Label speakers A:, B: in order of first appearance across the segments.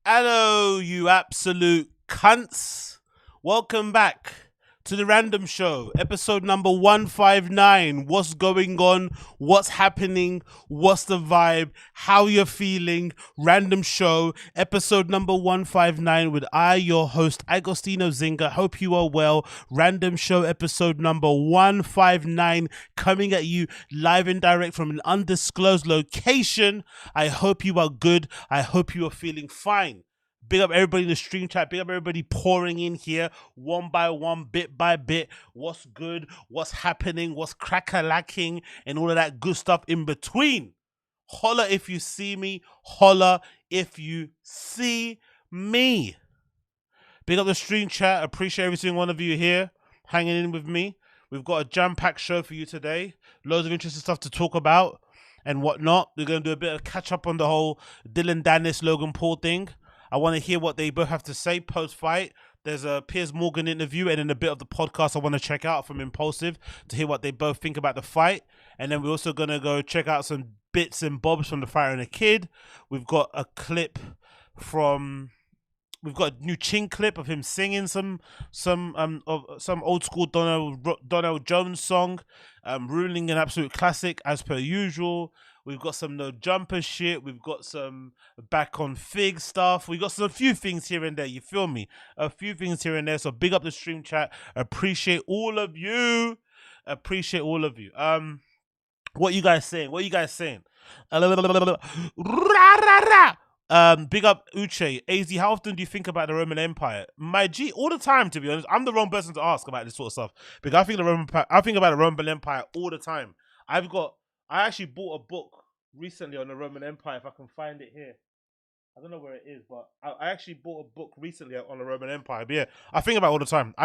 A: Hello, you absolute cunts. Welcome back to the Random Show, episode number 159. What's going on? What's happening? What's the vibe? How you're feeling? Random Show, episode number 159 with your host, AgostinhoZinga. Hope you are well. Random Show, episode number 159, coming at you live and direct from an undisclosed location. I hope you are good. I hope you are feeling fine. Big up everybody in the stream chat. Big up everybody pouring in here one by one, bit by bit. What's good? What's happening? What's crack-a-lacking? And all of that good stuff in between. Holla if you see me. Holla if you see me. Big up the stream chat. Appreciate every single one of you here hanging in with me. We've got a jam-packed show for you today. Loads of interesting stuff to talk about and whatnot. We're going to do a bit of catch-up on the whole DILLON, DANIS, Logan Paul thing. I want to hear what they both have to say post-fight. There's a Piers Morgan interview and then a bit of the podcast I want to check out from Impulsive to hear what they both think about the fight. And then we're also going to go check out some bits and bobs from The Fighter and the Kid. We've got a clip from... We've got a new Ching clip of him singing some old school Donald Jones song, ruling an absolute classic as per usual. We've got some no jumper shit. We've got some back on Fig stuff. We got a few things here and there. You feel me? A few things here and there. So big up the stream chat. Appreciate all of you. Appreciate all of you. What you guys saying? What you guys saying? Big up Uche. AZ, how often do you think about the Roman Empire? My G, all the time, to be honest. I'm the wrong person to ask about this sort of stuff. Because I think about the Roman Empire all the time. I actually bought a book recently on the Roman Empire, if I can find it here. I don't know where it is, but I actually bought a book recently on the Roman Empire. But yeah, I think about it all the time.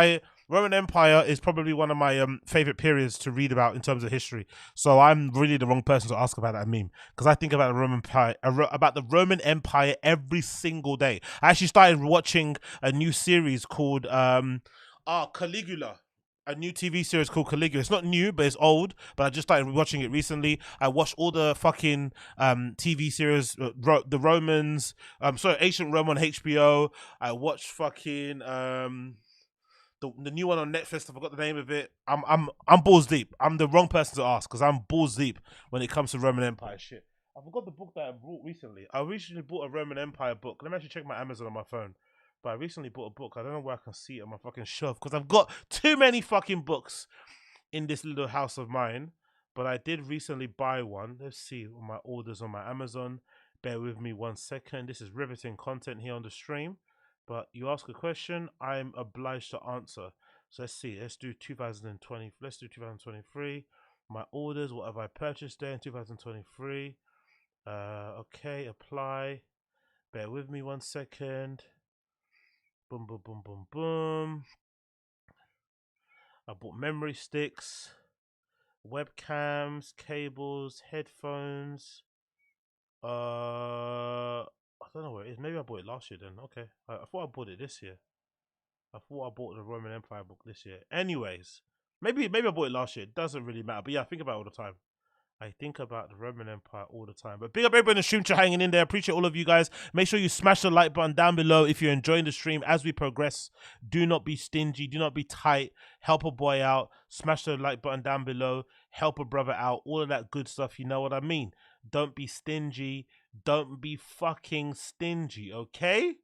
A: Roman Empire is probably one of my favorite periods to read about in terms of history. So I'm really the wrong person to ask about that meme, because I think about the Roman Empire every single day. I actually started watching a new series called Caligula. A new TV series called Caligula. It's not new, but it's old. But I just started watching it recently. I watched all the fucking TV series, the Romans. Ancient Rome on HBO. I watched fucking the new one on Netflix. I forgot the name of it. I'm balls deep. I'm the wrong person to ask because I'm balls deep when it comes to Roman Empire shit. I forgot the book that I bought recently. I recently bought a Roman Empire book. Let me actually check my Amazon on my phone. But I recently bought a book. I don't know where I can see it on my fucking shelf because I've got too many fucking books in this little house of mine. But I did recently buy one. Let's see my orders on my Amazon. Bear with me 1 second. This is riveting content here on the stream. But you ask a question, I'm obliged to answer. So let's see. Let's do 2020. Let's do 2023. My orders. What have I purchased there in 2023? Okay, apply. Bear with me 1 second. Boom, boom, boom, boom, boom. I bought memory sticks, webcams, cables, headphones. I don't know where it is. Maybe I bought it last year then. Okay. I thought I bought it this year. I thought I bought the Roman Empire book this year. Anyways, maybe I bought it last year. It doesn't really matter. But yeah, I think about it all the time. I think about the Roman Empire all the time. But big up everybody in the stream chat hanging in there. Appreciate all of you guys. Make sure you smash the like button down below if you're enjoying the stream as we progress. Do not be stingy. Do not be tight. Help a boy out. Smash the like button down below. Help a brother out. All of that good stuff. You know what I mean? Don't be stingy. Don't be fucking stingy, okay?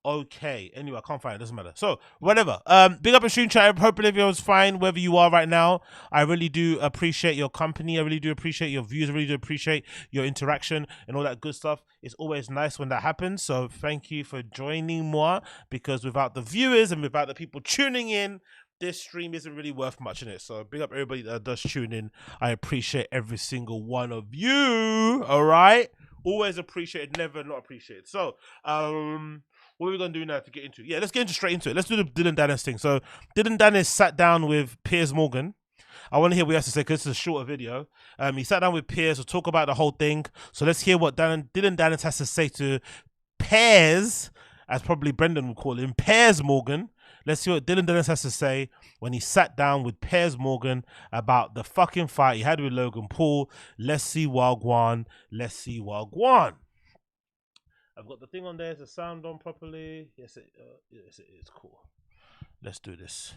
A: Okay. Anyway, I can't find it. Doesn't matter. So, whatever. Big up and stream chat. Hope everyone's fine wherever you are right now. I really do appreciate your company. I really do appreciate your views. I really do appreciate your interaction and all that good stuff. It's always nice when that happens. So, thank you for joining moi, because without the viewers and without the people tuning in, this stream isn't really worth much in it. So, big up everybody that does tune in. I appreciate every single one of you. All right? Always appreciated, never not appreciated. So, what are we going to do now to get into it? Yeah, let's get straight into it. Let's do the DILLON DANIS thing. So, DILLON DANIS sat down with Piers Morgan. I want to hear what he has to say because it's a shorter video. He sat down with Piers to talk about the whole thing. So, let's hear what DILLON DANIS has to say to Piers, as probably Brendan would call him, Piers Morgan. Let's see what DILLON DANIS has to say when he sat down with Piers Morgan about the fucking fight he had with Logan Paul. Let's see Wagwan. Let's see Wagwan. I've got the thing on there. Is the sound on properly? Yes, it is. Cool. Let's do this.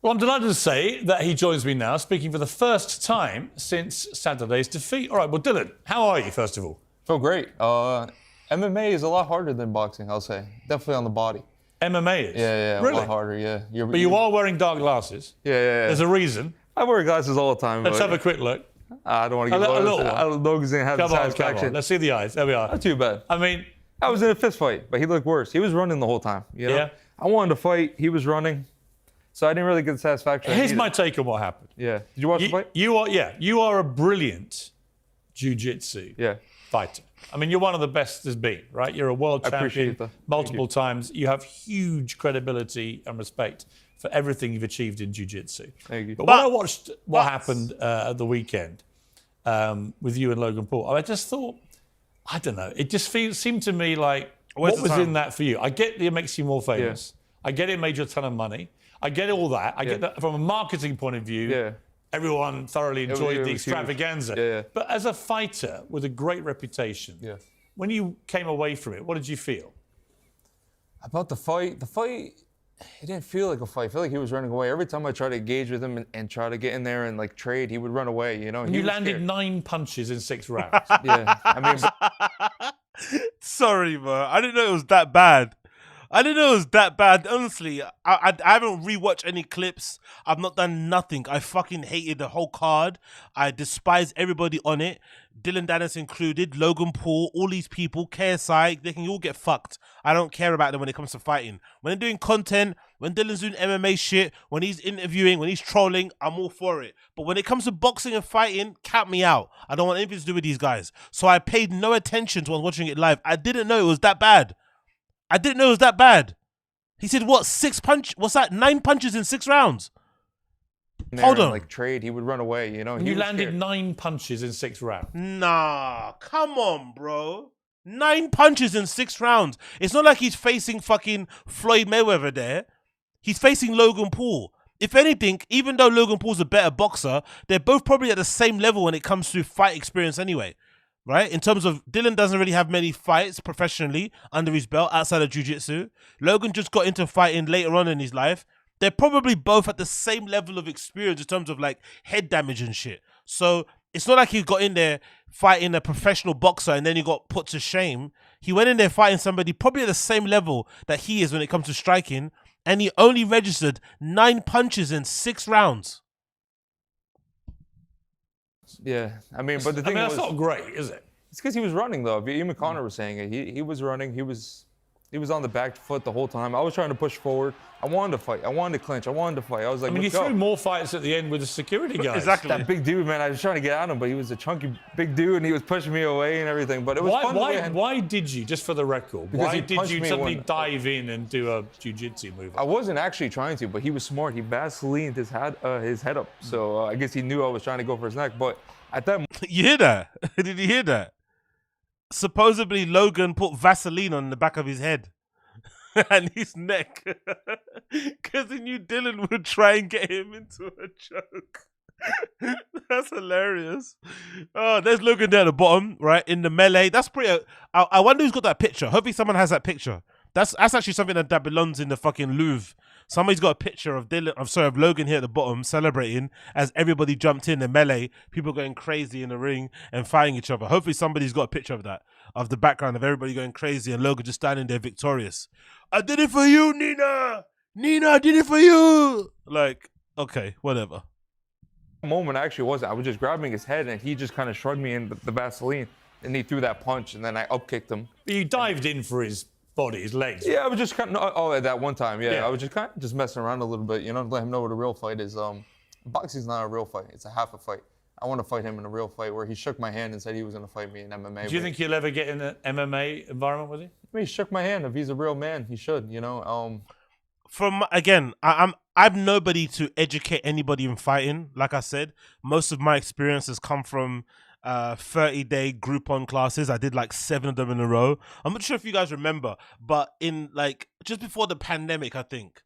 B: Well, I'm delighted to say that he joins me now, speaking for the first time since Saturday's defeat. All right, well, Dillon, how are you, first of all?
C: Feel great. MMA is a lot harder than boxing, I'll say. Definitely on the body.
B: MMA is?
C: Yeah,
B: really?
C: A lot harder, yeah.
B: But you are wearing dark glasses.
C: Yeah.
B: There's a reason.
C: I wear glasses all the time.
B: Let's have a quick look.
C: I don't want to get
B: a little one.
C: Logan's going to have the satisfaction.
B: Come on. Let's see the eyes. There we are.
C: Not too bad.
B: I mean...
C: I was in a fist fight, but he looked worse. He was running the whole time. You know?
B: Yeah.
C: I wanted to fight. He was running. So I didn't really get the satisfaction.
B: Here's my take on what happened.
C: Yeah. Did you watch the fight?
B: You are a brilliant jiu-jitsu fighter. I mean, you're one of the best there's been, right? You're a world champion multiple times. You have huge credibility and respect for everything you've achieved in jiu-jitsu.
C: Thank you.
B: But when I watched what happened at the weekend with you and Logan Paul, I just thought, I don't know, it just seemed to me like, what was in that for you? I get it makes you more famous. Yeah. I get it made you a ton of money. I get all that. I get that from a marketing point of view. Everyone thoroughly enjoyed the extravaganza.
C: Yeah.
B: But as a fighter with a great reputation, when you came away from it, what did you feel?
C: About the fight, it didn't feel like a fight. I feel like he was running away. Every time I tried to engage with him and try to get in there and like trade, he would run away, you know?
B: You landed 9 punches in 6 rounds.
C: Yeah, I mean...
A: Sorry, bro. I didn't know it was that bad. Honestly, I haven't rewatched any clips. I've not done nothing. I fucking hated the whole card. I despise everybody on it. Dillon Danis included, Logan Paul, all these people, KSI, they can all get fucked. I don't care about them when it comes to fighting. When they're doing content, when Dillon's doing MMA shit, when he's interviewing, when he's trolling, I'm all for it. But when it comes to boxing and fighting, count me out. I don't want anything to do with these guys. So I paid no attention to when watching it live. I didn't know it was that bad. He said, what, 6 punch? What's that? 9 punches in 6 rounds? Hold on.
C: Like trade, he would run away, you know?
B: You landed 9 punches in 6 rounds.
A: Nah, come on, bro. 9 punches in 6 rounds. It's not like he's facing fucking Floyd Mayweather there. He's facing Logan Paul. If anything, even though Logan Paul's a better boxer, they're both probably at the same level when it comes to fight experience anyway. Right? In terms of, Dillon doesn't really have many fights professionally under his belt outside of jiu-jitsu. Logan just got into fighting later on in his life. They're probably both at the same level of experience in terms of like head damage and shit. So it's not like he got in there fighting a professional boxer and then he got put to shame. He went in there fighting somebody probably at the same level that he is when it comes to striking, and he only registered 9 punches in 6 rounds.
C: Yeah, I mean, but the thing
B: that's not great, is it?
C: It's because he was running, though. Even Connor was saying it. He was running. He was on the back foot the whole time. I was trying to push forward. I wanted to fight. I wanted to clinch. I wanted to fight. I was like,
B: you threw more fights at the end with the security guys.
A: Exactly.
C: That big dude, man, I was trying to get at him, but he was a chunky big dude, and he was pushing me away and everything. But it was fun.
B: Why did you, just for the record, why did you suddenly dive in and do a jiu-jitsu move?
C: I wasn't actually trying to, but he was smart. He Vaselined his head up. So I guess he knew I was trying to go for his neck. But at that moment...
A: You hear that? Did you hear that? Supposedly, Logan put Vaseline on the back of his head and his neck because he knew Dillon would try and get him into a choke. That's hilarious. Oh, there's Logan there at the bottom, right, in the melee. That's pretty... I wonder who's got that picture. Hopefully someone has that picture. That's actually something that belongs in the fucking Louvre. Somebody's got a picture of of Logan here at the bottom celebrating as everybody jumped in the melee, people going crazy in the ring and fighting each other. Hopefully somebody's got a picture of that, of the background of everybody going crazy and Logan just standing there victorious. I did it for you, Nina! Nina, I did it for you! Like, okay, whatever.
C: Moment I actually wasn't. I was just grabbing his head and he just kind of shrugged me in the Vaseline and he threw that punch and then I upkicked him.
B: You dived in for his body, his legs.
C: Yeah, I was just kind of, at that one time, yeah. I was just kind of just messing around a little bit, you know, to let him know what a real fight is. Boxing's not a real fight. It's a half a fight. I want to fight him in a real fight where he shook my hand and said he was going to fight me in MMA.
B: Do you think he'll ever get in an MMA environment with you?
C: I mean, he shook my hand. If he's a real man, he should, you know.
A: I'm nobody to educate anybody in fighting. Like I said, most of my experiences come from 30-day Groupon classes. I did like 7 of them in a row. I'm not sure if you guys remember, but in like just before the pandemic, I think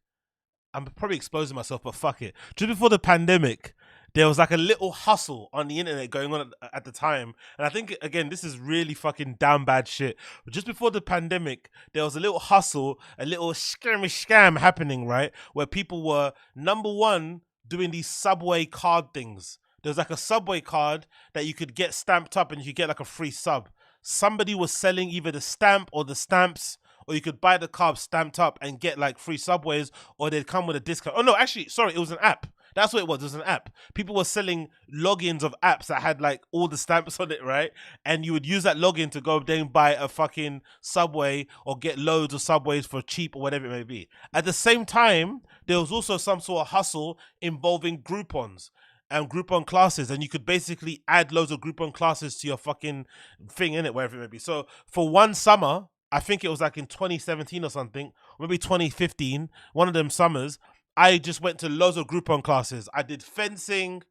A: I'm probably exposing myself, but fuck it. Just before the pandemic, there was like a little hustle on the internet going on at the time. And I think, again, this is really fucking damn bad shit. But just before the pandemic, there was a little hustle, a little scam happening, right? Where people were, number one, doing these Subway card things. There's like a Subway card that you could get stamped up and you could get like a free sub. Somebody was selling either the stamp or the stamps, or you could buy the card stamped up and get like free Subways, or they'd come with a discount. Oh no, actually, sorry, it was an app. That's what it was. It was an app. People were selling logins of apps that had like all the stamps on it, right? And you would use that login to go then buy a fucking Subway or get loads of Subways for cheap or whatever it may be. At the same time, there was also some sort of hustle involving Groupons and Groupon classes, and you could basically add loads of Groupon classes to your fucking thing in it, wherever it may be. So for one summer, I think it was like in 2017 or something, maybe 2015, one of them summers, I just went to loads of Groupon classes. I did fencing.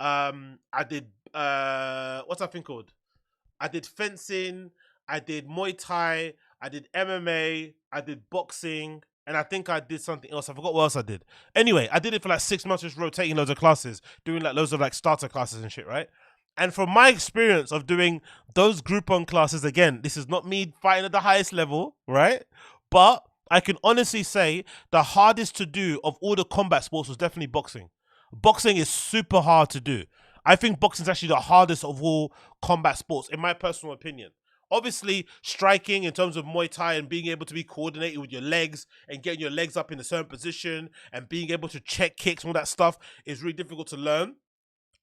A: I did, what's that thing called? I did fencing. I did Muay Thai. I did MMA. I did boxing. And I think I did something else. I forgot what else I did. Anyway, I did it for like 6 months, just rotating loads of classes, doing like loads of like starter classes and shit, right? And from my experience of doing those Groupon classes, again, this is not me fighting at the highest level, right? But I can honestly say the hardest to do of all the combat sports was definitely boxing. Boxing is super hard to do. I think boxing is actually the hardest of all combat sports, in my personal opinion. Obviously, striking in terms of Muay Thai and being able to be coordinated with your legs and getting your legs up in a certain position and being able to check kicks and all that stuff is really difficult to learn.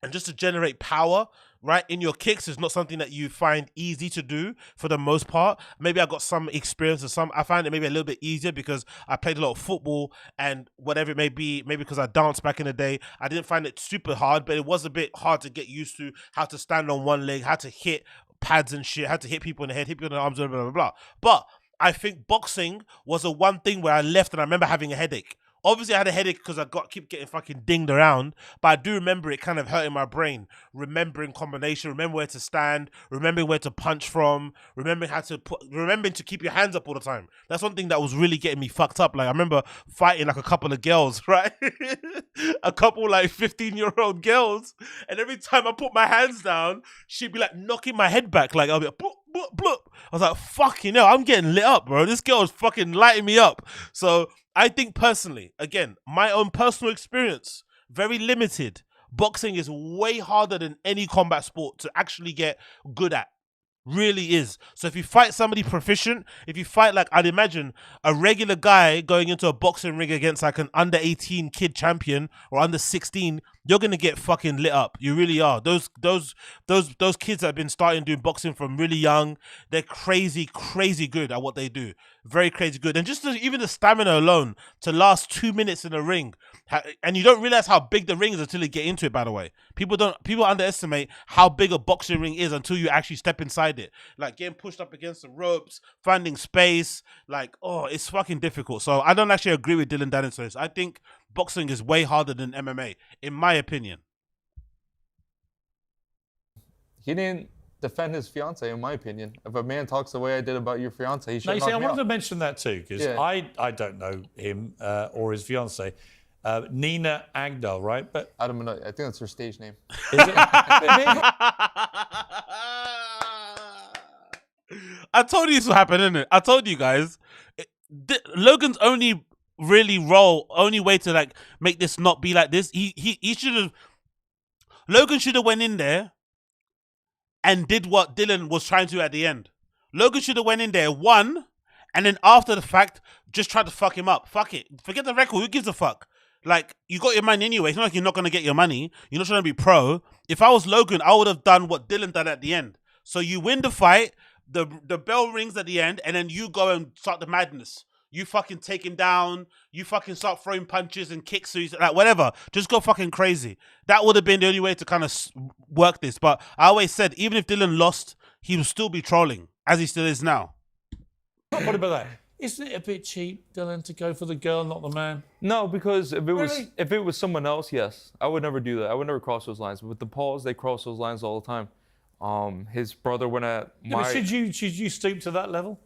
A: And just to generate power, right, in your kicks is not something that you find easy to do for the most part. Maybe I got some experience or I find it maybe a little bit easier because I played a lot of football and whatever it may be, maybe because I danced back in the day, I didn't find it super hard, but it was a bit hard to get used to how to stand on one leg, how to hit pads and shit, how to hit people in the head, hit people in the arms, blah, blah, blah, blah. But I think boxing was the one thing where I left and I remember having a headache. Obviously, I had a headache because I keep getting fucking dinged around, but I do remember it kind of hurting my brain, remembering combination, remember where to stand, remembering where to punch from, remembering to keep your hands up all the time. That's one thing that was really getting me fucked up. Like, I remember fighting like a couple of girls, right? A couple like 15-year-old girls, and every time I put my hands down, she'd be like knocking my head back, like I'll be like, bloop, bloop, bloop. I was like, fucking hell, I'm getting lit up, bro. This girl is fucking lighting me up. So I think personally, again, my own personal experience, very limited. Boxing is way harder than any combat sport to actually get good at. Really is. So if you fight somebody proficient, if you fight like, I'd imagine a regular guy going into a boxing ring against like an under 18 kid champion or under 16, you're gonna get fucking lit up. You really are. Those kids that have been starting doing boxing from really young, they're crazy good at what they do. Very crazy good. And just even the stamina alone to last 2 minutes in a ring, and you don't realize how big the ring is until you get into it, by the way. People underestimate how big a boxing ring is until you actually step inside it. Like getting pushed up against the ropes, finding space, like, oh, it's fucking difficult. So I don't actually agree with Dyllon Danis on this. I think boxing is way harder than MMA, in my opinion.
C: He didn't defend his fiance, in my opinion. If a man talks the way I did about your fiance, he should knock me out.
B: I wanted to mention that too, because I don't know him or his fiance. Nina Agdal, right? But
C: I don't know. I think that's her stage name.
B: Is it?
A: I told you this would happen, innit? I told you guys. Logan's only way to like make this not be like this. He should have. Logan should have went in there and did what Dyllon was trying to do at the end. Logan should have went in there, won, and then after the fact, just tried to fuck him up. Fuck it. Forget the record. Who gives a fuck? Like, you got your money anyway. It's not like you're not going to get your money. You're not trying to be pro. If I was Logan, I would have done what Dyllon did at the end. So you win the fight, the bell rings at the end, and then you go and start the madness. You fucking take him down. You fucking start throwing punches and kicks. So like, whatever. Just go fucking crazy. That would have been the only way to kind of work this. But I always said, even if Dyllon lost, he would still be trolling, as he still is now.
B: What about that? Isn't it a bit cheap, Dyllon, to go for the girl, not the man?
C: No, because if it was someone else, yes, I would never do that. I would never cross those lines. But with the Pauls, they cross those lines all the time. His brother went at my.
B: But should you stoop to that level?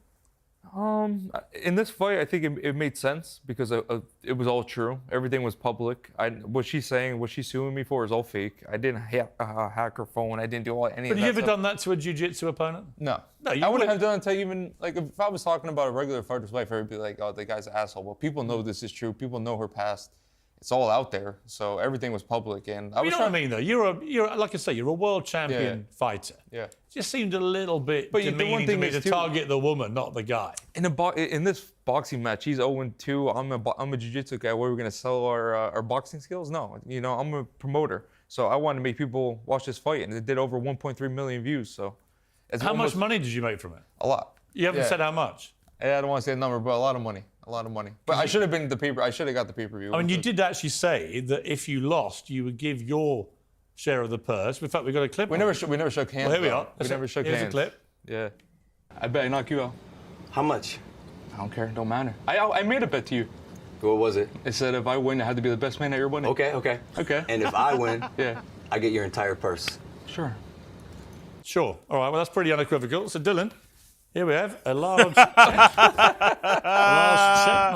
C: In this fight, I think it made sense because it was all true. Everything was public. What she's saying, what she's suing me for is all fake. I didn't hack her phone. I didn't do any of that.
B: But have you ever done that to a jiu-jitsu opponent?
C: No.
B: No,
C: I wouldn't have done it to even, like, if I was talking about a regular fighter's wife, I would be like, oh, the guy's an asshole. Well, people know this is true. People know her past. It's all out there. So everything was public. And
B: you know what I mean, though? You're like I say, you're a world champion fighter.
C: Yeah.
B: It just seemed a little bit demeaning to me to target the woman, not the guy.
C: In this boxing match, he's 0-2. I'm a jiu-jitsu guy. What, are we going to sell our boxing skills? No. You know, I'm a promoter. So I wanted to make people watch this fight. And it did over 1.3 million views. So
B: how much money did you make from it?
C: A lot.
B: You haven't said how much?
C: I don't want to say a number, but a lot of money. A lot of money. But I should have been the paper. I should have got the pay-per-view.
B: I mean, you did actually say that if you lost, you would give your share of the purse. In fact, we got a clip.
C: We never shook hands.
B: Well, here we are.
C: We never shook hands.
B: Here's a clip.
C: Yeah. I bet I knock you out.
D: How much?
C: I don't care. Don't matter. I made a bet to you.
D: What was it?
C: It said if I win, I had to be the best man at your wedding.
D: Okay. And if I win, I get your entire purse.
C: Sure.
B: Sure. All right. Well, that's pretty unequivocal. So, Dylan, here we have a large,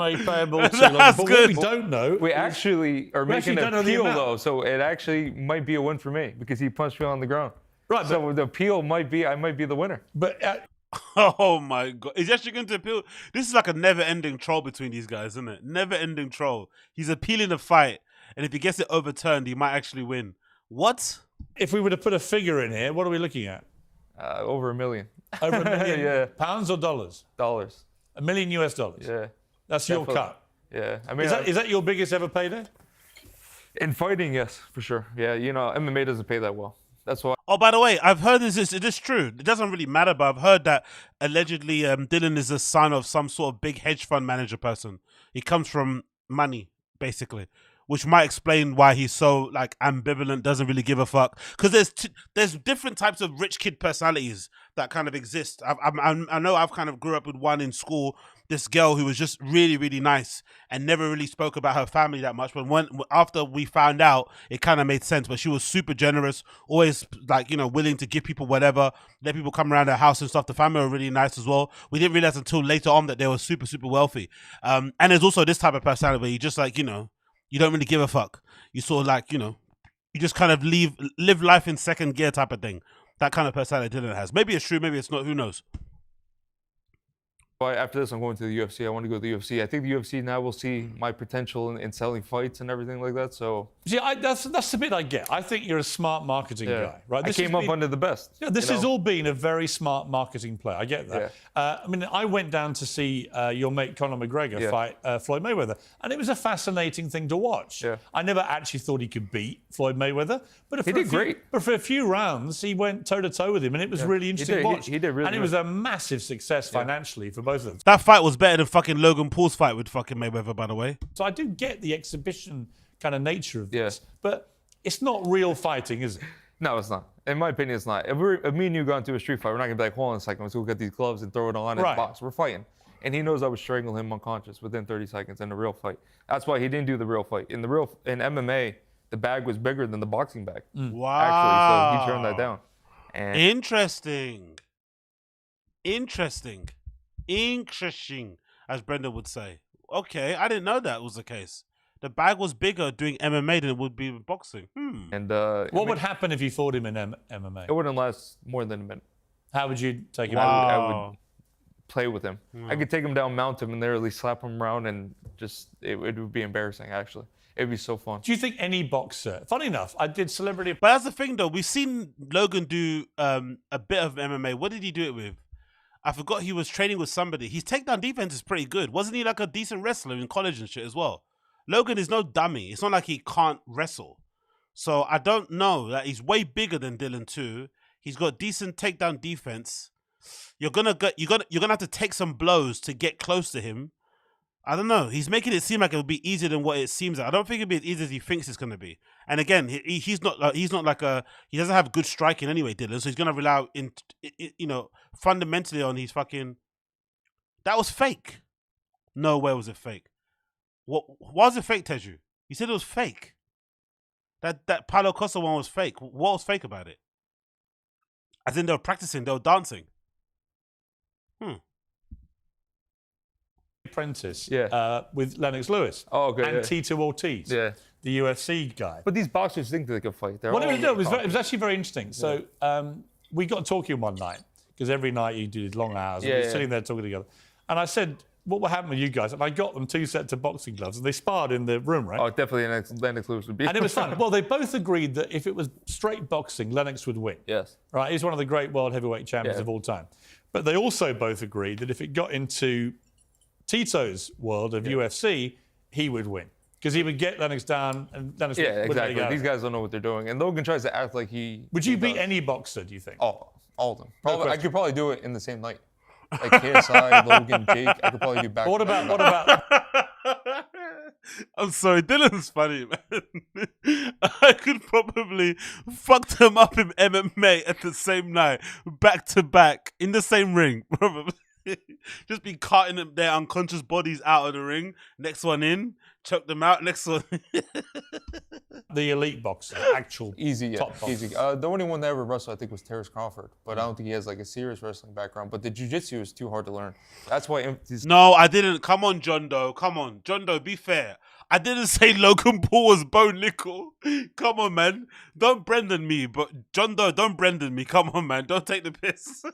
B: checkmate payable to Logan. But what we don't know,
C: we actually are making an appeal, though, so it actually might be a win for me because he punched me on the ground.
B: Right.
C: So the appeal might be I might be the winner.
B: But
A: oh my God, is he actually going to appeal? This is like a never-ending troll between these guys, isn't it? Never-ending troll. He's appealing the fight, and if he gets it overturned, he might actually win. What?
B: If we were to put a figure in here, what are we looking at?
C: Over $1 million.
B: Over $1 million pounds or dollars?
C: Dollars.
B: $1 million US.
C: Yeah.
B: That's
C: Definitely.
B: your cut.
C: Yeah. I mean,
B: is that your biggest ever payday?
C: In fighting, yes, for sure. Yeah, you know, MMA doesn't pay that well. That's why.
A: Oh, by the way, I've heard this. It is true. It doesn't really matter, but I've heard that allegedly Dyllon is the son of some sort of big hedge fund manager person. He comes from money, basically, which might explain why he's so like ambivalent, doesn't really give a fuck. Because there's different types of rich kid personalities that kind of exist. I know I've kind of grew up with one in school. This girl who was just really, really nice and never really spoke about her family that much. But after we found out, it kind of made sense. But she was super generous, always like, you know, willing to give people whatever, let people come around her house and stuff. The family were really nice as well. We didn't realize until later on that they were super, super wealthy. And there's also this type of personality where you just like, you know, you don't really give a fuck. You sort of like, you know, you just kind of live life in second gear type of thing. That kind of personality Dyllon has. Maybe it's true, maybe it's not, who knows?
C: But after this, I'm going to the UFC. I want to go to the UFC. I think the UFC now will see my potential in selling fights and everything like that. So
B: see, that's the bit I get. I think you're a smart marketing guy, right?
C: I came up under the best.
B: Yeah, this has all been a very smart marketing play. I get that.
C: Yeah.
B: I mean, I went down to see your mate Conor McGregor fight Floyd Mayweather, and it was a fascinating thing to watch.
C: Yeah.
B: I never actually thought he could beat Floyd Mayweather, but
C: he did great.
B: But for a few rounds, he went toe to toe with him, and it was really interesting to watch.
C: He did really
B: and it was a massive success financially for both of them.
A: That fight was better than fucking Logan Paul's fight with fucking Mayweather, by the way.
B: So I do get the exhibition kind of nature of this, but it's not real fighting, is it?
C: No, it's not. In my opinion, it's not. If me and you go into a street fight, we're not going to be like, hold on a second, let's go get these gloves and throw it on and box. We're fighting. And he knows I would strangle him unconscious within 30 seconds in a real fight. That's why he didn't do the real fight. In MMA, the bag was bigger than the boxing bag.
A: Wow.
C: Actually, so he turned that down. And
A: Interesting, as Brendan would say. Okay, I didn't know that was the case. The bag was bigger doing MMA than it would be with boxing.
C: And
B: what would happen if you fought him in MMA?
C: It wouldn't last more than a minute.
B: How would you take him
A: Wow.
B: out?
C: I would play with him. I could take him down, mount him, and literally slap him around, and just it would be embarrassing. Actually, it'd be so fun.
B: Do you think any boxer? Funny enough, I did celebrity.
A: But that's the thing, though. We've seen Logan do a bit of MMA. What did he do it with? I forgot. He was training with somebody. His takedown defense is pretty good. Wasn't he like a decent wrestler in college and shit as well? Logan is no dummy. It's not like he can't wrestle. So I don't know. Like, he's way bigger than Dyllon too. He's got decent takedown defense. You're gonna have to take some blows to get close to him. I don't know. He's making it seem like it'll be easier than what it seems like. I don't think it'll be as easy as he thinks it's gonna be. And again, he's not like he doesn't have good striking anyway, Dyllon. So he's gonna rely fundamentally on his fucking. That was fake. No way was it fake. Why was it fake, Teju? You said it was fake. That Paulo Costa one was fake. What was fake about it? As in they were practicing, they were dancing.
B: Apprentice
C: Yeah.
B: with Lennox Lewis and Tito Ortiz, the UFC guy.
C: But these boxers think they can fight.
B: Well, it was actually very interesting. So we got talking one night, because every night you do these long hours, and we're sitting there talking together. And I said, what will happen with you guys? And I got them 2 sets of boxing gloves, and they sparred in the room, right?
C: Oh, definitely Lennox Lewis would be.
B: And it was fun. Well, they both agreed that if it was straight boxing, Lennox would win.
C: Yes.
B: Right? He's one of the great world heavyweight champions of all time. But they also both agreed that if it got into Tito's world of UFC, he would win. Because he would get Lennox down, and Lennox would
C: exactly. These guys don't know what they're doing. And Logan tries to act like he...
B: Would you beat any boxer, do you think?
C: Oh, all of them. Probably, I could probably do it in the same night. Like KSI, Logan, Jake, I could probably do back.
B: What about?
A: I'm sorry, Dillon's funny, man. I could probably fuck them up in MMA at the same night, back to back, in the same ring, probably. Just be carting them, their unconscious bodies out of the ring. Next one in, choke them out. Next one.
B: The elite boxer, actual top boxer.
C: Easy. The only one that ever wrestled, I think, was Terrence Crawford. But I don't think he has like a serious wrestling background. But the jiu-jitsu is too hard to learn. That's why.
A: No, I didn't. Come on, John Doe. Come on, John Doe. Be fair. I didn't say Logan Paul was Bo Nickel. Come on, man. Don't Brendan me, but John Doe, don't Brendan me. Come on, man. Don't take the piss.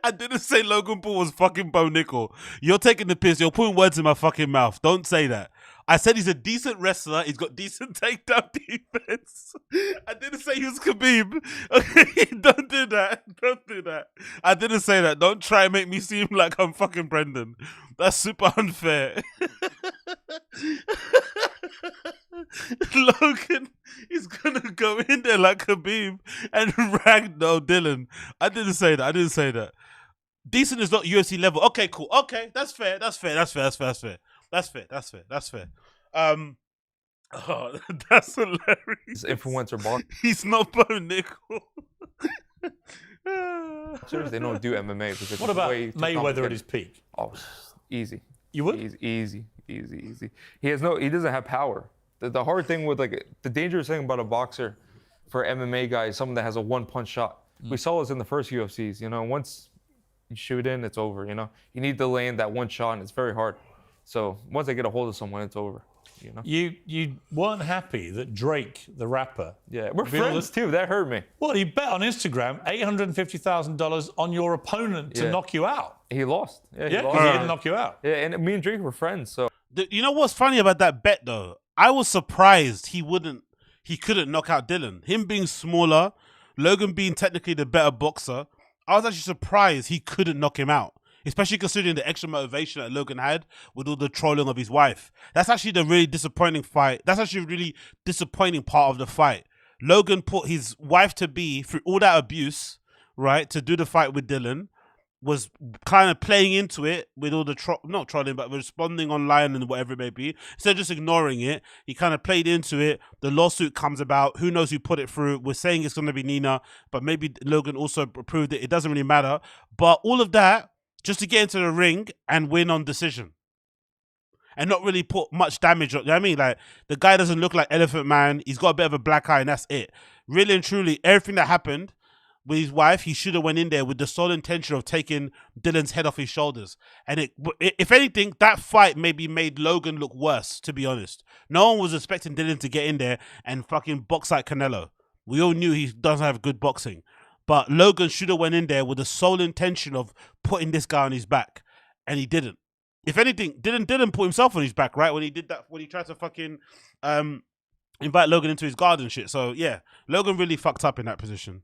A: I didn't say Logan Paul was fucking Bo Nickel. You're taking the piss. You're putting words in my fucking mouth. Don't say that. I said he's a decent wrestler. He's got decent takedown defense. I didn't say he was Khabib. Okay, don't do that. Don't do that. I didn't say that. Don't try and make me seem like I'm fucking Brendan. That's super unfair. Logan is gonna go in there like Khabib and rag Dillon. I didn't say that. I didn't say that. Decent is not UFC level. Okay, cool. Okay, that's fair. That's fair. That's fair. That's fair. That's fair. That's fair. That's fair. That's fair. Oh, that's hilarious.
C: Influencer box.
A: He's not Bo Nickel.
C: Seriously, they don't do MMA because
B: what about Mayweather at his peak?
C: Oh, easy.
B: You would?
C: Easy. He doesn't have power. The hard thing with the dangerous thing about a boxer for MMA guy is someone that has a one-punch shot. We saw this in the first UFCs. You know, once you shoot in, it's over. You know, you need to land that one shot, and it's very hard. So once they get a hold of someone, it's over. You know.
B: You weren't happy that Drake, the rapper.
C: Yeah, we're friends too. That hurt me.
B: Well, he bet on Instagram $850,000 on your opponent to knock you out.
C: He lost.
B: Yeah, he didn't knock you out.
C: Yeah, and me and Drake were friends. So
A: you know what's funny about that bet though? I was surprised he couldn't knock out Dillon. Him being smaller, Logan being technically the better boxer. I was actually surprised he couldn't knock him out. Especially considering the extra motivation that Logan had with all the trolling of his wife. That's actually the really disappointing fight. That's actually a really disappointing part of the fight. Logan put his wife-to-be through all that abuse, right, to do the fight with Dillon, was kind of playing into it with all the, not trolling, but responding online and whatever it may be. Instead of just ignoring it, he kind of played into it. The lawsuit comes about. Who knows who put it through? We're saying it's going to be Nina, but maybe Logan also approved it. It doesn't really matter. But all of that, just to get into the ring and win on decision. And not really put much damage on. You know what I mean? Like, the guy doesn't look like Elephant Man. He's got a bit of a black eye and that's it. Really and truly, everything that happened with his wife, he should have went in there with the sole intention of taking Dillon's head off his shoulders. And if anything, that fight maybe made Logan look worse, to be honest. No one was expecting Dillon to get in there and fucking box like Canelo. We all knew he doesn't have good boxing. But Logan should have went in there with the sole intention of putting this guy on his back. And he didn't. If anything, Dillon put himself on his back, right? When he did that, when he tried to fucking invite Logan into his garden shit. So, yeah, Logan really fucked up in that position.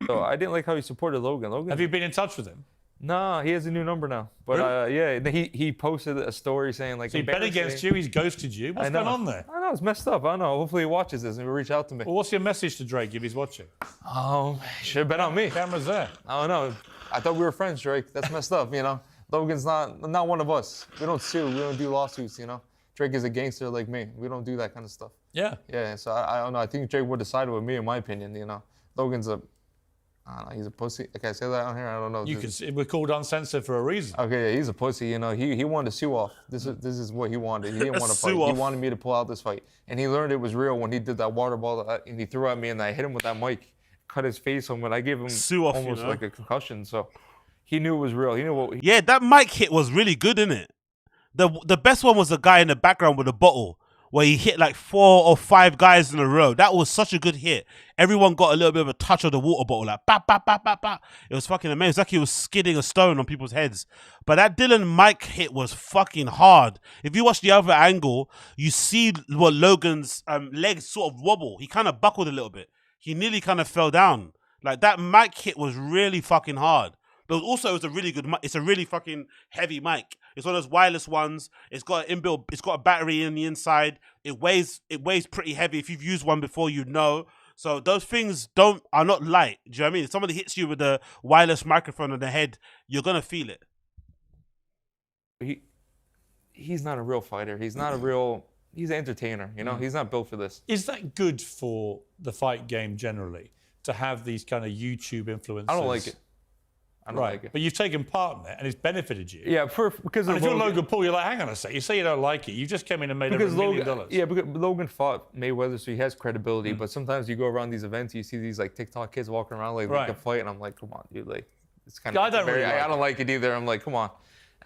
C: So I didn't like how he supported Logan.
B: Have you been in touch with him?
C: Nah, he has a new number now. But
B: really?
C: yeah, he posted a story saying like.
B: So he bet against you. He's ghosted you. What's going on there?
C: I know it's messed up. I don't know. Hopefully he watches this and will reach out to me.
B: Well, what's your message to Drake if he's watching?
C: Should have bet on me.
B: Camera's there.
C: I don't know. I thought we were friends, Drake. That's messed up. You know, Logan's not one of us. We don't sue. We don't do lawsuits. You know, Drake is a gangster like me. We don't do that kind of stuff.
B: Yeah.
C: Yeah. So I don't know. I think Drake would have sided with me, in my opinion. You know, Logan's I don't know, he's a pussy. Can I say that on here? I don't know.
B: We're called uncensored for a reason.
C: Okay, yeah, he's a pussy. You know, he wanted to sue off. This is what he wanted. He didn't want to fight. He wanted me to pull out this fight, and he learned it was real when he did that water ball and he threw at me, and I hit him with that mic, cut his face on, but I gave him almost like a concussion. So he knew it was real. He knew what.
A: Yeah, that mic hit was really good, innit? The best one was the guy in the background with a bottle where he hit like 4 or 5 guys in a row. That was such a good hit. Everyone got a little bit of a touch of the water bottle, like bap, bap, bap, bap, bap. It was fucking amazing. It's like he was skidding a stone on people's heads. But that Dillon mic hit was fucking hard. If you watch the other angle, you see what Logan's legs sort of wobble. He kind of buckled a little bit. He nearly kind of fell down. Like that mic hit was really fucking hard. But also, it's a really good mic. It's a really fucking heavy mic. It's one of those wireless ones. It's got an inbuilt. It's got a battery in the inside. It weighs pretty heavy. If you've used one before, you know. So those things are not light. Do you know what I mean? If somebody hits you with a wireless microphone on the head, you're gonna feel it.
C: He's not a real fighter. He's not a real. He's an entertainer. You know, he's not built for this.
B: Is that good for the fight game generally to have these kind of YouTube influencers?
C: I don't like it. I don't like it.
B: But you've taken part in it and it's benefited you.
C: Yeah, because
B: and if you're Logan Paul, you're like, hang on a sec. You say you don't like it. You just came in and made over $1 million.
C: Yeah, because Logan fought Mayweather, so he has credibility. But sometimes you go around these events, you see these like TikTok kids walking around like they can fight, and I'm like, come on, dude, like it's kind of. I don't like it either. I'm like, come on,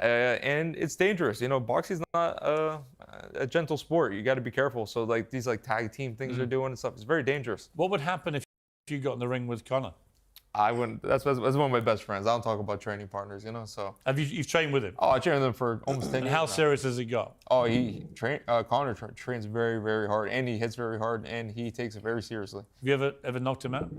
C: and it's dangerous. You know, boxing's not a gentle sport. You got to be careful. So like these like tag team things they're doing and stuff, it's very dangerous.
B: What would happen if you got in the ring with Conor?
C: I wouldn't. That's one of my best friends. I don't talk about training partners, you know. So
B: you've trained with him?
C: Oh, I trained with him for almost 10 years.
B: And how serious has he got?
C: Oh, Conor trains very, very hard, and he hits very hard, and he takes it very seriously.
B: Have you ever knocked him out?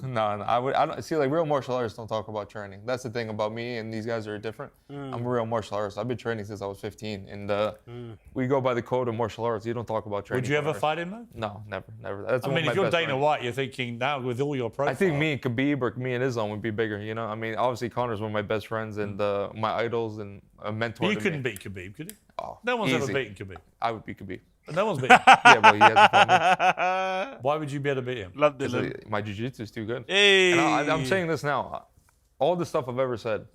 C: No. I don't see, like, real martial artists don't talk about training. That's the thing about me, and these guys are different. I'm a real martial artist. I've been training since I was 15, and we go by the code of martial arts. You don't talk about training.
B: Would you ever fight him though?
C: No, never. That's
B: I mean, if you're Dana White, you're thinking now with all your profile.
C: I think me and Khabib or me and Islam would be bigger, you know? I mean, obviously Conor's one of my best friends and my idols and a mentor.
B: But you couldn't beat Khabib, could you?
C: Oh,
B: no one's
C: easy.
B: ever beaten Khabib.
C: I would beat Khabib.
B: But no one's beaten him.
C: Yeah, well, he hasn't fought me.
B: Why would you be able to beat him?
A: Love Dillon.
C: My jiu-jitsu is too good.
A: Hey.
C: And I'm saying this now. All the stuff I've ever said,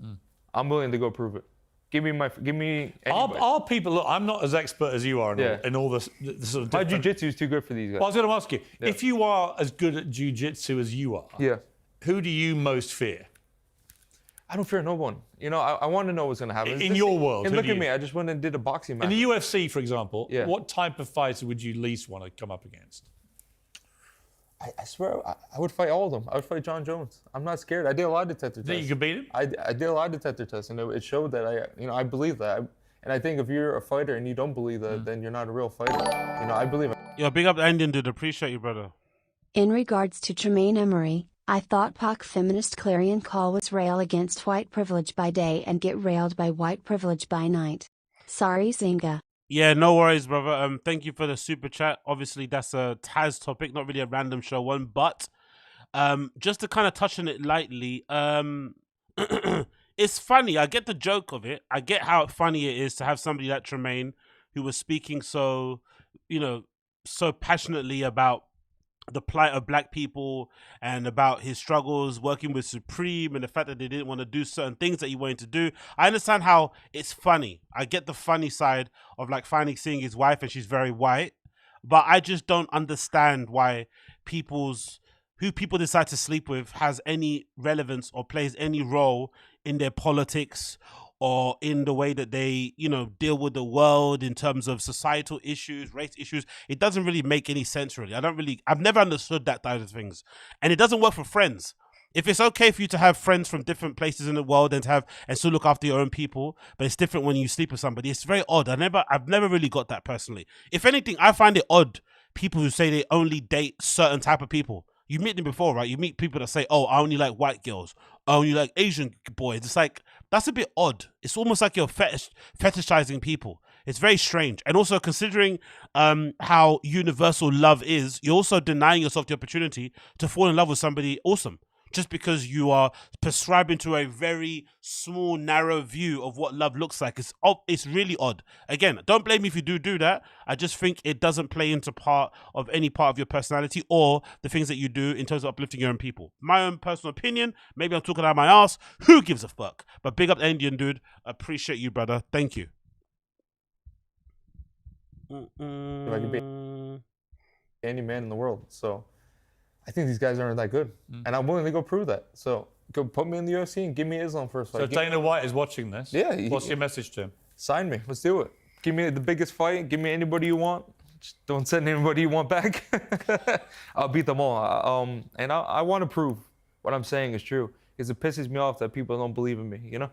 C: I'm willing to go prove it. Give me.
B: Are people? Look, I'm not as expert as you are in all this sort of.
C: My jiu-jitsu is too good for these guys.
B: Well, I was going to ask you, if you are as good at jiu-jitsu as you are, who do you most fear?
C: I don't fear no one. You know, I want to know what's going to happen.
B: In your world,
C: and look at me. I just went and did a boxing match.
B: In the UFC, for example, what type of fighter would you least want to come up against?
C: I swear, I would fight all of them. I would fight John Jones. I'm not scared. I did a lie detector test.
B: Think you could beat him?
C: I did a lie detector test, and it showed that I believe that. And I think if you're a fighter and you don't believe that, then you're not a real fighter. You know, I believe it.
A: Yo, big up the Indian dude. Appreciate you, brother.
E: In regards to Tremaine Emory, I thought Pac feminist clarion call was rail against white privilege by day and get railed by white privilege by night. Sorry, Zinga.
A: Yeah, no worries, brother. Thank you for the super chat. Obviously, that's a Taz topic, not really a random show one, but just to kind of touch on it lightly, it's funny. I get the joke of it. I get how funny it is to have somebody like Tremaine who was speaking so passionately about the plight of black people and about his struggles working with Supreme and the fact that they didn't want to do certain things that he wanted to do. I understand how it's funny. I get the funny side of like finally seeing his wife and she's very white, but I just don't understand why who people decide to sleep with has any relevance or plays any role in their politics or in the way that they, deal with the world in terms of societal issues, race issues. It doesn't really make any sense, really. I've never understood that side of things. And it doesn't work for friends. If it's okay for you to have friends from different places in the world and still look after your own people, but it's different when you sleep with somebody, it's very odd. I've never really got that personally. If anything, I find it odd, people who say they only date certain type of people. You meet them before, right? You meet people that say, oh, I only like white girls. I only like Asian boys. It's like, that's a bit odd. It's almost like you're fetishizing people. It's very strange. And also considering how universal love is, you're also denying yourself the opportunity to fall in love with somebody awesome. Just because you are prescribing to a very small, narrow view of what love looks like. It's really odd. Again, don't blame me if you do that. I just think it doesn't play into any part of your personality or the things that you do in terms of uplifting your own people. My own personal opinion, maybe I'm talking out of my ass. Who gives a fuck? But big up the Indian dude. Appreciate you, brother. Thank you.
C: If I could be any man in the world, so I think these guys aren't that good, and I'm willing to go prove that. So go put me in the UFC and give me Islam first fight.
B: So Dana White is watching this.
C: Yeah.
B: What's your message to him?
C: sign me. Let's do it. Give me the biggest fight. Give me anybody you want. Just don't send anybody you want back. I'll beat them all. And I want to prove what I'm saying is true, because it pisses me off that people don't believe in me, you know?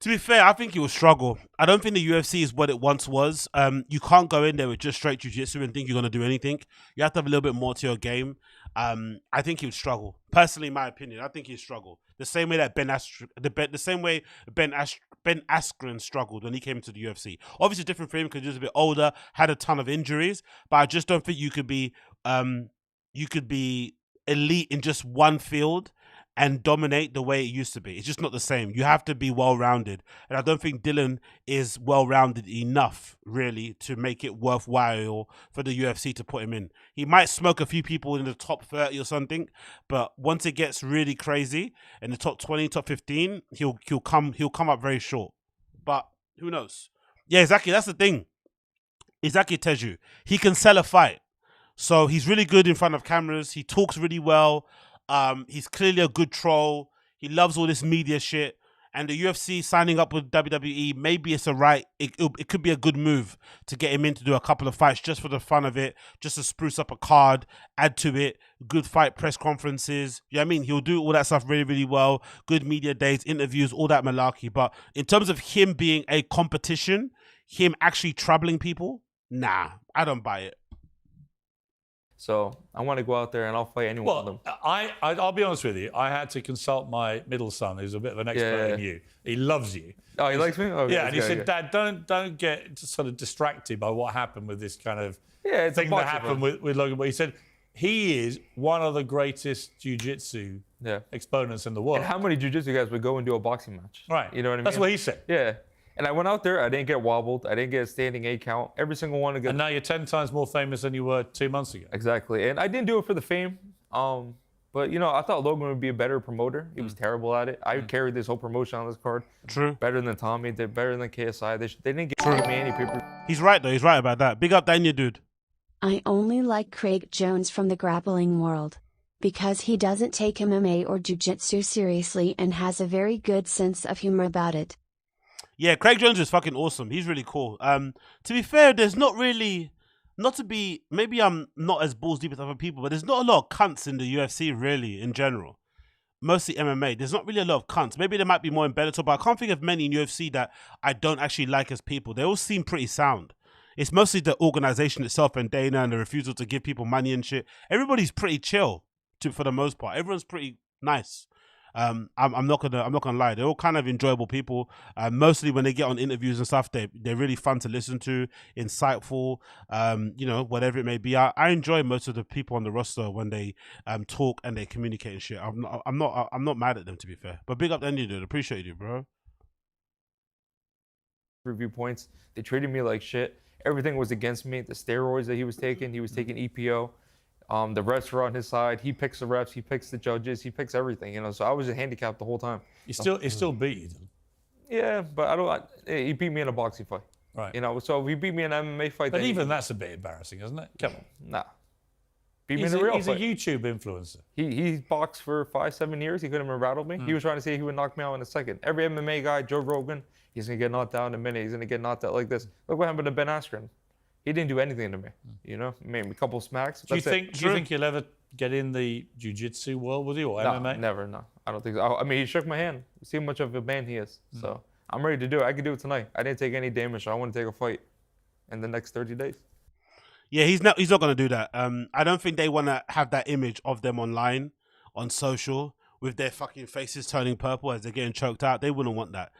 A: To be fair, I think he will struggle. I don't think the UFC is what it once was. You can't go in there with just straight jiu-jitsu and think you're going to do anything. You have to have a little bit more to your game. I think he would struggle. Personally, in my opinion, I think he'd struggle. The same way that Ben Askren struggled when he came into the UFC. Obviously different for him because he was a bit older, had a ton of injuries, but I just don't think you could be elite in just one field and dominate the way it used to be. It's just not the same. You have to be well-rounded. And I don't think Dillon is well-rounded enough, really, to make it worthwhile for the UFC to put him in. He might smoke a few people in the top 30 or something, but once it gets really crazy, in the top 20, top 15, he'll come up very short. But who knows? Yeah, exactly. That's the thing. Exactly, Teju. He can sell a fight. So he's really good in front of cameras. He talks really well. He's clearly a good troll. He loves all this media shit. And the UFC signing up with WWE, maybe it's it could be a good move to get him in to do a couple of fights just for the fun of it, just to spruce up a card, add to it, good fight press conferences. You know what I mean? He'll do all that stuff really, really well. Good media days, interviews, all that malarkey. But in terms of him being a competition, him actually troubling people, nah, I don't buy it.
C: So I want to go out there and I'll fight any one of them.
B: I'll be honest with you. I had to consult my middle son, who's a bit of an expert in you. He loves you.
C: Oh, he likes me? Okay,
B: yeah, and he said, Dad, don't get sort of distracted by what happened with this kind of thing that happened with Logan. But he said he is one of the greatest jiu-jitsu exponents in the world.
C: And how many jiu-jitsu guys would go and do a boxing match?
B: Right.
C: You know what I mean?
B: That's what he said.
C: Yeah. And I went out there, I didn't get wobbled, I didn't get a standing 8 count. Every single one.
B: And now you're 10 times more famous than you were 2 months ago.
C: Exactly. And I didn't do it for the fame. But, you know, I thought Logan would be a better promoter. He was terrible at it. I carried this whole promotion on this card.
A: True.
C: Better than Tommy, did better than KSI. They didn't give me any paper.
A: He's right, though. He's right about that. Big up Daniel, dude.
E: I only like Craig Jones from the grappling world, because he doesn't take MMA or jiu-jitsu seriously and has a very good sense of humor about it.
A: Yeah, Craig Jones is fucking awesome. He's really cool. To be fair, there's not really, maybe I'm not as balls deep as other people, but there's not a lot of cunts in the UFC really, in general. Mostly MMA. There's not really a lot of cunts. Maybe there might be more in Bellator, but I can't think of many in UFC that I don't actually like as people. They all seem pretty sound. It's mostly the organization itself and Dana and the refusal to give people money and shit. Everybody's pretty chill, for the most part. Everyone's pretty nice. I'm not gonna lie. They're all kind of enjoyable people. Mostly when they get on interviews and stuff, they're really fun to listen to, insightful. You know, whatever it may be. I enjoy most of the people on the roster when they talk and they communicate and shit. I'm not mad at them, to be fair. But big up to any dude. Appreciate you, bro.
C: Review points. They treated me like shit. Everything was against me. The steroids that he was taking EPO. The refs were on his side. He picks the refs. He picks the judges. He picks everything. You know, so I was a handicap the whole time.
B: He still beat you.
C: Yeah, but he beat me in a boxing fight.
B: Right.
C: You know, so if he beat me in an MMA fight.
B: But even that's a bit embarrassing, isn't it? Come on.
C: Nah. Beat me in a real fight.
B: He's a YouTube influencer.
C: He boxed for 5-7 years. He couldn't even rattle me. He was trying to say he would knock me out in a second. Every MMA guy, Joe Rogan, he's gonna get knocked out in a minute. He's gonna get knocked out like this. Look what happened to Ben Askren. He didn't do anything to me. You know, maybe a couple smacks.
B: Do you think he'll ever get in the jiu-jitsu world with you or MMA?
C: Never, no. I don't think so. I mean, he shook my hand. See how much of a man he is. So I'm ready to do it. I can do it tonight. I didn't take any damage, so I want to take a fight in the next 30 days.
A: Yeah, he's not going to do that. I don't think they want to have that image of them online, on social, with their fucking faces turning purple as they're getting choked out. They wouldn't want that.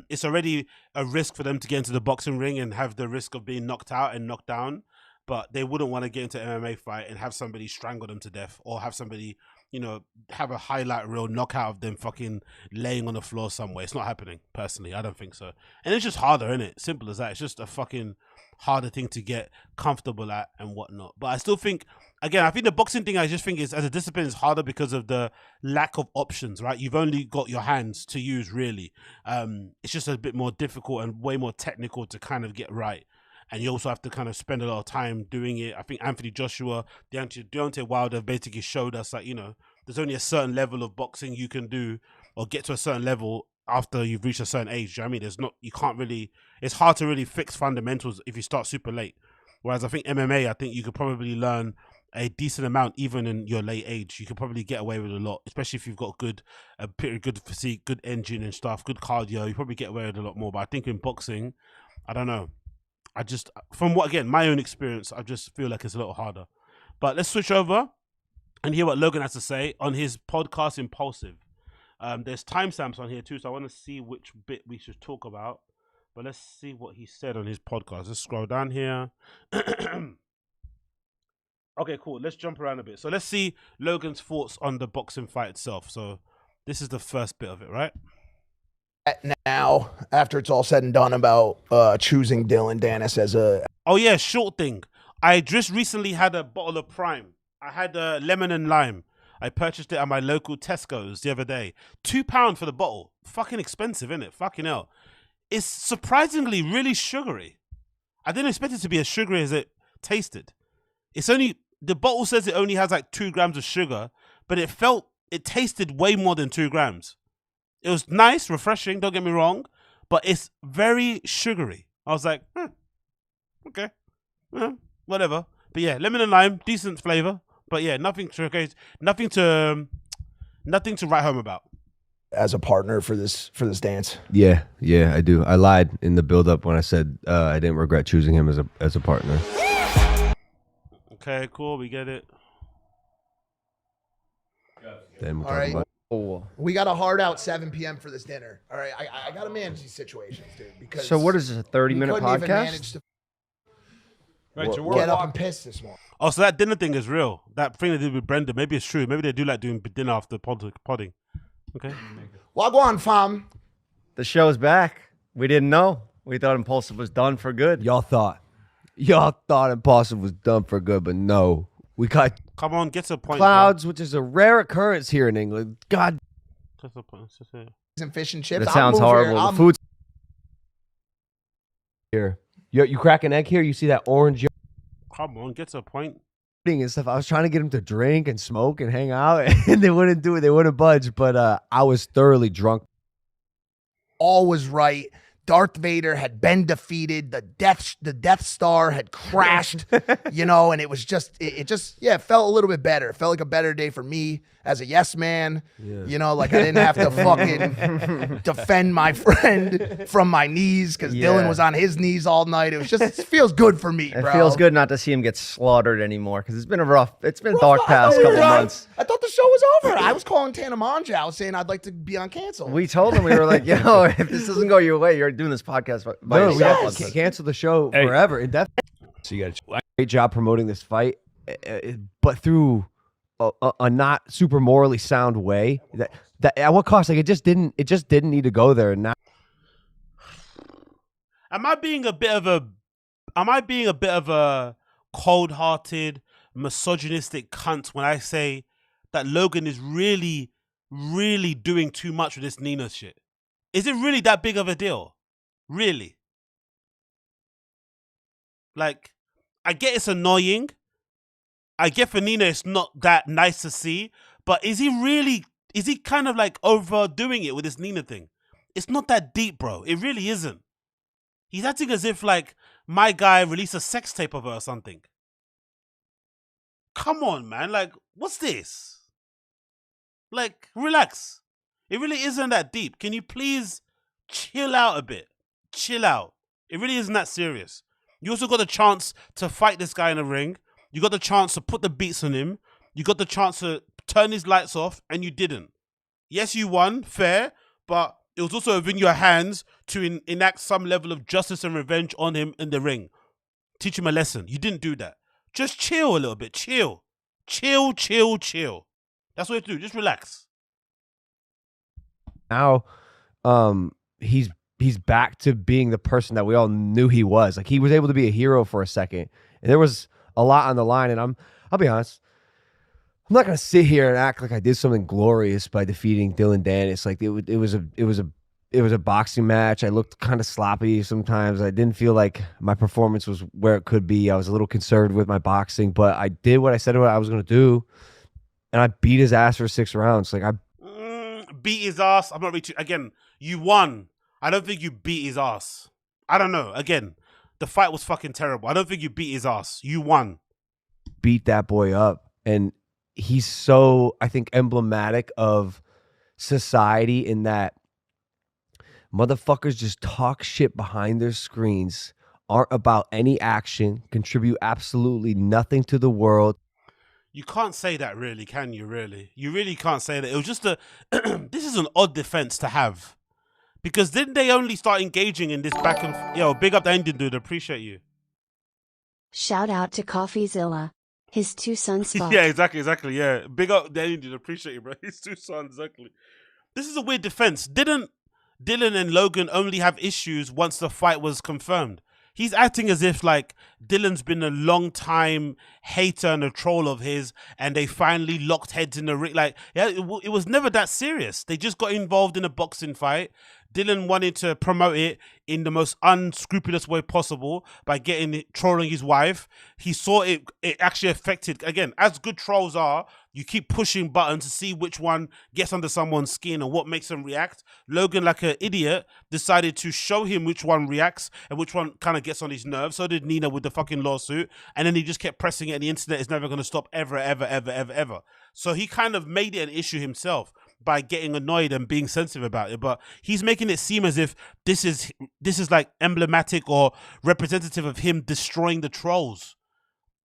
A: It's already a risk for them to get into the boxing ring and have the risk of being knocked out and knocked down. But they wouldn't want to get into an MMA fight and have somebody strangle them to death, or have somebody, you know, have a highlight reel knockout of them fucking laying on the floor somewhere. It's not happening, personally. I don't think so. And it's just harder, isn't it? Simple as that. It's just a fucking harder thing to get comfortable at and whatnot. But I still think, again, I think the boxing thing, I just think is, as a discipline, is harder because of the lack of options, right? You've only got your hands to use, really. It's just a bit more difficult and way more technical to kind of get right. And you also have to kind of spend a lot of time doing it. I think Anthony Joshua, Deontay Wilder basically showed us that, you know, there's only a certain level of boxing you can do or get to a certain level after you've reached a certain age. Do you know what I mean? It's hard to really fix fundamentals if you start super late. Whereas I think MMA, I think you could probably learn a decent amount even in your late age. You could probably get away with a lot, especially if you've got a pretty good physique, good engine and stuff, good cardio. You probably get away with a lot more. But I think in boxing, I don't know. From my own experience, I just feel like it's a little harder. But let's switch over and hear what Logan has to say on his podcast, Impulsive. There's timestamps on here too, so I want to see which bit we should talk about. But let's see what he said on his podcast. Let's scroll down here. Okay, cool. Let's jump around a bit. So let's see Logan's thoughts on the boxing fight itself. So this is the first bit of it, right?
F: Now, after it's all said and done about choosing Dillon Danis as a...
A: Oh yeah, short thing. I just recently had a bottle of Prime. I had a lemon and lime. I purchased it at my local Tesco's the other day. £2 for the bottle. Fucking expensive, isn't it? Fucking hell. It's surprisingly really sugary. I didn't expect it to be as sugary as it tasted. The bottle says it only has like 2 grams of sugar, but it tasted way more than 2 grams. It was nice, refreshing, don't get me wrong, but it's very sugary. I was like, okay, whatever. But yeah, lemon and lime, decent flavor. But yeah, nothing to write home about.
F: As a partner for this dance.
G: Yeah, I do. I lied in the build-up when I said I didn't regret choosing him as a partner.
A: Okay, cool. We get it.
G: Then we'll
F: all right.
G: about
F: We got a hard out 7 p.m. for this dinner. All right, I got to manage these situations, dude. Because
H: so what is this, a 30-minute
F: couldn't even manage
H: podcast?
F: to
C: Right, so
F: get up and piss this morning.
A: Oh, so that dinner thing is real. That thing they did with Brenda, maybe it's true. Maybe they do like doing dinner after podding. Okay.
F: Wagwan, fam.
H: The show's back. We didn't know. We thought Impulsive was done for good.
G: Y'all thought Impulsive was done for good, but no. We got
A: Come on, get to a point.
G: clouds, which is a rare occurrence here in England. God,
A: Get to a point. It's just it.
F: And fish and chips.
H: That
F: I'll
H: sounds
F: move here.
H: horrible.
F: I'm-
H: The food's
G: here. You crack an egg here, you see that orange
A: Come on, get to a point.
G: and stuff. I was trying to get him to drink and smoke and hang out, and they wouldn't do it. They wouldn't budge, but I was thoroughly drunk.
F: All was right. Darth Vader had been defeated. The Death Star had crashed, and it was just, it felt a little bit better. It felt like a better day for me as a yes man.
G: Yeah.
F: Like I didn't have to fucking defend my friend from my knees because Dillon was on his knees all night. It feels good for me, bro.
H: It feels good not to see him get slaughtered anymore because it's been dark past couple months.
F: I thought the show was over. I was calling Tana Monjow saying I'd like to be on cancel.
H: We told him, we were like, if this doesn't go your way, you're doing this podcast by
G: No, we
H: yourself.
G: have to cancel the show forever. Indefinitely. So you got a great job promoting this fight, but through a not super morally sound way. That at what cost? Like it just didn't need to go there. And now,
A: Am I being a bit of a cold-hearted, misogynistic cunt when I say that Logan is really, really doing too much with this Nina shit? Is it really that big of a deal? Really? Like, I get it's annoying. I get for Nina it's not that nice to see, but is he kind of like overdoing it with this Nina thing? It's not that deep, bro. It really isn't. He's acting as if like my guy released a sex tape of her or something. Come on, man. Like, what's this? Like, relax. It really isn't that deep. Can you please chill out a bit? Chill out. It really isn't that serious. You also got the chance to fight this guy in the ring. You got the chance to put the beats on him. You got the chance to turn his lights off, and you didn't. Yes, you won, fair, but it was also within your hands to enact some level of justice and revenge on him in the ring. Teach him a lesson. You didn't do that. Just chill a little bit. Chill. Chill. That's what you have to do. Just relax.
G: now, he's back to being the person that we all knew he was. Like he was able to be a hero for a second, and there was a lot on the line. And I'll be honest, I'm not gonna sit here and act like I did something glorious by defeating Dillon Danis. Like it was a boxing match. I looked kind of sloppy sometimes. I didn't feel like my performance was where it could be. I was a little conservative with my boxing, but I did what I said what I was gonna do, and I beat his ass for 6 rounds. Like I
A: beat his ass. I'm not really again. You won. I don't think you beat his ass. I don't know. Again, the fight was fucking terrible. I don't think you beat his ass. You won.
G: Beat that boy up. And he's so, I think, emblematic of society in that motherfuckers just talk shit behind their screens, aren't about any action, contribute absolutely nothing to the world.
A: You can't say that really, can you, really? You really can't say that. It was just a... this is an odd defense to have. Because didn't they only start engaging in this back and... Yo, big up the Indian dude. Appreciate you.
E: Shout out to CoffeeZilla. His 2 sons fought.
A: Yeah, exactly. Yeah. Big up the Indian dude. Appreciate you, bro. His 2 sons, exactly. This is a weird defense. Didn't Dillon and Logan only have issues once the fight was confirmed? He's acting as if like Dillon's been a long time hater and a troll of his, and they finally locked heads in the ring. Like, yeah, it was never that serious. They just got involved in a boxing fight. Dillon wanted to promote it in the most unscrupulous way possible by trolling his wife. He saw it actually affected, again, as good trolls are, you keep pushing buttons to see which one gets under someone's skin and what makes them react. Logan, like an idiot, decided to show him which one reacts and which one kind of gets on his nerves. So did Nina with the fucking lawsuit. And then he just kept pressing it, and the internet is never going to stop ever. So he kind of made it an issue himself by getting annoyed and being sensitive about it. But he's making it seem as if this is like emblematic or representative of him destroying the trolls.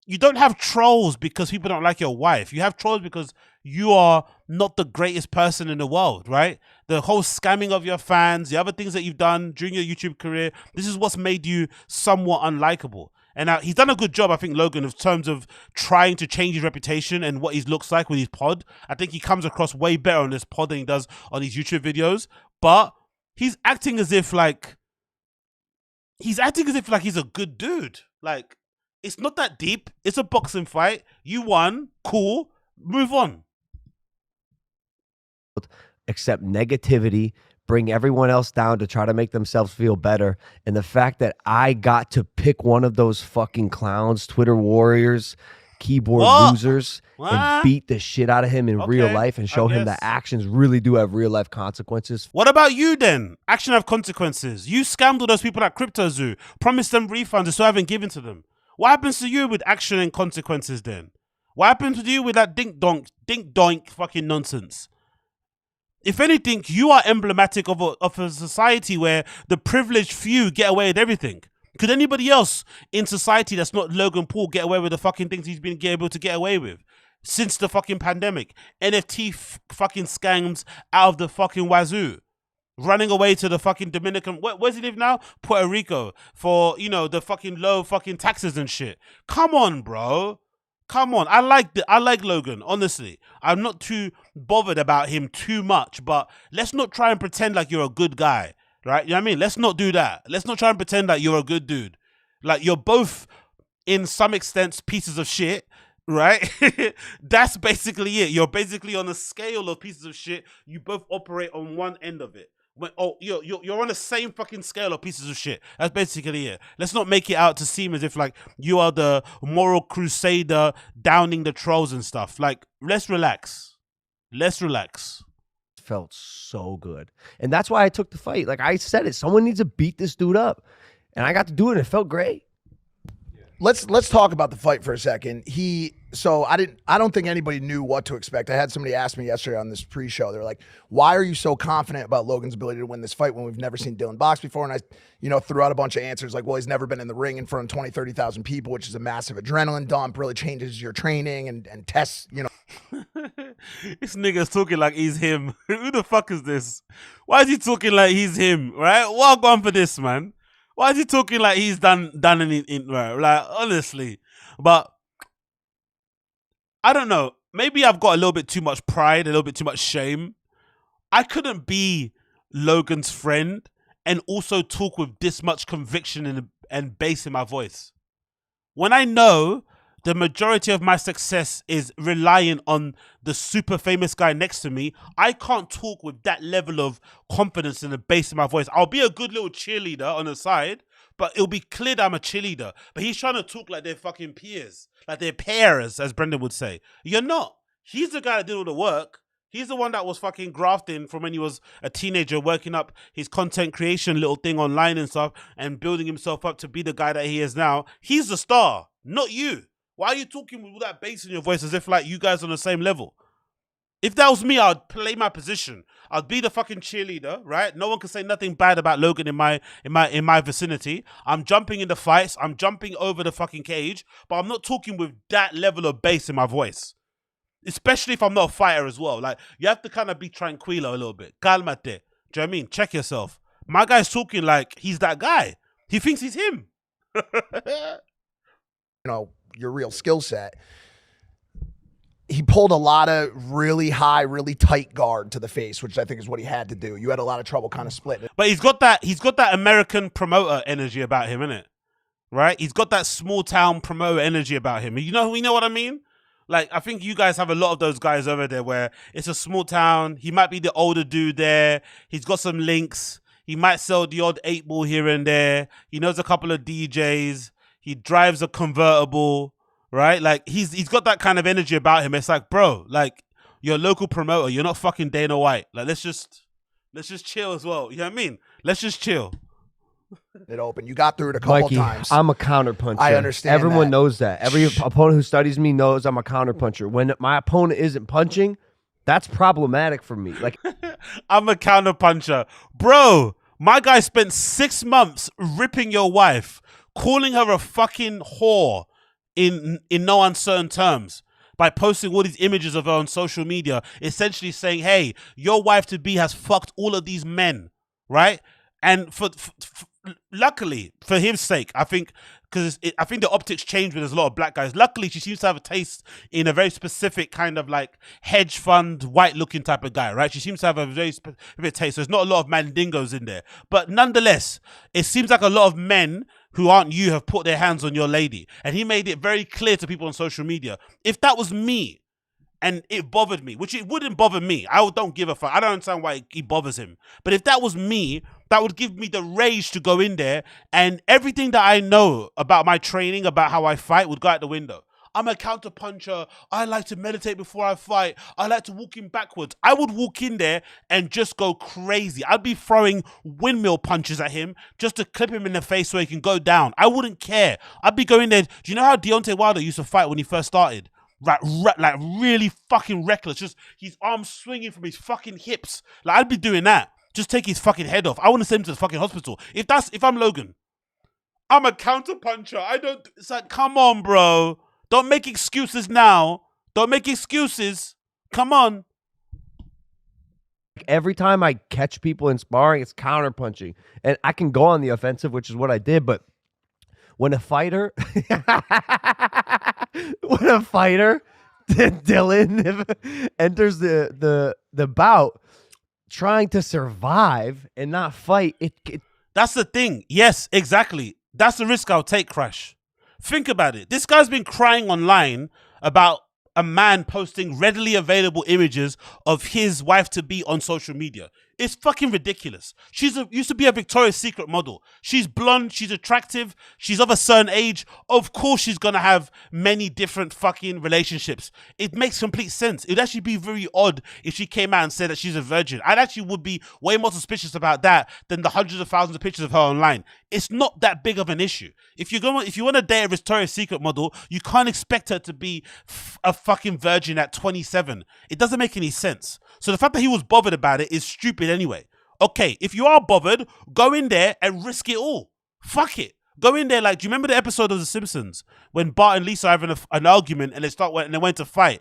A: You don't have trolls because people don't like your wife. You have trolls because you are not the greatest person in the world, right? The whole scamming of your fans, the other things that you've done during your YouTube career, this is what's made you somewhat unlikable. And he's done a good job, I think, Logan, in terms of trying to change his reputation and what he looks like with his pod. I think he comes across way better on this pod than he does on his YouTube videos. But he's acting as if like he's a good dude. Like, it's not that deep. It's a boxing fight. You won. Cool. Move on.
G: Accept negativity, bring everyone else down to try to make themselves feel better. And the fact that I got to pick one of those fucking clowns, Twitter warriors, keyboard losers, and beat the shit out of him in real life and show him that actions really do have real life consequences.
A: What about you then? Action have consequences. You scammed all those people at CryptoZoo, promised them refunds and still haven't given to them. What happens to you with action and consequences then? What happens to you with that dink doink fucking nonsense? If anything, you are emblematic of a society where the privileged few get away with everything. Could anybody else in society that's not Logan Paul get away with the fucking things he's been able to get away with since the fucking pandemic? NFT fucking scams out of the fucking wazoo. Running away to the fucking Dominican, where's he live now? Puerto Rico, for, you know, the fucking low fucking taxes and shit. Come on, bro. Come on. I like Logan, honestly. I'm not too bothered about him too much, but let's not try and pretend like you're a good guy, right? You know what I mean? Let's not do that. Let's not try and pretend that you're a good dude. Like, you're both, in some extent, pieces of shit, right? That's basically it. You're basically on a scale of pieces of shit. You both operate on one end of it. You're on the same fucking scale of pieces of shit. That's basically it. Let's not make it out to seem as if like you are the moral crusader downing the trolls and stuff. Like, let's relax.
G: Felt so good. And that's why I took the fight. Like I said it, someone needs to beat this dude up. And I got to do it and it felt great.
F: Let's talk about the fight for a second. I don't think anybody knew what to expect. I had somebody ask me yesterday on this pre-show. They're like, "Why are you so confident about Logan's ability to win this fight when we've never seen Dillon box before?" And I, threw out a bunch of answers like, "Well, he's never been in the ring in front of 20, 30,000 people, which is a massive adrenaline dump. Really changes your training and tests,
A: This nigga's talking like he's him. Who the fuck is this? Why is he talking like he's him? Right? Walk on for this, man. Why is he talking like he's done anything? Right? Like, honestly, but I don't know. Maybe I've got a little bit too much pride, a little bit too much shame. I couldn't be Logan's friend and also talk with this much conviction and bass in my voice. When I know the majority of my success is relying on the super famous guy next to me, I can't talk with that level of confidence and the bass in my voice. I'll be a good little cheerleader on the side, but it'll be clear that I'm a cheerleader. But he's trying to talk like they're fucking peers, like they're PIERS, as Brendan would say. You're not. He's the guy that did all the work. He's the one that was fucking grafting from when he was a teenager, working up his content creation little thing online and stuff and building himself up to be the guy that he is now. He's the star, not you. Why are you talking with all that bass in your voice as if like you guys are on the same level? If that was me, I'd play my position. I'd be the fucking cheerleader, right? No one can say nothing bad about Logan in my vicinity. I'm jumping in the fights. I'm jumping over the fucking cage, but I'm not talking with that level of bass in my voice. Especially if I'm not a fighter as well. Like, you have to kind of be tranquilo a little bit. Calmate. Do you know what I mean? Check yourself. My guy's talking like he's that guy. He thinks he's him.
F: Your real skill set. He pulled a lot of really high, really tight guard to the face, which I think is what he had to do. You had a lot of trouble kind of splitting it.
A: But he's got that American promoter energy about him, innit? Right? He's got that small town promoter energy about him. You know what I mean? Like, I think you guys have a lot of those guys over there where it's a small town. He might be the older dude there. He's got some links. He might sell the odd 8-ball here and there. He knows a couple of DJs. He drives a convertible, right? Like, he's got that kind of energy about him. It's like, bro, like, you're a local promoter. You're not fucking Dana White. Like, let's just chill as well. You know what I mean? Let's just chill.
F: It opened. You got through it a couple times.
G: I'm a counter puncher.
F: I understand.
G: Everyone knows that. Every opponent who studies me knows I'm a counter puncher. When my opponent isn't punching, that's problematic for me. Like,
A: I'm a counter puncher, bro. My guy spent 6 months ripping your wife, calling her a fucking whore in no uncertain terms, by posting all these images of her on social media, essentially saying, hey, your wife to be has fucked all of these men, right? And luckily, for his sake, I think, because I think the optics change when there's a lot of black guys. Luckily, she seems to have a taste in a very specific kind of like hedge fund, white-looking type of guy, right? She seems to have a very specific taste. So there's not a lot of mandingos in there. But nonetheless, it seems like a lot of men who aren't you have put their hands on your lady. And he made it very clear to people on social media. If that was me, and it bothered me, which it wouldn't bother me. I don't give a fuck. I don't understand why it bothers him. But if that was me, that would give me the rage to go in there, and everything that I know about my training, about how I fight, would go out the window. I'm a counter puncher. I like to meditate before I fight. I like to walk in backwards. I would walk in there and just go crazy. I'd be throwing windmill punches at him just to clip him in the face so he can go down. I wouldn't care. I'd be going there. Do you know how Deontay Wilder used to fight when he first started? Like really fucking reckless. Just his arms swinging from his fucking hips. Like, I'd be doing that. Just take his fucking head off. I want to send him to the fucking hospital. If I'm Logan, I'm a counter puncher. It's like, come on, bro. Don't make excuses now. Don't make excuses. Come on.
G: every time I catch people in sparring, it's counter punching. And I can go on the offensive, which is what I did, but when a fighter Dillon enters the bout trying to survive and not fight, it
A: that's the thing. Yes, exactly. That's the risk I'll take, Crash. Think about it. This guy's been crying online about a man posting readily available images of his wife-to-be on social media. It's fucking ridiculous. She used to be a Victoria's Secret model. She's blonde, she's attractive, she's of a certain age. Of course she's gonna have many different fucking relationships. It makes complete sense. It'd actually be very odd if she came out and said that she's a virgin. I actually would be way more suspicious about that than the hundreds of thousands of pictures of her online. It's not that big of an issue. If you want to date a Victoria's Secret model, you can't expect her to be a fucking virgin at 27. It doesn't make any sense. So the fact that he was bothered about it is stupid anyway. Okay, if you are bothered, go in there and risk it all. Fuck it. Go in there like, do you remember the episode of The Simpsons when Bart and Lisa are having an argument and they went to fight,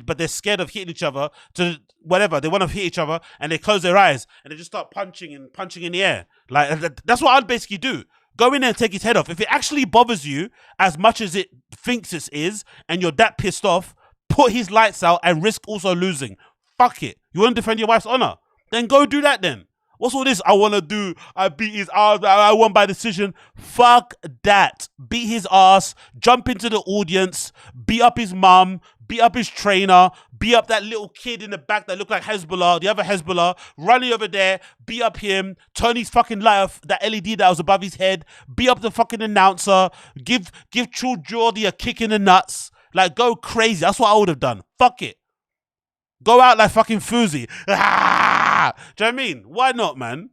A: but they're scared of hitting each other to whatever. They want to hit each other and they close their eyes and they just start punching in the air. Like, that's what I'd basically do. Go in there and take his head off. If it actually bothers you as much as it thinks it is and you're that pissed off, put his lights out and risk also losing. Fuck it. You want to defend your wife's honor? Then go do that then. What's all this? I want to do, I beat his ass, I won by decision. Fuck that. Beat his ass, jump into the audience, beat up his mum, beat up his trainer, beat up that little kid in the back that looked like Hezbollah, the other Hezbollah, running over there, beat up him, turn his fucking light off, that LED that was above his head, beat up the fucking announcer, give True Geordie a kick in the nuts. Like, go crazy. That's what I would have done. Fuck it. Go out like fucking Fuzi. Ah! Do you know what I mean? Why not, man?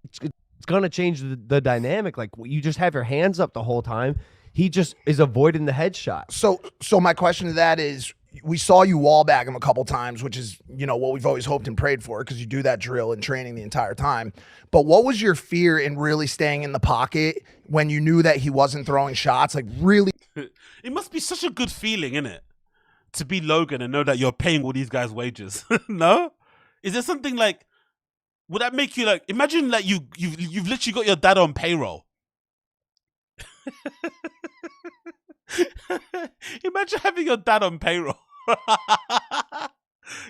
G: It's gonna change the dynamic. Like, you just have your hands up the whole time. He just is avoiding the headshot.
F: So my question to that is, we saw you wall bag him a couple times, which is, you know, what we've always hoped and prayed for, because you do that drill and training the entire time. But what was your fear in really staying in the pocket when you knew that he wasn't throwing shots? Like, really?
A: It must be such a good feeling, innit? To be Logan and know that you're paying all these guys' wages. No? Is there something like, would that make you like, imagine like you've literally got your dad on payroll. Imagine having your dad on payroll.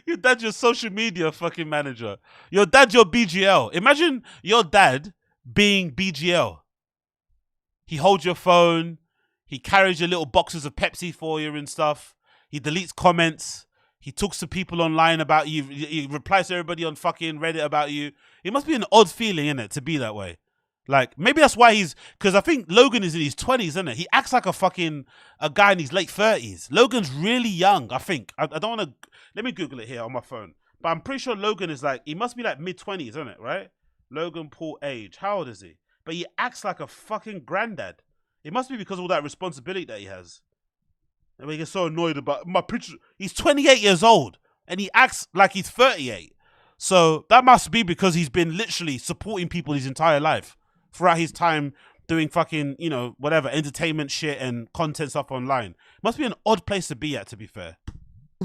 A: Your dad's your social media fucking manager. Your dad's your BGL. Imagine your dad being BGL. He holds your phone. He carries your little boxes of Pepsi for you and stuff. He deletes comments. He talks to people online about you. He replies to everybody on fucking Reddit about you. It must be an odd feeling, innit, to be that way. Like, maybe that's why because I think Logan is in his 20s, isn't it? He acts like a guy in his late 30s. Logan's really young, I think. I don't want to, let me Google it here on my phone. But I'm pretty sure Logan is like, he must be like mid-20s, isn't it, right? Logan Paul age. How old is he? But he acts like a fucking granddad. It must be because of all that responsibility that he has. I mean, he gets so annoyed about my picture. He's 28 years old and he acts like he's 38. So that must be because he's been literally supporting people his entire life throughout his time doing fucking, you know, whatever, entertainment shit and content stuff online. Must be an odd place to be at, to be fair.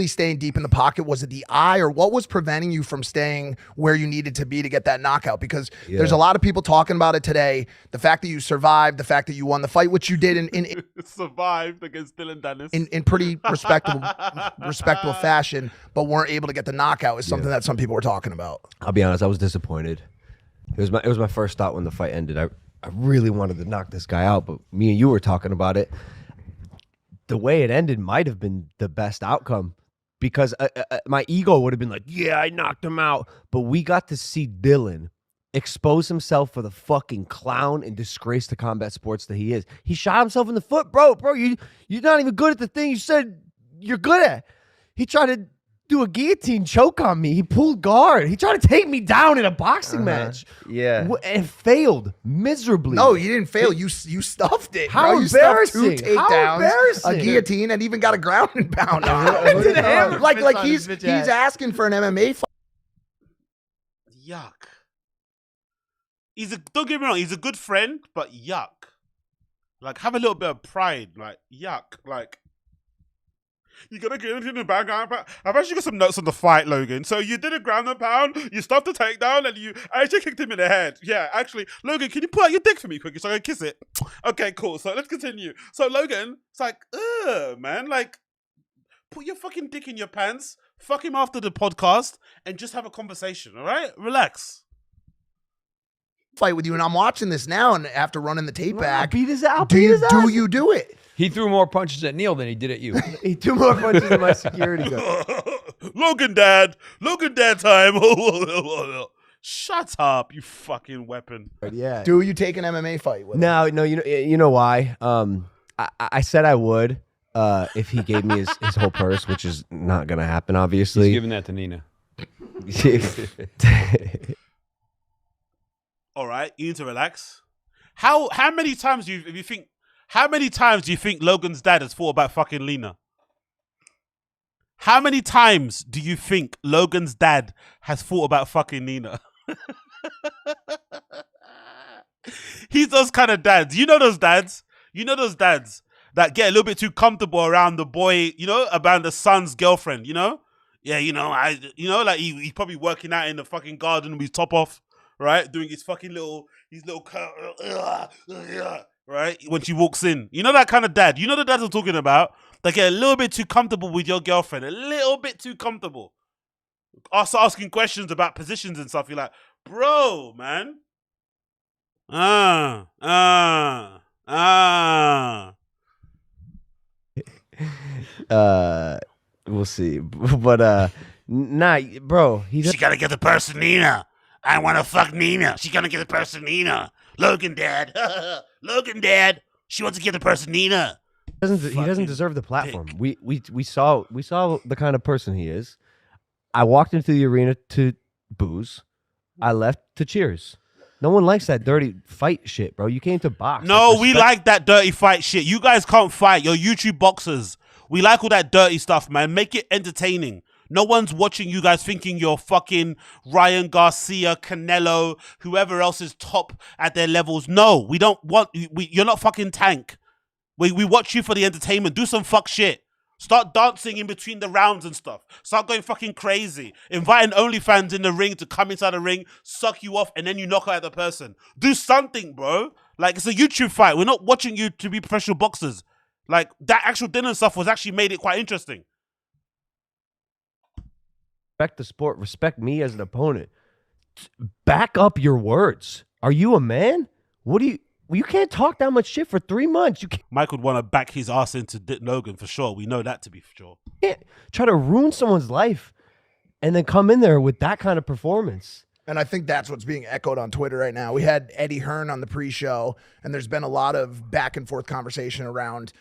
F: Staying deep in the pocket? Was it the eye, or what was preventing you from staying where you needed to be to get that knockout? Because there's a lot of people talking about it today. The fact that you survived, the fact that you won the fight, which you did in
A: survived against DILLON DANIS
F: in pretty respectable fashion, but weren't able to get the knockout, is something that some people were talking about.
G: I'll be honest, I was disappointed. It was my first thought when the fight ended. I really wanted to knock this guy out, but me and you were talking about it. The way it ended might have been the best outcome, because my ego would have been like, yeah, I knocked him out. But we got to see Dillon expose himself for the fucking clown and disgrace to combat sports that he is. He shot himself in the foot. Bro, you're not even good at the thing you said you're good at. He tried to do a guillotine choke on me. He pulled guard. He tried to take me down in a boxing match.
H: Yeah.
G: And failed miserably.
F: No, you didn't fail. You stuffed it.
G: How
F: bro.
G: embarrassing.
F: You stuffed 2 takedowns,
G: How embarrassing.
F: a guillotine, and even got a ground and pound on him. Like he's asking for an MMA fight.
A: Yuck. Don't get me wrong, he's a good friend, but yuck. Like, have a little bit of pride. Like, yuck. Like, you gotta get into the bag. I've actually got some notes on the fight, Logan. So you did a ground and pound, you stopped the takedown, and you actually kicked him in the head. Yeah, actually, Logan, can you pull out your dick for me quickly so I can kiss it? Okay, cool. So let's continue. So Logan, it's like, man, like, put your fucking dick in your pants, fuck him after the podcast, and just have a conversation, all right? Relax.
F: Fight with you, and I'm watching this now, and after running the tape back,
G: beat his out.
F: Do you do it?
I: He threw more punches at Neil than he did at you.
G: He threw more punches than my security guard.
A: Logan dad time. Shut up, you fucking weapon.
G: Yeah.
F: Do you take an MMA fight with him?
G: No, you know why? I said I would if he gave me his whole purse, which is not gonna happen, obviously.
I: He's giving that to Nina.
A: All right, you need to relax. How many times do you think Logan's dad has thought about fucking Lena? How many times do you think Logan's dad has thought about fucking Nina? He's those kind of dads. You know those dads? You know those dads that get a little bit too comfortable around the boy, you know, around the son's girlfriend, you know? Yeah, like he's probably working out in the fucking garden with his top off, right? Doing his fucking little right? When she walks in. You know that kind of dad. You know the dads I'm talking about? They get a little bit too comfortable with your girlfriend. A little bit too comfortable. Also asking questions about positions and stuff. You're like, bro, man.
G: We'll see. But nah, bro.
A: She gotta get the person Nina. I wanna fuck Nina. She gonna get the person Nina. Logan dad. Logan dad. She wants to get the person Nina.
G: He doesn't deserve the platform. We saw the kind of person he is. I walked into the arena to booze. I left to cheers. No one likes that dirty fight shit, bro. You came to box.
A: No, we like that dirty fight shit. You guys can't fight. You're YouTube boxers. We like all that dirty stuff, man. Make it entertaining. No one's watching you guys thinking you're fucking Ryan Garcia, Canelo, whoever else is top at their levels. No, we don't want... you're not fucking Tank. We watch you for the entertainment. Do some fuck shit. Start dancing in between the rounds and stuff. Start going fucking crazy. Inviting OnlyFans in the ring to come inside the ring, suck you off, and then you knock out the person. Do something, bro. Like, it's a YouTube fight. We're not watching you to be professional boxers. Like, that actual dinner stuff was actually made it quite interesting.
G: Respect the sport. Respect me as an opponent. Back up your words. Are you a man? What do you... You can't talk that much shit for 3 months. You can't.
A: Mike would want to back his ass into Logan for sure. We know that to be for sure.
G: You can't try to ruin someone's life and then come in there with that kind of performance.
F: And I think that's what's being echoed on Twitter right now. We had Eddie Hearn on the pre-show, and there's been a lot of back and forth conversation around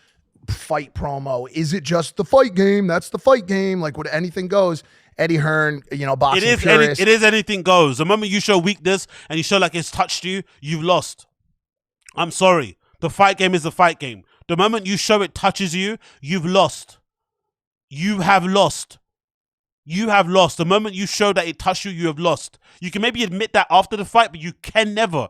F: fight promo. Is it just the fight game? That's the fight game. Like, what anything goes. Eddie Hearn, you know, boxing purist.
A: It is anything goes. The moment you show weakness and you show like it's touched you, you've lost. I'm sorry. The fight game is the fight game. The moment you show it touches you, you've lost. You have lost. You have lost. The moment you show that it touched you, you have lost. You can maybe admit that after the fight, but you can never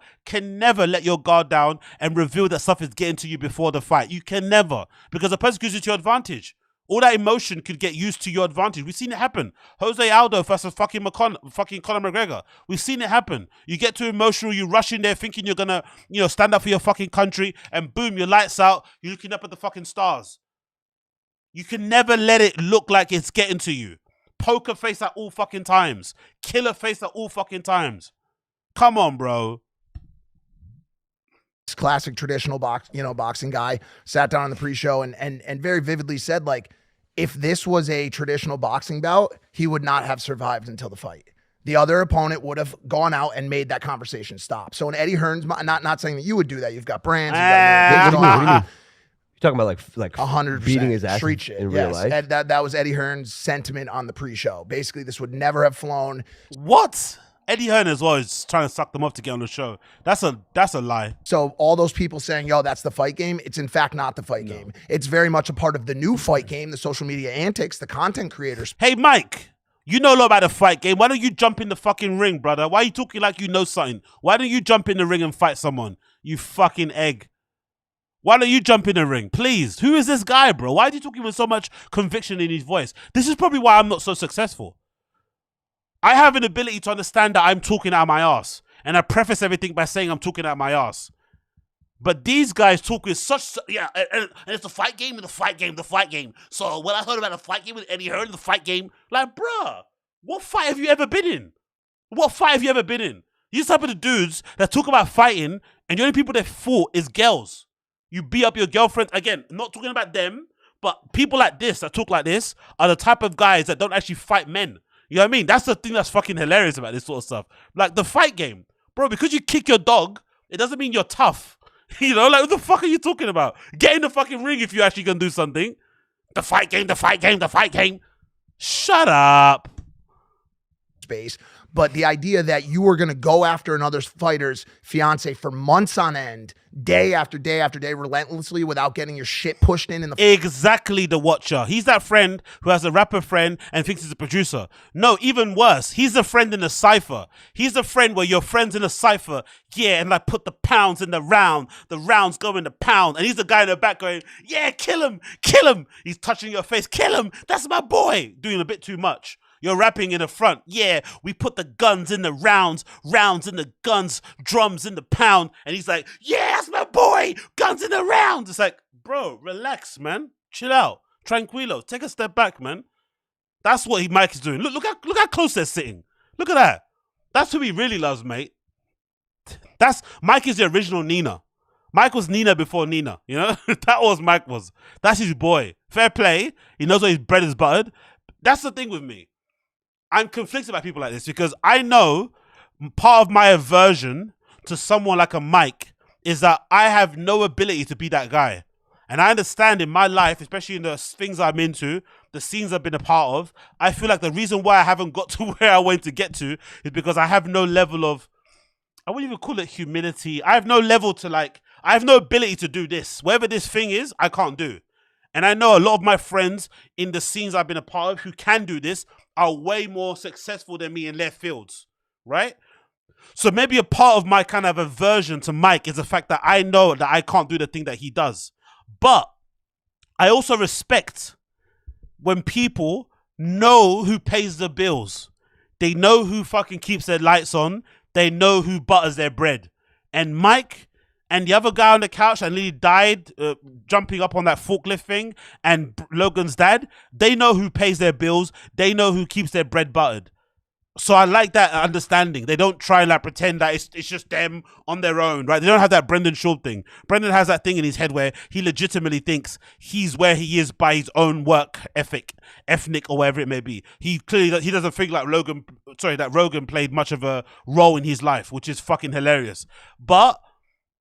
A: let your guard down and reveal that stuff is getting to you before the fight. You can never. Because the person gives it to your advantage. All that emotion could get used to your advantage. We've seen it happen. Jose Aldo versus fucking Conor McGregor. We've seen it happen. You get too emotional, you rush in there thinking you're gonna, you know, stand up for your fucking country, and boom, your lights out, you're looking up at the fucking stars. You can never let it look like it's getting to you. Poker face at all fucking times. Killer face at all fucking times. Come on, bro.
F: This classic traditional boxing guy sat down on the pre-show and very vividly said, like, if this was a traditional boxing bout, he would not have survived until the fight. The other opponent would have gone out and made that conversation stop. So in Eddie Hearn's, not saying that you would do that. You've got brands.
G: What do you mean? You're talking about like
F: 100%
G: beating his ass
F: street shit
G: in real life?
F: And that was Eddie Hearn's sentiment on the pre-show. Basically, this would never have flown.
A: What? Eddie Hearn as well is trying to suck them up to get on the show. That's a lie.
F: So all those people saying, yo, that's the fight game, it's in fact not the fight game. It's very much a part of the new fight game, the social media antics, the content creators.
A: Hey, Mike, you know a lot about the fight game. Why don't you jump in the fucking ring, brother? Why are you talking like you know something? Why don't you jump in the ring and fight someone? You fucking egg. Why don't you jump in the ring? Please. Who is this guy, bro? Why is he talking with so much conviction in his voice? This is probably why I'm not so successful. I have an ability to understand that I'm talking out of my ass. And I preface everything by saying I'm talking out of my ass. But these guys talk with such... Yeah, and it's the fight game, the fight game, the fight game. So when I heard about the fight game with Eddie Hearn, the fight game, like, bruh, what fight have you ever been in? What fight have you ever been in? These type of the dudes that talk about fighting, and the only people that fought is girls. You beat up your girlfriend. Again, not talking about them, but people like this that talk like this are the type of guys that don't actually fight men. You know what I mean? That's the thing that's fucking hilarious about this sort of stuff. Like the fight game. Bro, because you kick your dog, it doesn't mean you're tough. You know, like what the fuck are you talking about? Get in the fucking ring if you're actually gonna do something. The fight game, the fight game, the fight game. Shut up.
F: Space. But the idea that you were going to go after another fighter's fiance for months on end, day after day after day, relentlessly without getting your shit pushed in the...
A: Exactly, the watcher. He's that friend who has a rapper friend and thinks he's a producer. No, even worse. He's the friend in a cypher. He's the friend where your friend's in a cypher. Yeah, and like put the pounds in the round. The rounds go in the pound. And he's the guy in the back going, yeah, kill him, kill him. He's touching your face. Kill him. That's my boy. Doing a bit too much. You're rapping in the front. Yeah, we put the guns in the rounds, rounds in the guns, drums in the pound. And he's like, yeah, that's my boy. Guns in the rounds. It's like, bro, relax, man. Chill out. Tranquilo. Take a step back, man. That's what Mike is doing. Look how close they're sitting. Look at that. That's who he really loves, mate. Mike is the original Nina. Mike was Nina before Nina, you know? That was Mike was. That's his boy. Fair play. He knows where his bread is buttered. That's the thing with me. I'm conflicted by people like this because I know part of my aversion to someone like a Mike is that I have no ability to be that guy. And I understand in my life, especially in the things I'm into, the scenes I've been a part of, I feel like the reason why I haven't got to where I want to get to is because I have no level of, I wouldn't even call it humility. I have no level to like, I have no ability to do this. Whatever this thing is, I can't do. And I know a lot of my friends in the scenes I've been a part of who can do this are way more successful than me in their fields, right? So maybe a part of my kind of aversion to Mike is the fact that I know that I can't do the thing that he does. But I also respect when people know who pays the bills. They know who fucking keeps their lights on. They know who butters their bread. And Mike and the other guy on the couch that nearly died jumping up on that forklift thing, and Logan's dad, they know who pays their bills. They know who keeps their bread buttered. So I like that understanding. They don't try and like pretend that it's just them on their own, right? They don't have that brendanschaub thing. Brendan has that thing in his head where he legitimately thinks he's where he is by his own work ethic, ethnic, or whatever it may be. He clearly, he doesn't think like that Rogan played much of a role in his life, which is fucking hilarious. But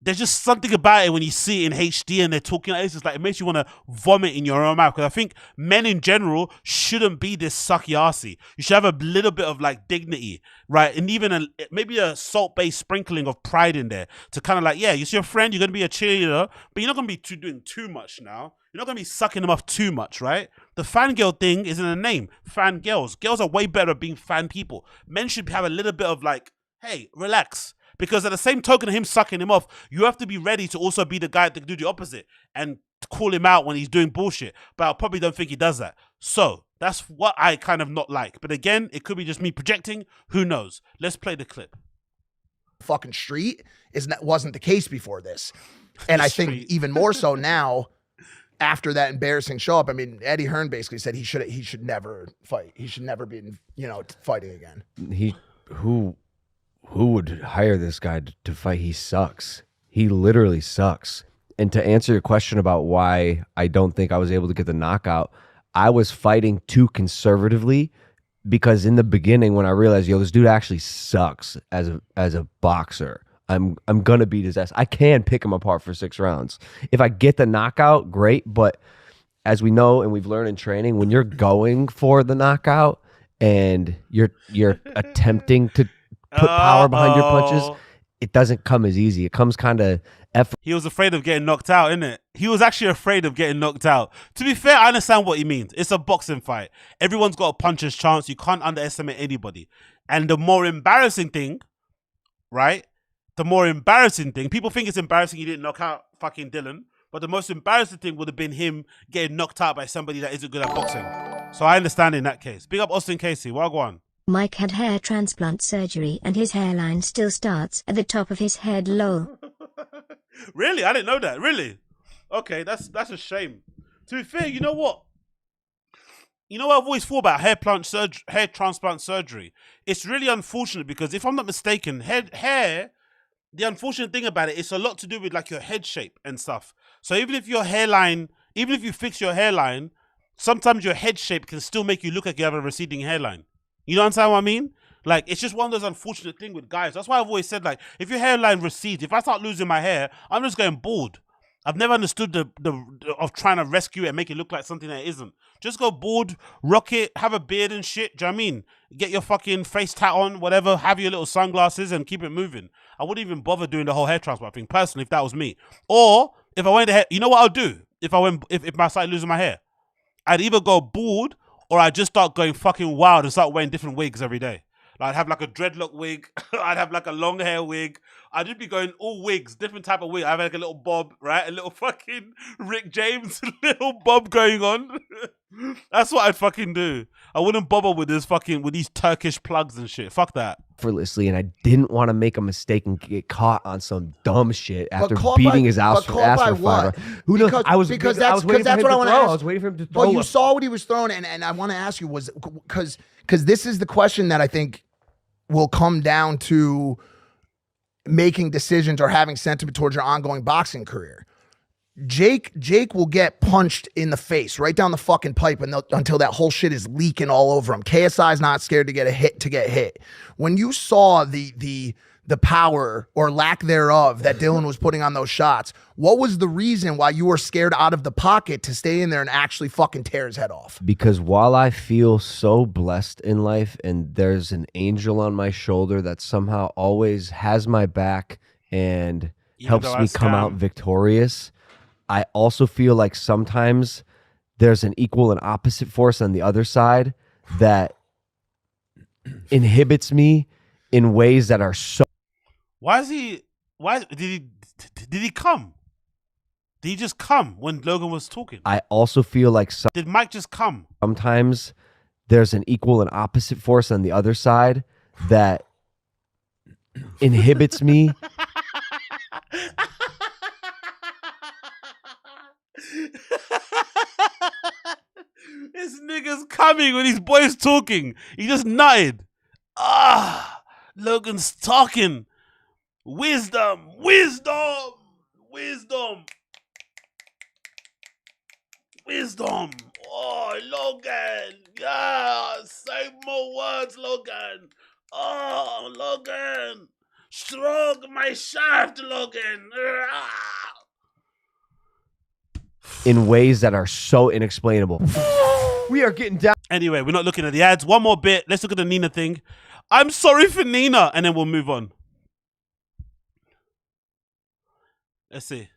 A: there's just something about it when you see it in HD and they're talking like this. It's like, it makes you want to vomit in your own mouth. Because I think men in general shouldn't be this sucky-arsey. You should have a little bit of like dignity, right? And even maybe a salt-based sprinkling of pride in there to kind of like, yeah, you're your friend, you're going to be a cheerleader, but you're not going to be doing too much now. You're not going to be sucking them off too much, right? The fangirl thing is in the name. Fangirls. Girls are way better at being fan people. Men should have a little bit of like, hey, relax. Because at the same token of him sucking him off, you have to be ready to also be the guy to do the opposite and call him out when he's doing bullshit. But I probably don't think he does that. So that's what I kind of not like. But again, it could be just me projecting. Who knows? Let's play the clip.
F: Fucking street wasn't the case before this. And I think even more so now, after that embarrassing show up, I mean, Eddie Hearn basically said he should never fight. He should never be, fighting again.
G: Who would hire this guy to fight? He sucks. He literally sucks. And to answer your question about why I don't think I was able to get the knockout, I was fighting too conservatively because in the beginning when I realized, yo, this dude actually sucks as a boxer, I'm gonna beat his ass. I can pick him apart for 6 rounds. If I get the knockout, great. But as we know and we've learned in training, when you're going for the knockout and you're attempting to put power behind your punches, it doesn't come as easy. It comes kind of effort.
A: He was afraid of getting knocked out, innit? He was actually afraid of getting knocked out. To be fair, I understand what he means. It's a boxing fight. Everyone's got a puncher's chance. You can't underestimate anybody. And the more embarrassing thing, right? The more embarrassing thing, people think it's embarrassing he didn't knock out fucking Dillon, but the most embarrassing thing would have been him getting knocked out by somebody that isn't good at boxing. So I understand in that case. Big up Austin Casey. Wagwan.
J: Mike had hair transplant surgery and his hairline still starts at the top of his head, lol.
A: Really? I didn't know that. Really? Okay, that's a shame. To be fair, you know what? You know what I've always thought about hair transplant surgery? It's really unfortunate because if I'm not mistaken, hair, the unfortunate thing about it, it's a lot to do with like your head shape and stuff. So even if you fix your hairline, sometimes your head shape can still make you look like you have a receding hairline. You know what I mean? Like, it's just one of those unfortunate things with guys. That's why I've always said, like, if your hairline recedes, if I start losing my hair, I'm just going bald. I've never understood the of trying to rescue it and make it look like something that it isn't. Just go bald, rock it, have a beard and shit. Do you know what I mean? Get your fucking face tat on, whatever, have your little sunglasses and keep it moving. I wouldn't even bother doing the whole hair transplant thing, personally, if that was me. Or, if I went to hair, you know what I'll do? If I started losing my hair? I'd either go bald or I just start going fucking wild and start wearing different wigs every day. Like, I'd have like a dreadlock wig. I'd have like a long hair wig. I'd just be going all wigs, different type of wig. I have like a little bob, right? A little fucking Rick James little bob going on. That's what I'd fucking do. I wouldn't bother with these Turkish plugs and shit. Fuck that.
G: Effortlessly, and I didn't want to make a mistake and get caught on some dumb shit after beating his ass for 5 rounds. Who knows? I was waiting for him to throw. I was waiting for him to throw.
F: Well, you saw what he was throwing, and I want to ask you was because this is the question that I think will come down to making decisions or having sentiment towards your ongoing boxing career. Jake will get punched in the face right down the fucking pipe until that whole shit is leaking all over him. KSI's not scared to get hit. When you saw the the power or lack thereof that Dillon was putting on those shots. What was the reason why you were scared out of the pocket to stay in there and actually fucking tear his head off?
G: Because while I feel so blessed in life and there's an angel on my shoulder that somehow always has my back and helps me come out victorious, I also feel like sometimes there's an equal and opposite force on the other side that inhibits me in ways that are so.
A: Why did he come? Did he just come when Logan was talking?
G: I also feel like
A: did Mike just come?
G: Sometimes there's an equal and opposite force on the other side that inhibits me.
A: This nigga's coming when his boy's talking. He just nutted. Logan's talking. Wisdom. Oh, Logan. Yeah, say more words, Logan. Oh, Logan. Stroke my shaft, Logan.
G: In ways that are so inexplainable. We are getting down.
A: Anyway, we're not looking at the ads. One more bit. Let's look at the Nina thing. I'm sorry for Nina. And then we'll move on. Let's see.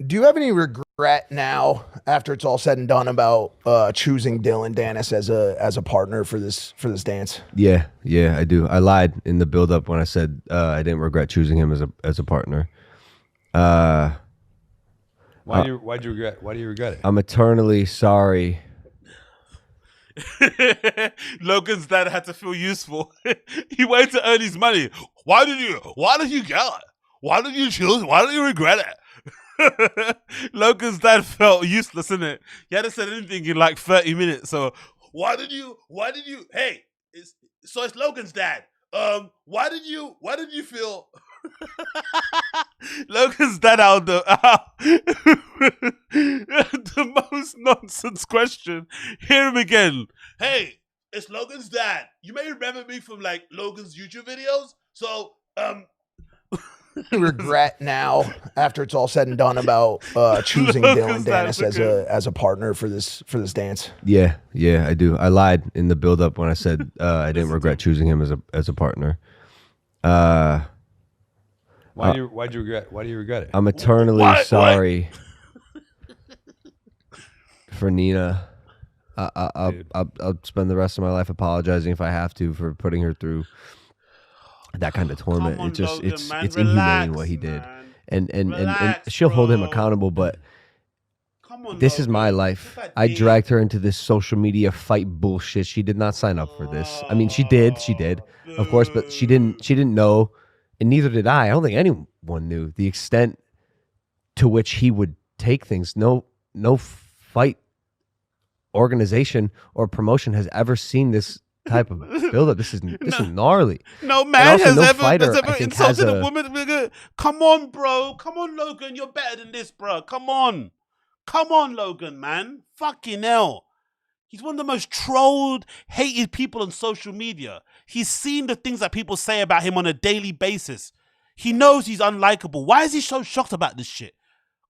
F: Do you have any regret now, after it's all said and done, about choosing Dillon Danis as a partner for this dance?
G: Yeah, I do. I lied in the build-up when I said I didn't regret choosing him as a partner.
I: Why do you regret it?
G: I'm eternally sorry.
A: Logan's dad had to feel useful. He wanted to earn his money. Why did you get it? Why did you choose? Why did you regret it? Logan's dad felt useless, innit? He hadn't said anything in like 30 minutes. So why did you hey, it's Logan's dad. Why did you feel Logan's dad out the most nonsense question. Hear him again. Hey, it's Logan's dad. You may remember me from like Logan's YouTube videos. So
F: regret now, after it's all said and done, about choosing Dillon Danis as a partner for this dance?
G: Yeah, I do. I lied in the build-up when I said I didn't regret choosing him as a partner.
I: Why do you regret it?
G: I'm eternally sorry for Nina. I'll spend the rest of my life apologizing if I have to for putting her through that kind of torment.
A: On, Logan,
G: it's
A: relax,
G: inhumane what he did, and she'll hold him accountable. But this is my life. I dragged her into this social media fight bullshit. She did not sign up for this. I mean, she did, of course, but she didn't know, and neither did I. I don't think anyone knew the extent to which he would take things. No fight organization or promotion has ever seen this type of build-up. This is gnarly.
A: No man has ever insulted a woman. Come on, bro. Come on, Logan. You're better than this, bro. Come on, Logan, man. Fucking hell. He's one of the most trolled, hated people on social media. He's seen the things that people say about him on a daily basis. He knows he's unlikable. Why is he so shocked about this shit?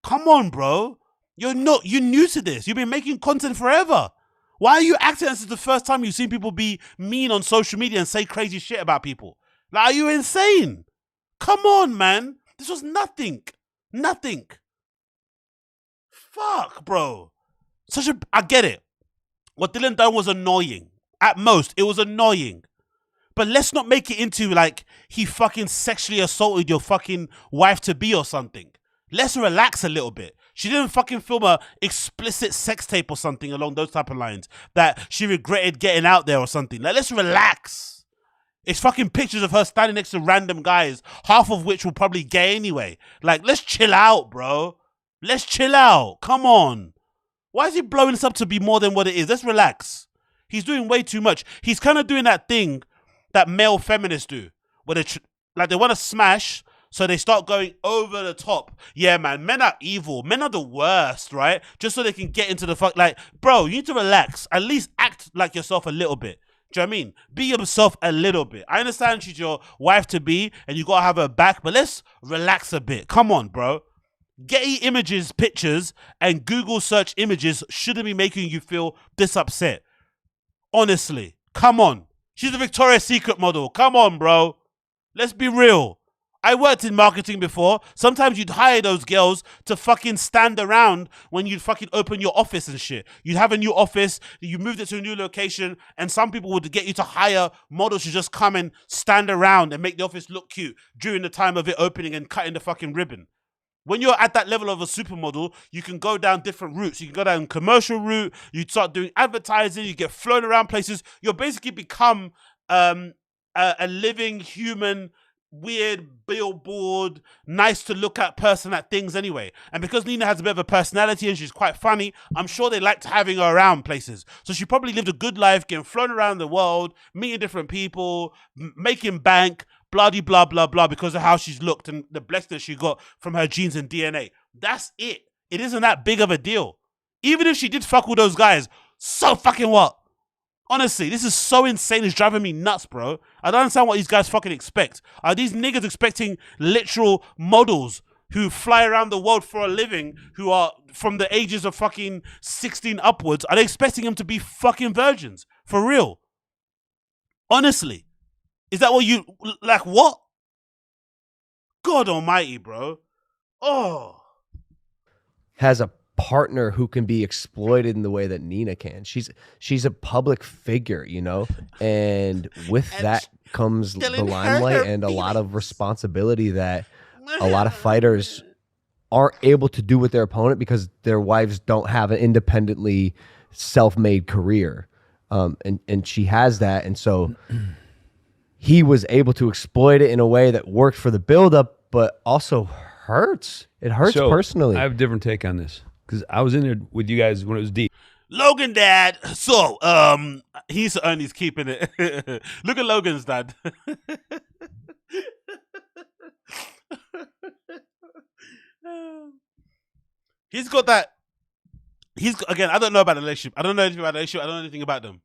A: Come on, bro. You're new to this. You've been making content forever. Why are you acting as if it's the first time you've seen people be mean on social media and say crazy shit about people? Like, are you insane? Come on, man. This was nothing. Nothing. Fuck, bro. I get it. What Dillon done was annoying. At most, it was annoying. But let's not make it into like he fucking sexually assaulted your fucking wife-to-be or something. Let's relax a little bit. She didn't fucking film a explicit sex tape or something along those type of lines that she regretted getting out there or something. Like, let's relax. It's fucking pictures of her standing next to random guys, half of which will probably gay anyway. Like, let's chill out, bro. Let's chill out. Come on. Why is he blowing this up to be more than what it is? Let's relax. He's doing way too much. He's kind of doing that thing that male feminists do, where they want to smash, so they start going over the top. Yeah, man, men are evil. Men are the worst, right? Just so they can get into the fuck. Like, bro, you need to relax. At least act like yourself a little bit. Do you know what I mean? Be yourself a little bit. I understand she's your wife to be and you gotta have her back, but let's relax a bit. Come on, bro. Getty Images pictures and Google search images shouldn't be making you feel this upset. Honestly, come on. She's a Victoria's Secret model. Come on, bro. Let's be real. I worked in marketing before. Sometimes you'd hire those girls to fucking stand around when you'd fucking open your office and shit. You'd have a new office, you moved it to a new location, and some people would get you to hire models to just come and stand around and make the office look cute during the time of it opening and cutting the fucking ribbon. When you're at that level of a supermodel, you can go down different routes. You can go down commercial route, you start doing advertising, you get flown around places. You'll basically become a living human, weird billboard, nice to look at person at things anyway. And because Nina has a bit of a personality and she's quite funny, I'm sure they liked having her around places. So she probably lived a good life, getting flown around the world, meeting different people, making bank, blah, blah, blah, blah, because of how she's looked and the blessing she got from her genes and DNA. That's it. It isn't that big of a deal. Even if she did fuck with those guys, so fucking what? Honestly, this is so insane. It's driving me nuts, bro. I don't understand what these guys fucking expect. Are these niggas expecting literal models who fly around the world for a living, who are from the ages of fucking 16 upwards? Are they expecting them to be fucking virgins? For real? Honestly. Is that what you, like what? God almighty, bro. Oh.
G: Has a partner who can be exploited in the way that Nina can. She's a public figure, you know, and with that comes the limelight and a lot of responsibility that a lot of fighters aren't able to do with their opponent because their wives don't have an independently self-made career, and she has that, and so he was able to exploit it in a way that worked for the buildup, but also hurts. It hurts personally.
I: I have a different take on this. Because I was in there with you guys when it was deep.
A: Logan dad. So, he's to earn his keep in it. Look at Logan's dad. He's got that. Again, I don't know about the relationship. I don't know anything about the relationship. I don't know anything about them.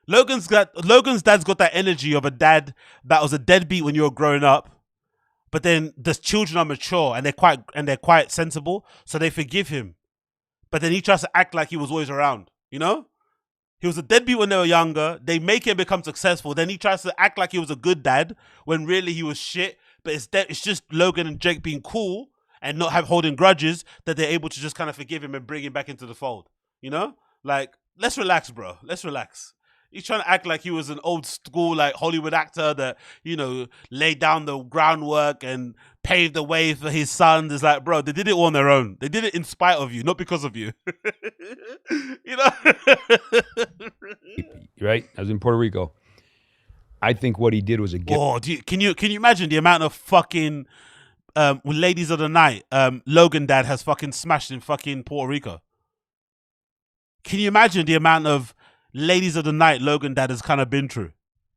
A: Logan's dad's got that energy of a dad that was a deadbeat when you were growing up. But then the children are mature and they're quite sensible, so they forgive him. But then he tries to act like he was always around, you know? He was a deadbeat when they were younger. They make him become successful. Then he tries to act like he was a good dad when really he was shit. But it's just Logan and Jake being cool and not holding grudges that they're able to just kind of forgive him and bring him back into the fold, you know? Like, let's relax, bro. Let's relax. He's trying to act like he was an old school, like Hollywood actor that, you know, laid down the groundwork and paved the way for his sons. It's like, bro, they did it all on their own. They did it in spite of you, not because of you. You know?
I: Right? I was in Puerto Rico. I think what he did was a gift.
A: Oh, can you imagine the amount of fucking ladies of the night Logan dad has fucking smashed in fucking Puerto Rico? Can you imagine the amount of ladies of the night Logan dad has kind of been through?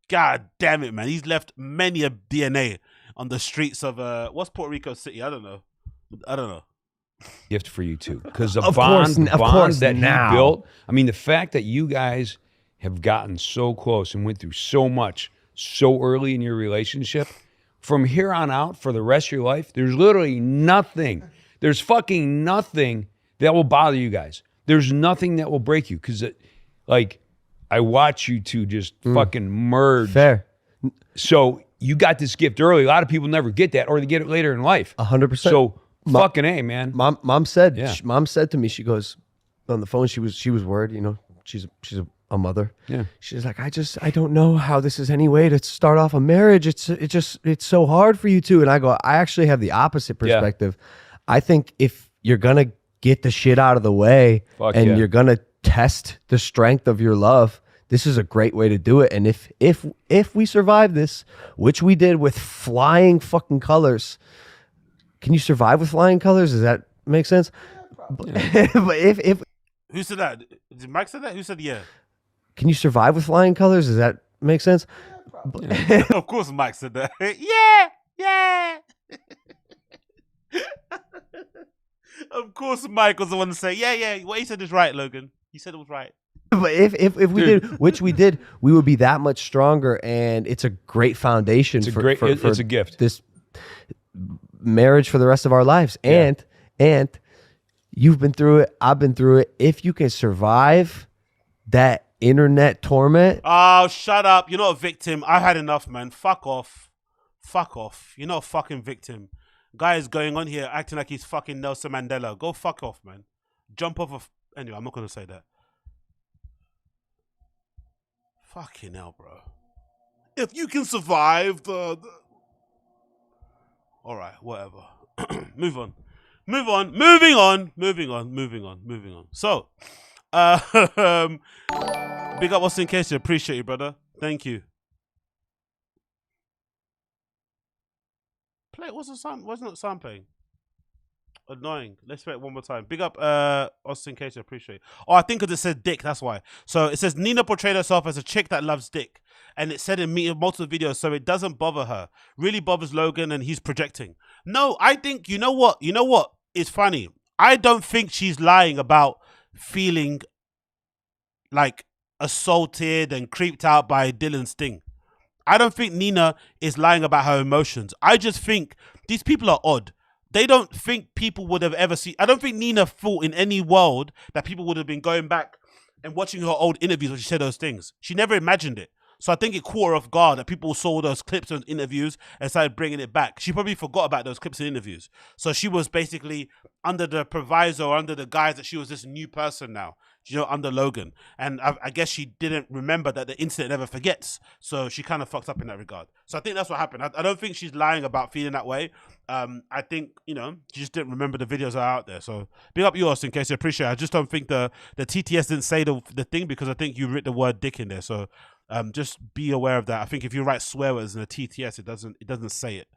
A: God damn it, man. He's left many a DNA on the streets of what's Puerto Rico City? I don't know.
I: Gift for you too, because the bond that he built. I mean, the fact that you guys have gotten so close and went through so much so early in your relationship, from here on out for the rest of your life, there's literally nothing. There's fucking nothing that will bother you guys. There's nothing that will break you, because like, I watch you two just fucking merge.
G: Fair.
I: So you got this gift early. A lot of people never get that, or they get it later in life.
G: 100%.
I: So fucking A, man.
G: Mom said to me, she goes on the phone. She was worried. You know, she's a mother.
I: Yeah.
G: She's like, I don't know how this is any way to start off a marriage. It's so hard for you two. And I go, I actually have the opposite perspective. Yeah. I think if you're gonna get the shit out of the way you're gonna test the strength of your love, this is a great way to do it. And if we survive this, which we did with flying fucking colors, can you survive with flying colors? Does that make sense? Yeah, but if
A: who said that? Did Mike say that? Who said yeah?
G: Can you survive with flying colors? Does that make sense?
A: Yeah. Of course, Mike said that. Yeah. Of course, Mike was the one to say, yeah. What he said is right, Logan. He said it was right.
G: But if we did, which we did, we would be that much stronger, and it's a great foundation.
I: It's a gift.
G: This marriage for the rest of our lives, and you've been through it. I've been through it. If you can survive that internet torment.
A: Oh, shut up! You're not a victim. I had enough, man. Fuck off. Fuck off. You're not a fucking victim. Guy is going on here acting like he's fucking Nelson Mandela. Go fuck off, man. Jump off of... Anyway, I'm not going to say that. Fucking hell, bro. If you can survive the... All right, whatever. Move on. Moving on. So, big up Austin Casey. Appreciate you, brother. Thank you. Play. What's the sound? What's not sound playing? Annoying. Let's play it one more time. Big up Austin Casey. Appreciate it. Oh, I think because it said dick. That's why. So it says Nina portrayed herself as a chick that loves dick, and it said in multiple videos, so it doesn't bother her. Really bothers Logan, and he's projecting. No, I think you know what. You know what? It's funny. I don't think she's lying about feeling like assaulted and creeped out by Dillon's thing. I don't think Nina is lying about her emotions. I just think these people are odd. They don't think people would have ever seen... I don't think Nina thought in any world that people would have been going back and watching her old interviews when she said those things. She never imagined it. So I think it caught her off guard that people saw those clips and interviews and started bringing it back. She probably forgot about those clips and interviews. So she was basically under the proviso, under the guise that she was this new person now, you know, under Logan. And I guess she didn't remember that the internet never forgets. So she kind of fucked up in that regard. So I think that's what happened. I don't think she's lying about feeling that way. I think, you know, she just didn't remember the videos are out there. So big up yours in case you appreciate it. I just don't think the TTS didn't say the thing because I think you wrote the word dick in there. So just be aware of that. I think if you write swear words in a TTS, it doesn't say it.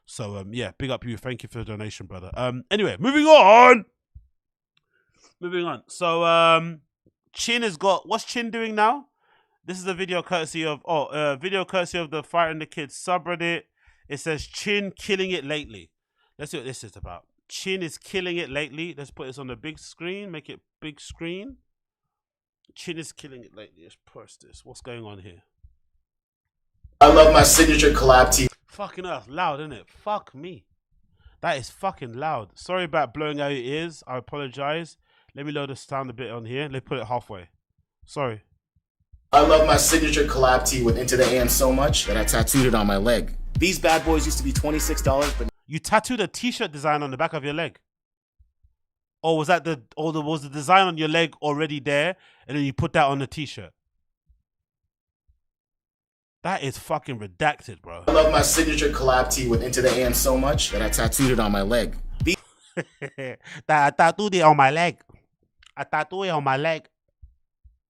A: So yeah, big up you. Thank you for the donation, brother. Anyway, moving on. So Chin has got, what's Chin doing now? This is a video courtesy of the Fighter and the Kid subreddit. It says Chin killing it lately. Let's see what this is about. Chin is killing it lately. Let's put this on the big screen. Make it big screen. Chin is killing it lately. Let's press this. What's going on here?
K: I love my signature collab tee.
A: Fucking earth, loud, isn't it? Fuck me. That is fucking loud. Sorry about blowing out your ears. I apologize. Let me load the sound a bit on here. Let's put it halfway. Sorry.
K: I love my signature collab tee with Into the AM so much that I tattooed it on my leg. These bad boys used to be $26, but
A: you tattooed a t-shirt design on the back of your leg. Or was that was the design on your leg already there and then you put that on the t-shirt? That is fucking redacted, bro.
K: I love my signature collab tee with Into the AM so much that I tattooed it on my leg.
A: I tattooed it on my leg. I tattooed it on my leg.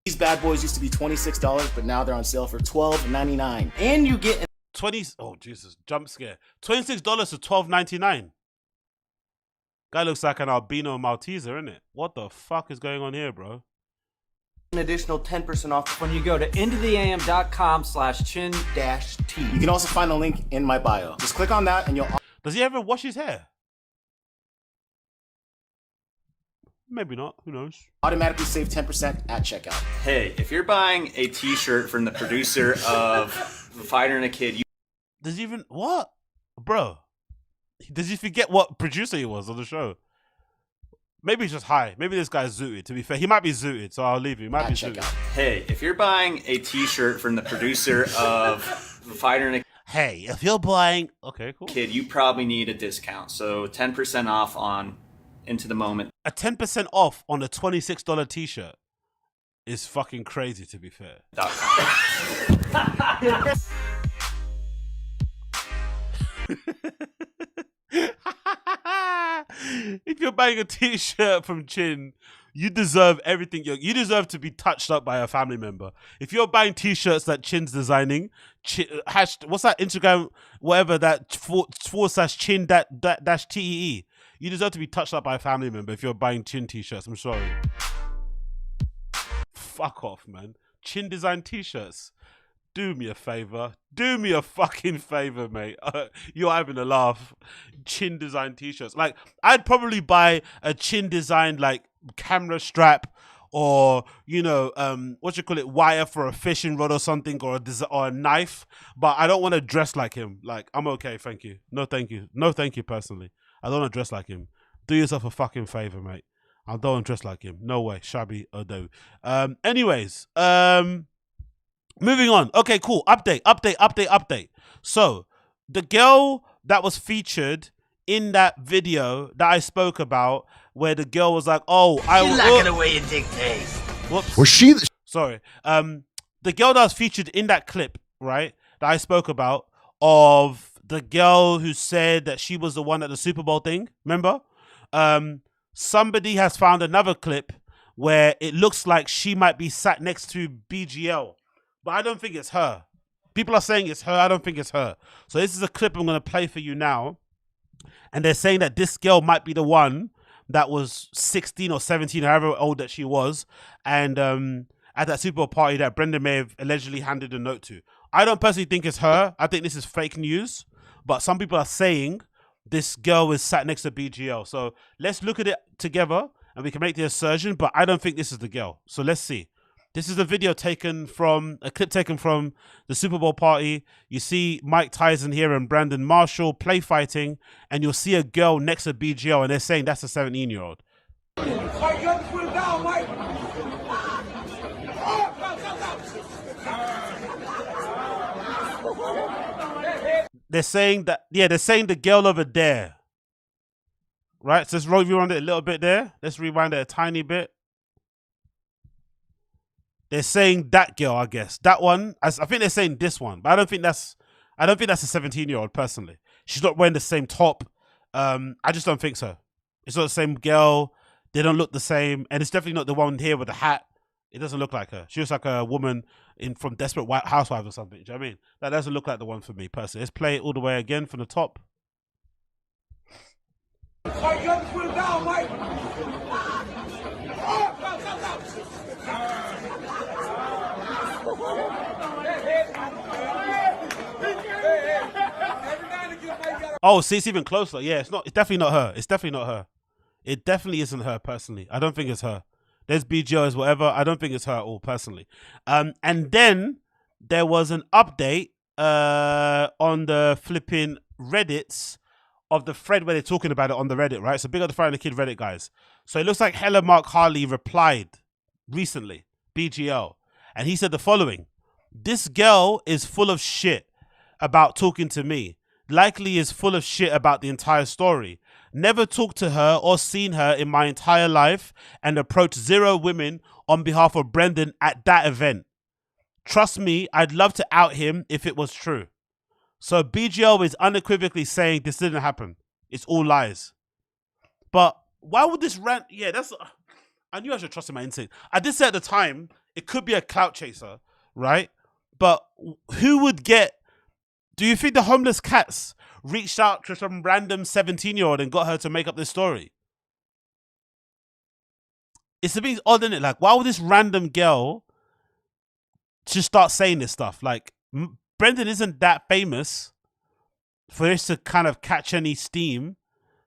K: These bad boys used to be $26, but now they're on sale for $12.99. And you get
A: 20. Oh Jesus, jump scare. $26 to $12.99. Guy looks like an albino Malteser, isn't it? What the fuck is going on here, bro?
K: an additional 10% off
L: when you go to intotheam.com/chin-t.
K: You can also find the link in my bio. Just click on that and you'll...
A: Does he ever wash his hair? Maybe not. Who knows?
K: Automatically save 10% at checkout.
L: Hey, if you're buying a t-shirt from the producer of The Fighter and the Kid, you...
A: Does he even... What? Bro. Does he forget what producer he was on the show? Maybe he's just high. Maybe this guy's zooted, to be fair. He might be zooted, so I'll leave him. He might be zooted.
L: Hey, if you're buying a t-shirt from the producer of The Fighter and the...
A: Hey, if you're buying... Okay, cool.
L: Kid, you probably need a discount. So 10% off on Into the Moment.
A: A 10% off on a $26 t-shirt is fucking crazy, to be fair. If you're buying a t-shirt from Chin, you deserve everything. You deserve to be touched up by a family member. If you're buying t-shirts that Chin's designing, what's that Instagram, whatever, that /Chin dash TEE. You deserve to be touched up by a family member if you're buying Chin t-shirts. I'm sorry. Fuck off, man. Chin design t-shirts. Do me a favor. Do me a fucking favor, mate. You're having a laugh. Chin design t-shirts. Like, I'd probably buy a Chin designed, like, camera strap or what you call it, wire for a fishing rod or something, or a knife. But I don't want to dress like him. Like, I'm okay, thank you. No, thank you. No, thank you. Personally, I don't want to dress like him. Do yourself a fucking favor, mate. I don't want to dress like him. No way, shabby Odo. Anyways, moving on. Okay, cool. Update. So the girl that was featured in that video that I spoke about, where the girl was like, "Oh, I will."
M: Look at the way you dictate.
A: Whoops.
F: Was she?
A: Sorry. The girl that was featured in that clip, right, that I spoke about, of the girl who said that she was the one at the Super Bowl thing. Remember? Somebody has found another clip where it looks like she might be sat next to BGL, but I don't think it's her. People are saying it's her. I don't think it's her. So this is a clip I'm going to play for you now. And they're saying that this girl might be the one that was 16 or 17, however old that she was, and at that Super Bowl party that Brendan may have allegedly handed a note to. I don't personally think it's her. I think this is fake news, but some people are saying this girl is sat next to BGL. So let's look at it together and we can make the assertion, but I don't think this is the girl. So let's see. This is a video taken from, a clip taken from the Super Bowl party. You see Mike Tyson here and Brandon Marshall play fighting, and you'll see a girl next to BGL, and they're saying that's a 17-year-old. They're saying that, yeah, they're saying the girl over there. Right? So let's rewind it a little bit there. Let's rewind it a tiny bit. They're saying that girl, I guess. That one, I think they're saying this one, but I don't think that's a 17-year-old personally. She's not wearing the same top. I just don't think so. It's not the same girl. They don't look the same. And it's definitely not the one here with the hat. It doesn't look like her. She looks like a woman from Desperate Housewives or something. Do you know what I mean? That doesn't look like the one for me personally. Let's play it all the way again from the top. Oh, see, it's even closer. Yeah, it's definitely not her. It's definitely not her. It definitely isn't her personally. I don't think it's her. There's BGO as whatever. I don't think it's her at all personally. And then there was an update on the flipping Reddits of the thread where they're talking about it on the Reddit, right? So big up the Fighting the Kid Reddit guys. So it looks like Hella Mark Harley replied recently, BGL, and he said the following: "This girl is full of shit about talking to me. Likely is full of shit about the entire story. Never talked to her or seen her in my entire life and approached 0 women on behalf of Brendan at that event. Trust me, I'd love to out him if it was true." So BGL is unequivocally saying this didn't happen. It's all lies. But why would this rant? Yeah, I knew I should trust in my instinct. I did say at the time, it could be a clout chaser, right? But who would get... Do you think the homeless cats reached out to some random 17-year-old and got her to make up this story? It's a bit odd, isn't it? Like, why would this random girl just start saying this stuff? Like, Brendan isn't that famous for this to kind of catch any steam.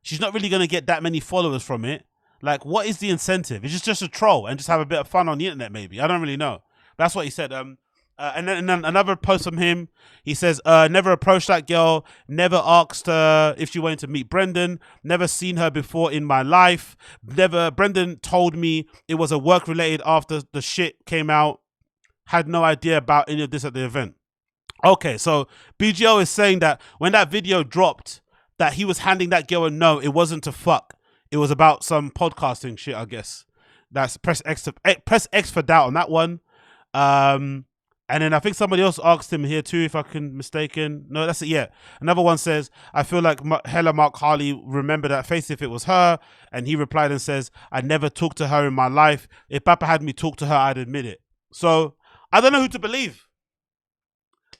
A: She's not really going to get that many followers from it. Like, what is the incentive? It's just a troll and just have a bit of fun on the internet, maybe. I don't really know. But that's what he said. And then another post from him, he says, never approached that girl, never asked her if she wanted to meet Brendan, never seen her before in my life, Brendan told me it was a work-related after the shit came out, had no idea about any of this at the event. Okay, so BGO is saying that when that video dropped, that he was handing that girl a no, it wasn't to fuck. It was about some podcasting shit, I guess. That's press X for doubt on that one. And then I think somebody else asked him here too, if I can mistaken. No, that's it. Yeah. Another one says, I feel like Hella Mark Harley remember that face if it was her. And he replied and says, I never talked to her in my life. If BAPA had me talk to her, I'd admit it. So I don't know who to believe.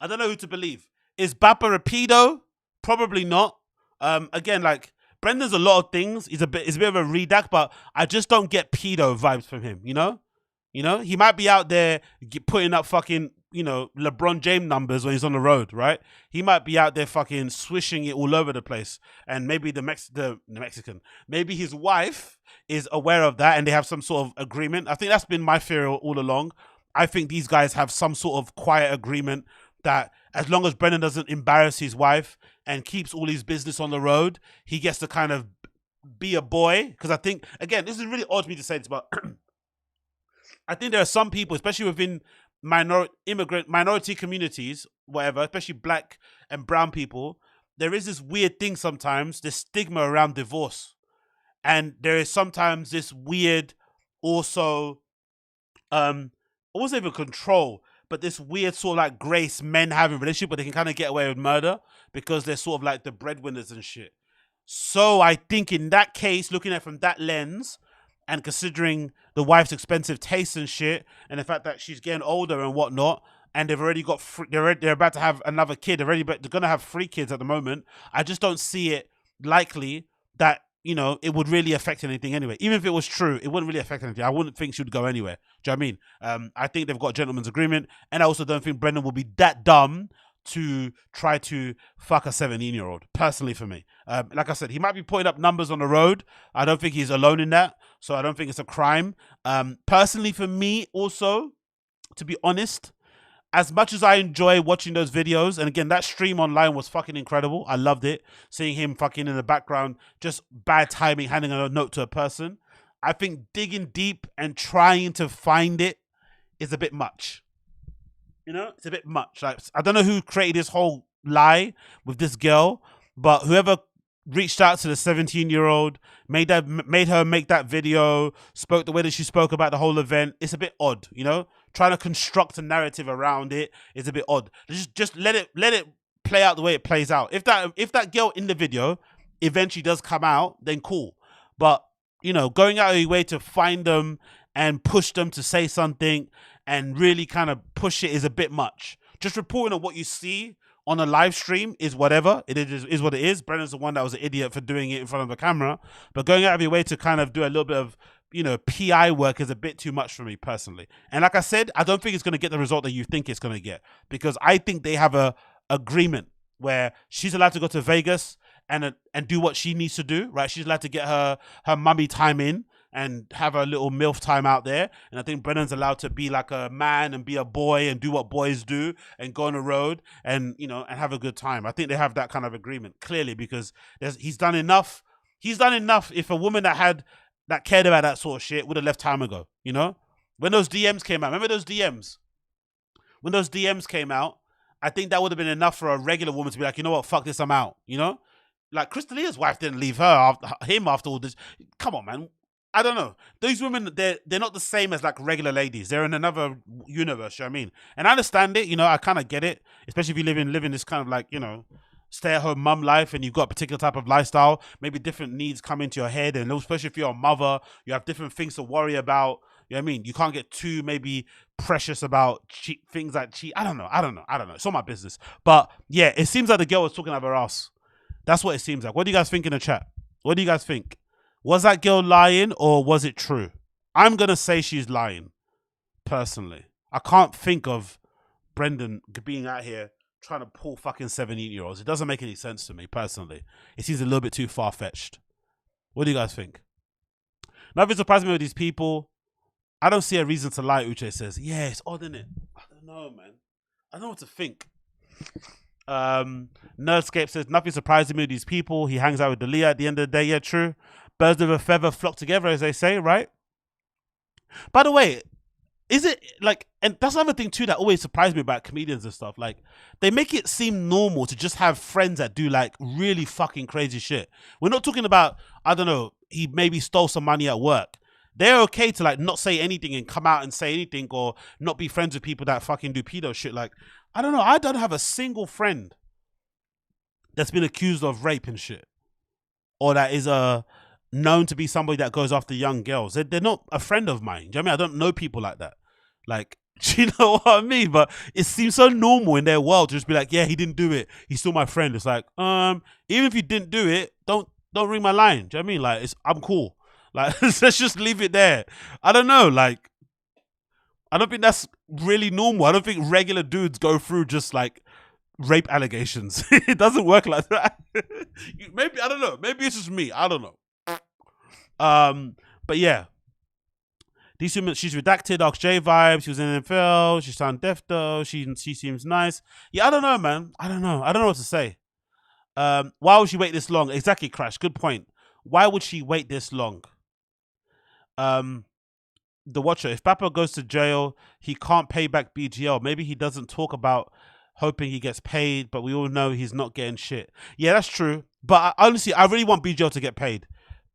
A: I don't know who to believe. Is BAPA a pedo? Probably not. Again, like, Brendan's a lot of things. He's a bit of a redact, but I just don't get pedo vibes from him, you know? You know, he might be out there putting up fucking, you know, LeBron James numbers when he's on the road, right? He might be out there fucking swishing it all over the place. And maybe the Mexican, maybe his wife is aware of that and they have some sort of agreement. I think that's been my fear all along. I think these guys have some sort of quiet agreement that as long as Brendan doesn't embarrass his wife and keeps all his business on the road, he gets to kind of be a boy. Because I think, again, this is really odd for me to say this, but I think there are some people, especially within minority communities, whatever, especially black and brown people, there is this weird thing sometimes, this stigma around divorce. And there is sometimes this weird also, I wasn't even control, but this weird sort of like grace men have in relationship, but they can kind of get away with murder because they're sort of like the breadwinners and shit. So I think in that case, looking at it from that lens and considering the wife's expensive taste and shit, and the fact that she's getting older and whatnot, and they've already got, they're about to have another kid, they're going to have 3 kids at the moment. I just don't see it likely that, you know, it would really affect anything anyway. Even if it was true, it wouldn't really affect anything. I wouldn't think she would go anywhere. Do you know what I mean? I think they've got a gentleman's agreement, and I also don't think Brendan will be that dumb to try to fuck a 17-year-old, personally for me. Like I said, he might be putting up numbers on the road. I don't think he's alone in that, so I don't think it's a crime. Personally for me also, to be honest, as much as I enjoy watching those videos, and again, that stream online was fucking incredible. I loved it. Seeing him fucking in the background, just bad timing, handing a note to a person. I think digging deep and trying to find it is a bit much. You know, it's a bit much. Like, I don't know who created this whole lie with this girl, but whoever reached out to the 17-year-old, made her make that video, spoke the way that she spoke about the whole event. It's a bit odd, you know? Trying to construct a narrative around it is a bit odd. Just let it play out the way it plays out. If that girl in the video eventually does come out, then cool. But, you know, going out of your way to find them and push them to say something and really kind of push it is a bit much. Just reporting on what you see on a live stream is whatever. It is what it is. Brendan's the one that was an idiot for doing it in front of the camera. But going out of your way to kind of do a little bit of, you know, PI work is a bit too much for me personally. And like I said, I don't think it's going to get the result that you think it's going to get, because I think they have a agreement where she's allowed to go to Vegas and do what she needs to do, right? She's allowed to get her mummy time in and have a little MILF time out there. And I think Brendan's allowed to be like a man and be a boy and do what boys do and go on the road and, you know, and have a good time. I think they have that kind of agreement, clearly, because he's done enough. He's done enough. If a woman that cared about that sort of shit would have left time ago, you know? When those DMs came out, remember those DMs? When those DMs came out, I think that would have been enough for a regular woman to be like, you know what, fuck this, I'm out, you know? Like, Crystalia's wife didn't leave him after all this. Come on, man. I don't know. These women, they're not the same as like regular ladies. They're in another universe, you know what I mean? And I understand it, you know, I kind of get it, especially if you live in this kind of like, you know, stay-at-home mum life and you've got a particular type of lifestyle. Maybe different needs come into your head, and especially if you're a mother, you have different things to worry about. You know what I mean? You can't get too maybe precious about things like cheat. I don't know. It's all my business. But yeah, it seems like the girl was talking out of her ass. That's what it seems like. What do you guys think in the chat? What do you guys think? Was that girl lying or was it true? I'm going to say she's lying, personally. I can't think of Brendan being out here trying to pull fucking 17-year-olds. It doesn't make any sense to me, personally. It seems a little bit too far-fetched. What do you guys think? Nothing surprised me with these people. I don't see a reason to lie, Uche says. Yeah, it's odd, isn't it? I don't know, man. I don't know what to think. Nerdscape says, nothing surprising me with these people. He hangs out with Dalia at the end of the day. Yeah, true. Birds of a feather flock together, as they say, right? By the way, is it like, and that's another thing too that always surprised me about comedians and stuff, like they make it seem normal to just have friends that do like really fucking crazy shit. We're not talking about, I don't know, he maybe stole some money at work. They're okay to like not say anything and come out and say anything, or not be friends with people that fucking do pedo shit. Like, I don't know, I don't have a single friend that's been accused of rape and shit, or that is known to be somebody that goes after young girls. They're not a friend of mine. Do you know what I mean? I don't know people like that. Like, do you know what I mean? But it seems so normal in their world to just be like, yeah, he didn't do it, he's still my friend. It's like, even if you didn't do it, don't ring my line. Do you know what I mean? Like, I'm cool. Like, let's just leave it there. I don't know. Like, I don't think that's really normal. I don't think regular dudes go through just like rape allegations. It doesn't work like that. Maybe, I don't know. Maybe it's just me. I don't know. But But yeah. These women, she's redacted, RJ vibes, she was in NFL, she sound deaf though, she seems nice. Yeah, I don't know, man. I don't know what to say. Why would she wait this long? Exactly, Crash. Good point. Why would she wait this long? The Watcher, if BAPA goes to jail, he can't pay back BGL. Maybe he doesn't talk about hoping he gets paid, but we all know he's not getting shit. Yeah, that's true. But honestly, I really want BGL to get paid.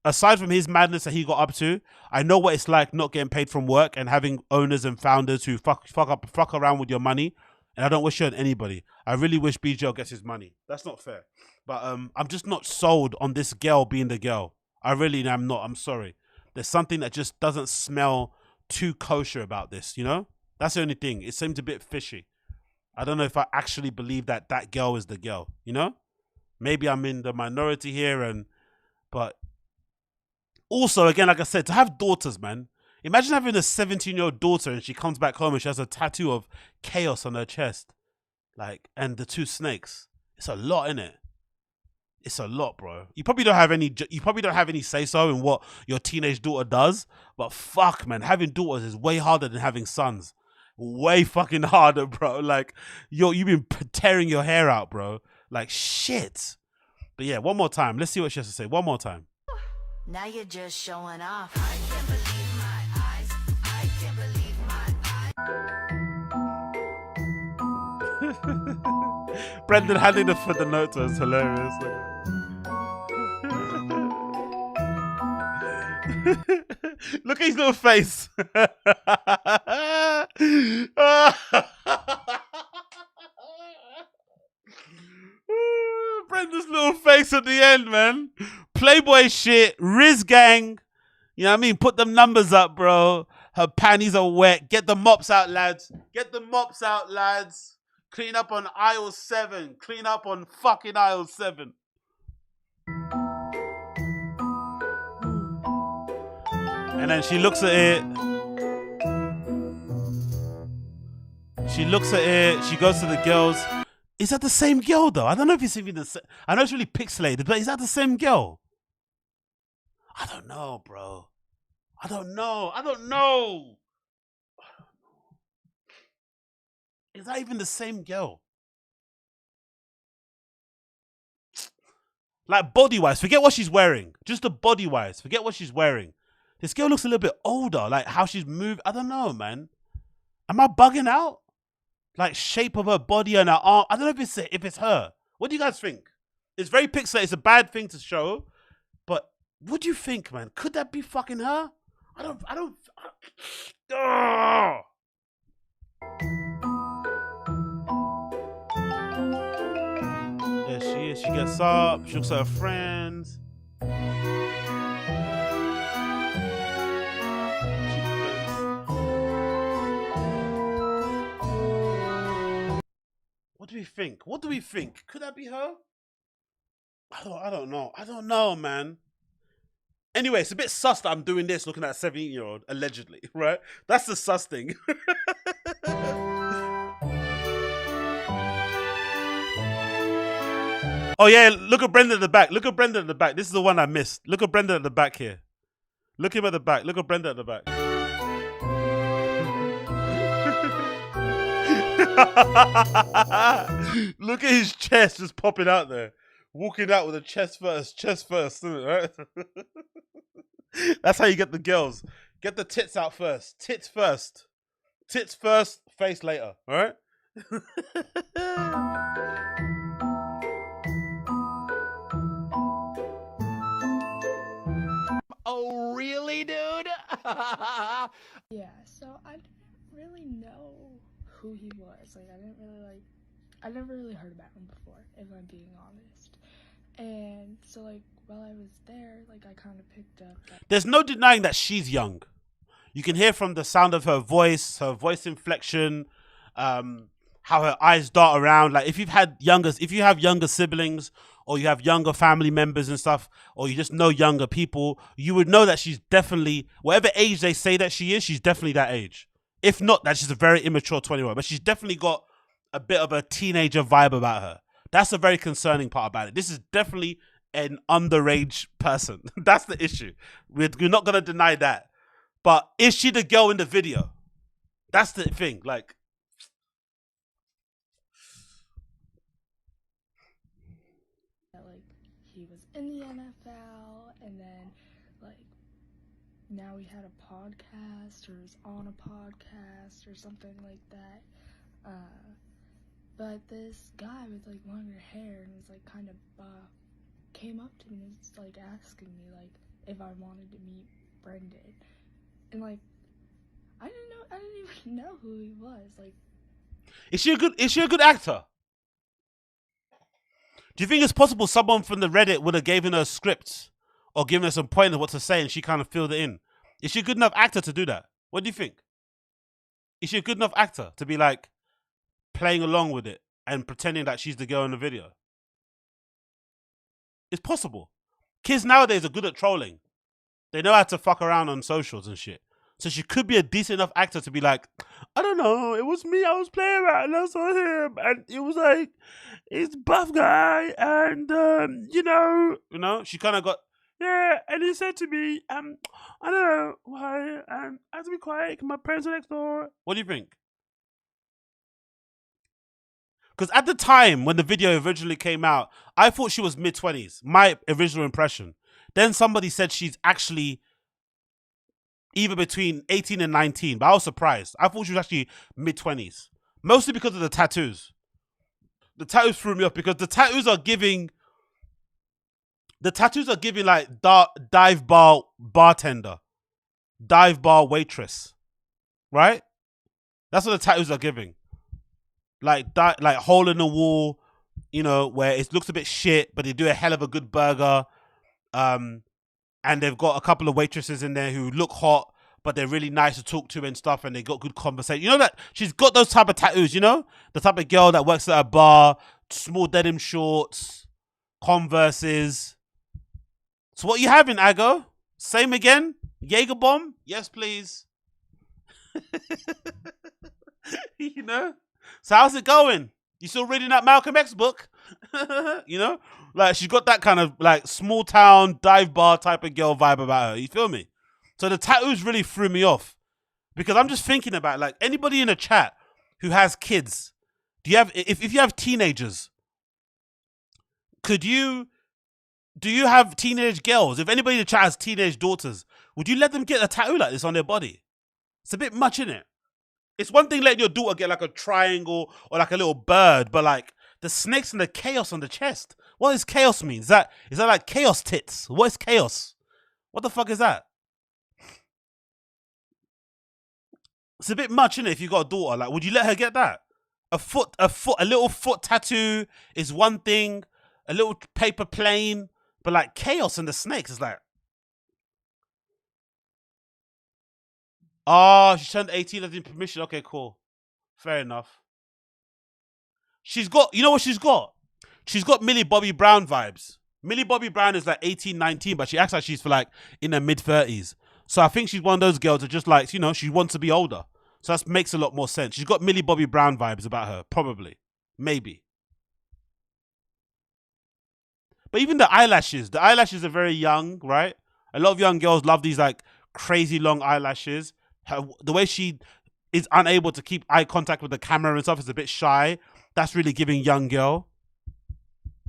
A: Aside from his madness that he got up to, I know what it's like not getting paid from work and having owners and founders who fuck around with your money. And I don't wish it on anybody. I really wish BGL gets his money. That's not fair. But I'm just not sold on this girl being the girl. I really am not. I'm sorry. There's something that just doesn't smell too kosher about this, you know? That's the only thing. It seems a bit fishy. I don't know if I actually believe that that girl is the girl, you know? Maybe I'm in the minority here, but also, again, like I said, to have daughters, man. Imagine having a 17-year-old daughter and she comes back home and she has a tattoo of chaos on her chest. Like, and the 2 snakes. It's a lot, innit? It's a lot, bro. You probably don't have any say-so in what your teenage daughter does, but fuck, man, having daughters is way harder than having sons. Way fucking harder, bro. Like, you've been tearing your hair out, bro. Like, shit. But yeah, one more time. Let's see what she has to say. One more time.
M: Now you're just showing off. I can't believe my eyes. I can't believe my eyes.
A: Brendan handing the note to us, hilarious. Look at his little face. Brendan's little face at the end, man. Playboy shit, Riz gang. You know what I mean? Put them numbers up, bro. Her panties are wet. Get the mops out, lads. Get the mops out, lads. Clean up on aisle 7. Clean up on fucking aisle 7. And then she looks at it. She looks at it. She goes to the girls. Is that the same girl, though? I don't know if it's even the same. I know it's really pixelated, but is that the same girl? I don't know, bro. I don't know. Is that even the same girl? Like, body-wise, forget what she's wearing. Just the body-wise, forget what she's wearing. This girl looks a little bit older, like how she's moved. I don't know, man. Am I bugging out? Like, shape of her body and her arm. I don't know if it's her. What do you guys think? It's very pixelated. It's a bad thing to show. But what do you think, man? Could that be fucking her? I don't. There she is. She gets up. She looks at her friends. What do we think? What do we think? Could that be her? I don't know. I don't know, man. Anyway, it's a bit sus that I'm doing this looking at a 17-year-old, allegedly, right? That's the sus thing. Oh, yeah, look at Brenda at the back. Look at Brenda at the back. This is the one I missed. Look at Brenda at the back here. Look him at the back. Look at Brenda at the back. Look at his chest just popping out there. Walking out with a chest first, isn't it, right? That's how you get the girls. Get the tits out first. Tits first. Tits first, face later, all right?
F: Oh, really, dude?
N: Yeah, so I didn't really know who he was. Like, I never really heard about him before, if I'm being honest. And so, like, while I was there, like, I kind of picked up that...
A: There's no denying that she's young. You can hear from the sound of her voice inflection, how her eyes dart around. Like, if you have younger siblings, or you have younger family members and stuff, or you just know younger people, you would know that she's definitely, whatever age they say that she is, she's definitely that age. If not, that she's a very immature 21, but she's definitely got a bit of a teenager vibe about her. That's a very concerning part about it. This is definitely an underage person. That's the issue. We're not gonna deny that. But is she the girl in the video? That's the thing. Like,
N: he was in the NFL, and then like now he had a podcast or is on a podcast or something like that. But this guy with like longer hair and was like kind of buff came up to me and was like asking me like if I wanted to meet Brendan, and like I didn't even know who he was. Like,
A: is she a good actor? Do you think it's possible someone from the Reddit would have given her a script or given her some pointers what to say and she kind of filled it in? Is she a good enough actor to do that? What do you think? Is she a good enough actor to be like playing along with it and pretending that she's the girl in the video? It's possible. Kids nowadays are good at trolling. They know how to fuck around on socials and shit. So she could be a decent enough actor to be like, I don't know, it was me, I was playing around and I saw him and it was like, he's a buff guy and, you know, she kind of got, yeah, and he said to me, I don't know why, I have to be quiet, my parents are next door. What do you think? Because at the time when the video originally came out, I thought she was mid-20s, my original impression. Then somebody said she's actually either between 18 and 19, but I was surprised. I thought she was actually mid-20s. Mostly because of the tattoos. The tattoos threw me off because the tattoos are giving like dive bar bartender, dive bar waitress, right? That's what the tattoos are giving. Like hole in the wall, you know, where it looks a bit shit, but they do a hell of a good burger. And they've got a couple of waitresses in there who look hot, but they're really nice to talk to and stuff, and they got good conversation. You know that she's got those type of tattoos, you know? The type of girl that works at a bar, small denim shorts, Converses. So what you having, Ago? Same again? Jaeger bomb? Yes, please. You know? So how's it going? You still reading that Malcolm X book? You know? Like, she's got that kind of, like, small town, dive bar type of girl vibe about her. You feel me? So the tattoos really threw me off. Because I'm just thinking about, like, anybody in the chat who has kids, do you have, if you have teenagers, do you have teenage girls? If anybody in the chat has teenage daughters, would you let them get a tattoo like this on their body? It's a bit much, innit? It's one thing letting your daughter get like a triangle or like a little bird, but like the snakes and the chaos on the chest. What does chaos mean? Is that like chaos tits? What is chaos? What the fuck is that? It's a bit much, innit? If you got a daughter, like, would you let her get that? A little foot tattoo is one thing. A little paper plane, but like chaos and the snakes is like. Oh, she turned 18 without permission. Okay, cool. Fair enough. She's got, you know what she's got? She's got Millie Bobby Brown vibes. Millie Bobby Brown is like 18, 19, but she acts like she's for like in her mid-30s. So I think she's one of those girls that just like, you know, she wants to be older. So that makes a lot more sense. She's got Millie Bobby Brown vibes about her, probably. Maybe. But even the eyelashes are very young, right? A lot of young girls love these like crazy long eyelashes. The way she is unable to keep eye contact with the camera and stuff is a bit shy. That's really giving young girl.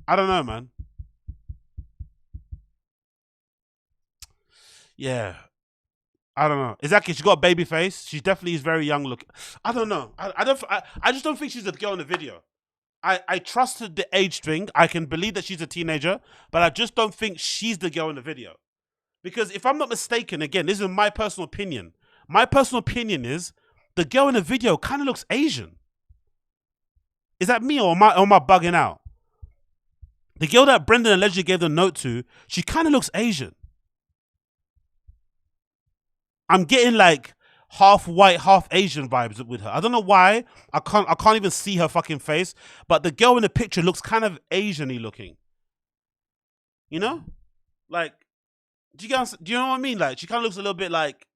A: I don't know, man. Yeah. I don't know. Exactly. She's got a baby face. She definitely is very young looking. I don't know. I just don't think she's a girl in the video. I trusted the age thing. I can believe that she's a teenager, but I just don't think she's the girl in the video. Because if I'm not mistaken, again, this is my personal opinion. My personal opinion is the girl in the video kind of looks Asian. Is that me or am I bugging out? The girl that Brendan allegedly gave the note to, she kind of looks Asian. I'm getting like half white, half Asian vibes with her. I don't know why. I can't even see her fucking face. But the girl in the picture looks kind of Asian-y looking. You know? Like, do you know what I mean? Like, she kind of looks a little bit like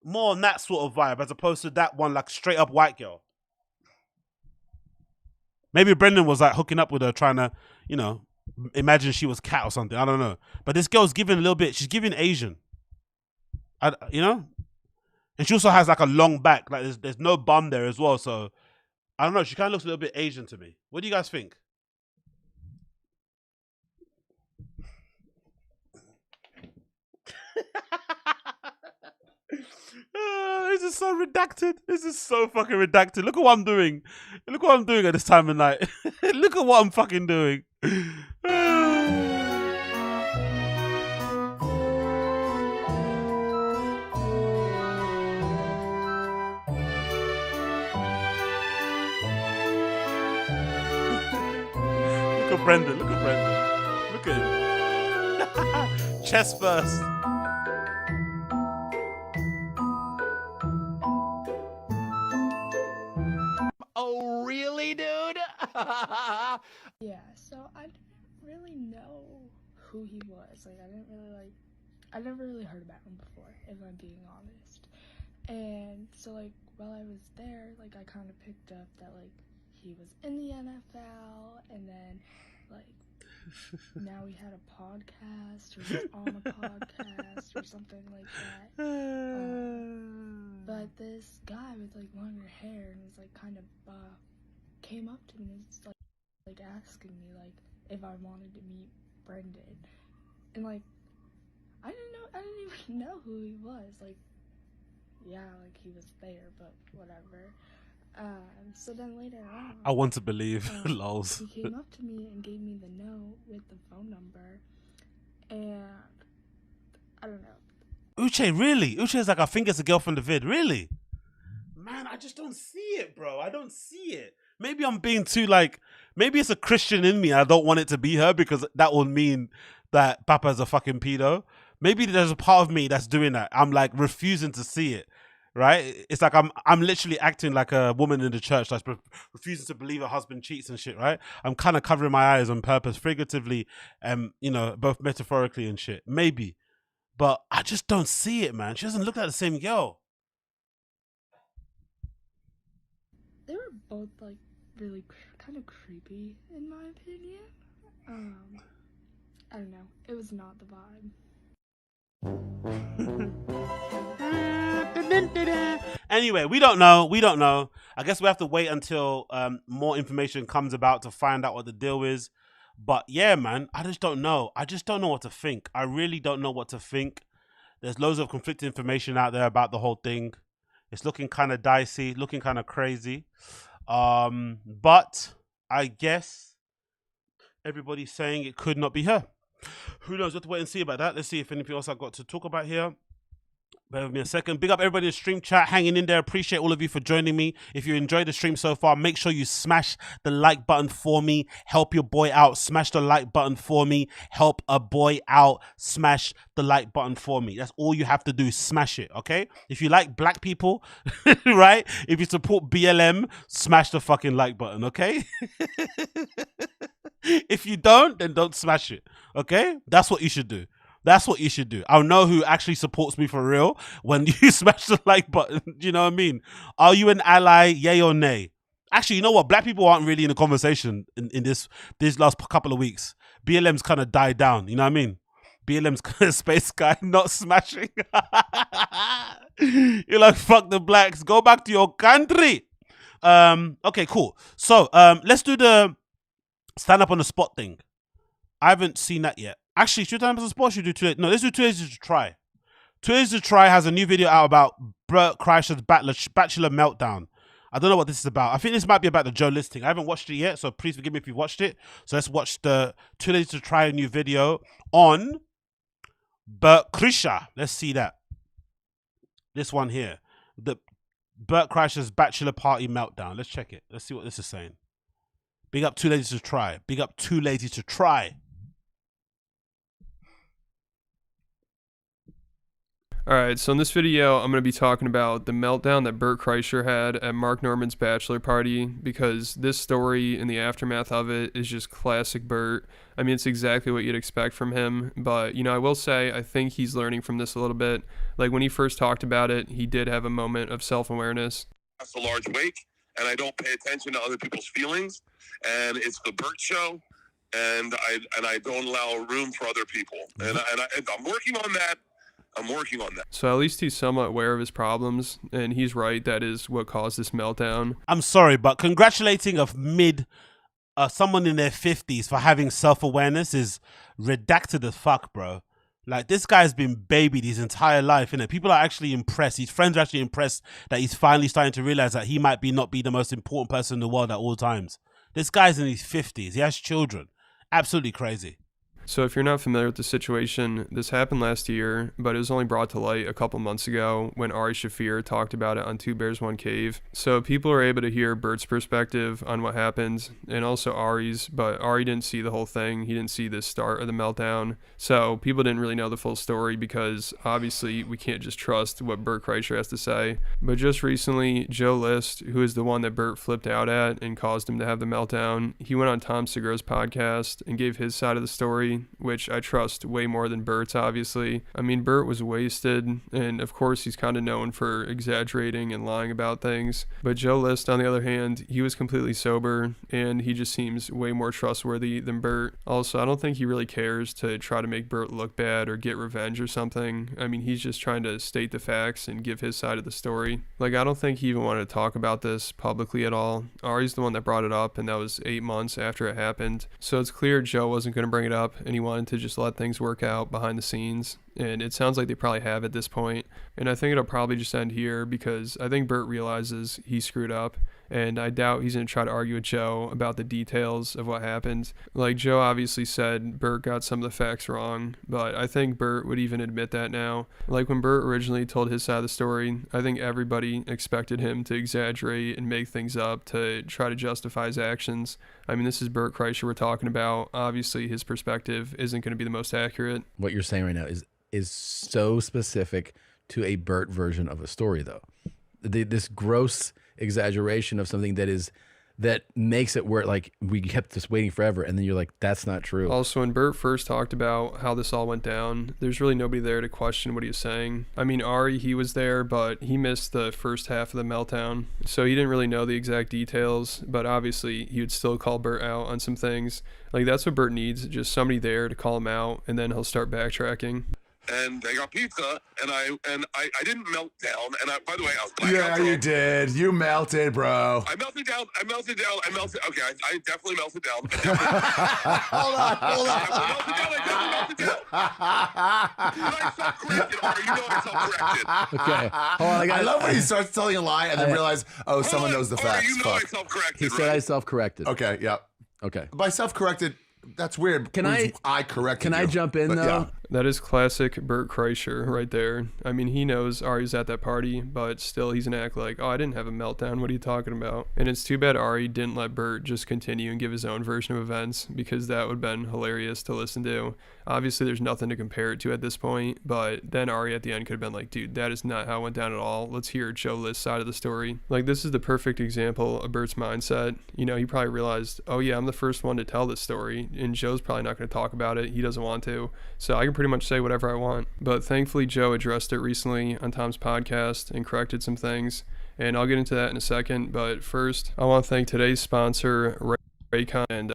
A: more on that sort of vibe as opposed to that one like straight up white girl. Maybe Brendan was like hooking up with her, trying to, you know, imagine she was cat or something. I don't know. But this girl's giving a little bit. She's giving Asian. You know? And she also has like a long back. Like there's no bum there as well. So I don't know. She kind of looks a little bit Asian to me. What do you guys think? This is so redacted. This is so fucking redacted. Look at what I'm doing. Look what I'm doing at this time of night. Look at what I'm fucking doing. Look at Brendan. Look at Brendan. Look at him. Chest first.
F: Oh, really, dude?
N: Yeah, so I didn't really know who he was. Like, I never really heard about him before, if I'm being honest. And so, like, while I was there, like, I kind of picked up that, like, he was in the NFL, and then, like, now he had a podcast, or was on a podcast, or something like that. But this guy with, like, longer hair, and was, like, kind of buff, came up to me and was, like asking me, like, if I wanted to meet Brendan. And, like, I didn't even know who he was. Like, yeah, like, he was there, but whatever. So then later on,
A: I want to believe. Lols.
N: He came up to me and gave me the note with the phone number, and I don't know.
A: Uche, really? Uche's like, I think it's a girl from the vid. Really? Man, I just don't see it, bro. I don't see it. Maybe I'm being too, like, maybe it's a Christian in me. I don't want it to be her because that will mean that Papa's a fucking pedo. Maybe there's a part of me that's doing that. I'm like refusing to see it, right? It's like I'm literally acting like a woman in the church that's refusing to believe her husband cheats and shit, right? I'm kind of covering my eyes on purpose, figuratively, you know, both metaphorically and shit. Maybe. But I just don't see it, man. She doesn't look like the same girl.
N: They were both, like, really kind of creepy, in my opinion. I don't know. It was not the vibe.
A: Anyway, we don't know. I guess we have to wait until more information comes about to find out what the deal is. But yeah, man, I just don't know. I just don't know what to think. I really don't know what to think. There's loads of conflicting information out there about the whole thing. It's looking kind of dicey, looking kind of crazy. But I guess everybody's saying it could not be her. Who knows? Let's wait and see about that. Let's see if anything else I've got to talk about here. Bear with me a second. Big up everybody in the stream chat, hanging in there. Appreciate all of you for joining me. If you enjoyed the stream so far, make sure you smash the like button for me. Help your boy out. Smash the like button for me. Help a boy out. Smash the like button for me. That's all you have to do. Smash it, okay? If you like black people, right? If you support BLM, smash the fucking like button, okay? If you don't, then don't smash it, okay? That's what you should do. That's what you should do. I'll know who actually supports me for real when you smash the like button. Do you know what I mean? Are you an ally, yay or nay? Actually, you know what? Black people aren't really in the conversation in this last couple of weeks. BLM's kind of died down. You know what I mean? BLM's kind of space guy not smashing. You're like, fuck the blacks. Go back to your country. Okay, cool. So let's do the stand up on the spot thing. I haven't seen that yet. Actually, should I do sport? Should we do 2 days? No, let's do 2 days to try. 2 days to try has a new video out about BERT, KREISCHERS Bachelor Meltdown. I don't know what this is about. I think this might be about the Joe listing. I haven't watched it yet, so please forgive me if you've watched it. So let's watch the 2 days to try a new video on BERT KREISCHERS. Let's see that. This one here. The BERT KREISCHERS Bachelor Party Meltdown. Let's check it. Let's see what this is saying. Big up 2 Lazy to Try. Big up 2 Lazy to Try.
O: Alright, so in this video, I'm going to be talking about the meltdown that BERT KREISCHERS had at Mark Norman's bachelor party, because this story and the aftermath of it is just classic BERT. I mean, it's exactly what you'd expect from him, but, you know, I will say, I think he's learning from this a little bit. Like, when he first talked about it, he did have a moment of self-awareness.
P: That's a large wake, and I don't pay attention to other people's feelings, and it's the BERT show, and I don't allow room for other people. And I'm working on that. I'm working on that.
O: So at least he's somewhat aware of his problems, and he's right. That is what caused this meltdown.
A: I'm sorry, but congratulating someone in their 50s for having self-awareness is redacted as fuck, bro. Like, this guy's been babied his entire life, innit? People are actually impressed. His friends are actually impressed that he's finally starting to realize that he might not be the most important person in the world at all times. This guy's in his 50s. He has children. Absolutely crazy.
O: So if you're not familiar with the situation, this happened last year, but it was only brought to light a couple months ago when Ari Shaffir talked about it on Two Bears, One Cave. So people are able to hear Bert's perspective on what happened, and also Ari's, but Ari didn't see the whole thing. He didn't see the start of the meltdown. So people didn't really know the full story because obviously we can't just trust what Bert Kreischer has to say. But just recently, Joe List, who is the one that Bert flipped out at and caused him to have the meltdown, he went on Tom Segura's podcast and gave his side of the story, which I trust way more than Bert's, obviously. I mean, Bert was wasted, and of course he's kind of known for exaggerating and lying about things. But Joe List, on the other hand, he was completely sober, and he just seems way more trustworthy than Bert. Also, I don't think he really cares to try to make Bert look bad or get revenge or something. I mean, he's just trying to state the facts and give his side of the story. Like, I don't think he even wanted to talk about this publicly at all. Ari's the one that brought it up, and that was 8 months after it happened. So it's clear Joe wasn't going to bring it up, and he wanted to just let things work out behind the scenes. And it sounds like they probably have at this point. And I think it'll probably just end here because I think Bert realizes he screwed up. And I doubt he's going to try to argue with Joe about the details of what happened. Like, Joe obviously said Bert got some of the facts wrong, but I think Bert would even admit that now. Like, when Bert originally told his side of the story, I think everybody expected him to exaggerate and make things up to try to justify his actions. I mean, this is Bert Kreischer we're talking about. Obviously, his perspective isn't going to be the most accurate.
Q: What you're saying right now is so specific to a Bert version of a story, though. This gross exaggeration of something that makes it where, like, we kept this waiting forever, and then you're like, that's not true.
O: Also, when Bert first talked about how this all went down, there's really nobody there to question what he was saying. I mean, Ari, he was there, but he missed the first half of the meltdown, so he didn't really know the exact details, but obviously he would still call Bert out on some things. Like, that's what Bert needs, just somebody there to call him out, and then he'll start backtracking.
P: And they got pizza, and I didn't melt down. And by the way, I was blacked
R: Yeah,
P: out.
R: you did. You melted, bro.
P: I melted down. Okay, I definitely melted down.
R: Hold on.
P: I melted down. I self-corrected, Ari. You know I self-corrected.
Q: Okay, hold on.
R: I love when he starts telling a lie and then realize, oh, someone knows the facts.
P: You know
R: Fuck.
P: I self-corrected,
Q: He said I self-corrected.
R: Okay, yeah.
Q: Okay.
R: By self-corrected, that's weird.
Q: Can I
R: corrected
Q: Can I
R: you.
Q: jump in,
R: But
Q: though?
R: yeah.
O: That is classic Bert Kreischer right there. I mean, he knows Ari's at that party, but still he's gonna act like, oh, I didn't have a meltdown. What are you talking about? And it's too bad Ari didn't let Bert just continue and give his own version of events, because that would have been hilarious to listen to. Obviously, there's nothing to compare it to at this point, but then Ari at the end could have been like, dude, that is not how it went down at all. Let's hear Joe List's side of the story. Like, this is the perfect example of Bert's mindset. You know, he probably realized, oh yeah, I'm the first one to tell this story, and Joe's probably not going to talk about it. He doesn't want to. So I can pretty much say whatever I want. But thankfully, Joe addressed it recently on Tom's podcast and corrected some things. And I'll get into that in a second. But first, I want to thank today's sponsor, Raycon, and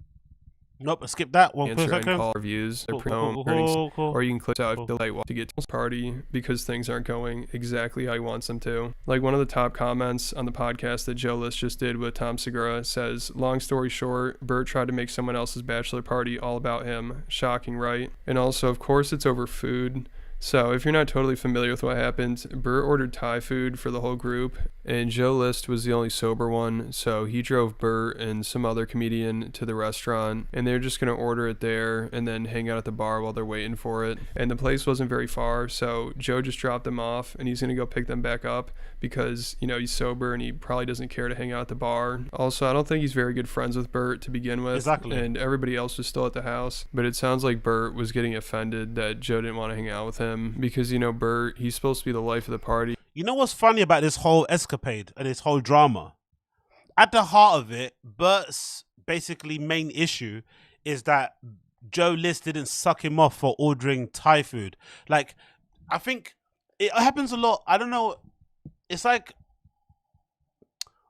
A: Nope, skip that one.
O: answer and call reviews, or you can click out the light to get to this party because things aren't going exactly how he wants them to. Like, one of the top comments on the podcast that Joe List just did with Tom Segura says, long story short, Bert tried to make someone else's bachelor party all about him. Shocking, right? And also, of course, it's over food. So if you're not totally familiar with what happened, Bert ordered Thai food for the whole group, and Joe List was the only sober one, so he drove Bert and some other comedian to the restaurant, and they're just going to order it there and then hang out at the bar while they're waiting for it. And the place wasn't very far, so Joe just dropped them off, and he's going to go pick them back up because, you know, he's sober and he probably doesn't care to hang out at the bar. Also, I don't think he's very good friends with Bert to begin with.
A: Exactly.
O: And everybody else was still at the house, but it sounds like Bert was getting offended that Joe didn't want to hang out with him because, you know, Bert, he's supposed to be the life of the party.
A: You know what's funny about this whole escapade and this whole drama? At the heart of it, Bert's basically main issue is that Joe List didn't suck him off for ordering Thai food. Like, I think it happens a lot. I don't know. It's like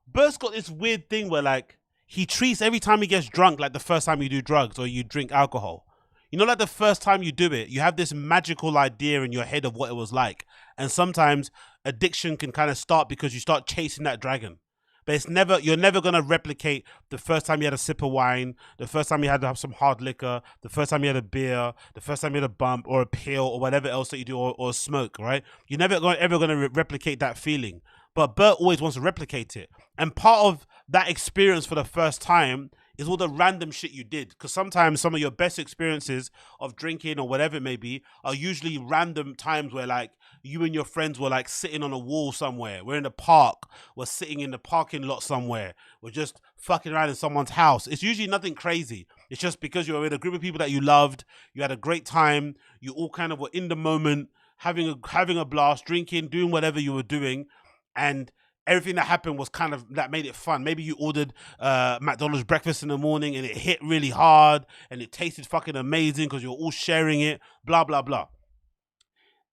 A: Bert's got this weird thing where, like, he treats every time he gets drunk like the first time you do drugs or you drink alcohol. You know, like the first time you do it, you have this magical idea in your head of what it was like. And sometimes addiction can kind of start because you start chasing that dragon. But it's never, you're never going to replicate the first time you had a sip of wine, the first time you had to have some hard liquor, the first time you had a beer, the first time you had a bump or a pill or whatever else that you do, or smoke, right? You're never ever going to replicate that feeling. But Bert always wants to replicate it. And part of that experience for the first time is all the random shit you did. Because sometimes some of your best experiences of drinking or whatever it may be are usually random times where like you and your friends were like sitting on a wall somewhere. We're in the park. We're sitting in the parking lot somewhere. We're just fucking around in someone's house. It's usually nothing crazy. It's just because you were with a group of people that you loved. You had a great time. You all kind of were in the moment, having a blast, drinking, doing whatever you were doing. And everything that happened was kind of, that made it fun. Maybe you ordered McDonald's breakfast in the morning and it hit really hard and it tasted fucking amazing because you were all sharing it, blah, blah, blah.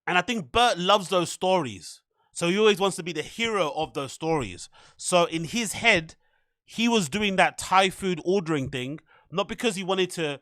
A: And I think Bert loves those stories. So he always wants to be the hero of those stories. So in his head, he was doing that Thai food ordering thing, not because he wanted to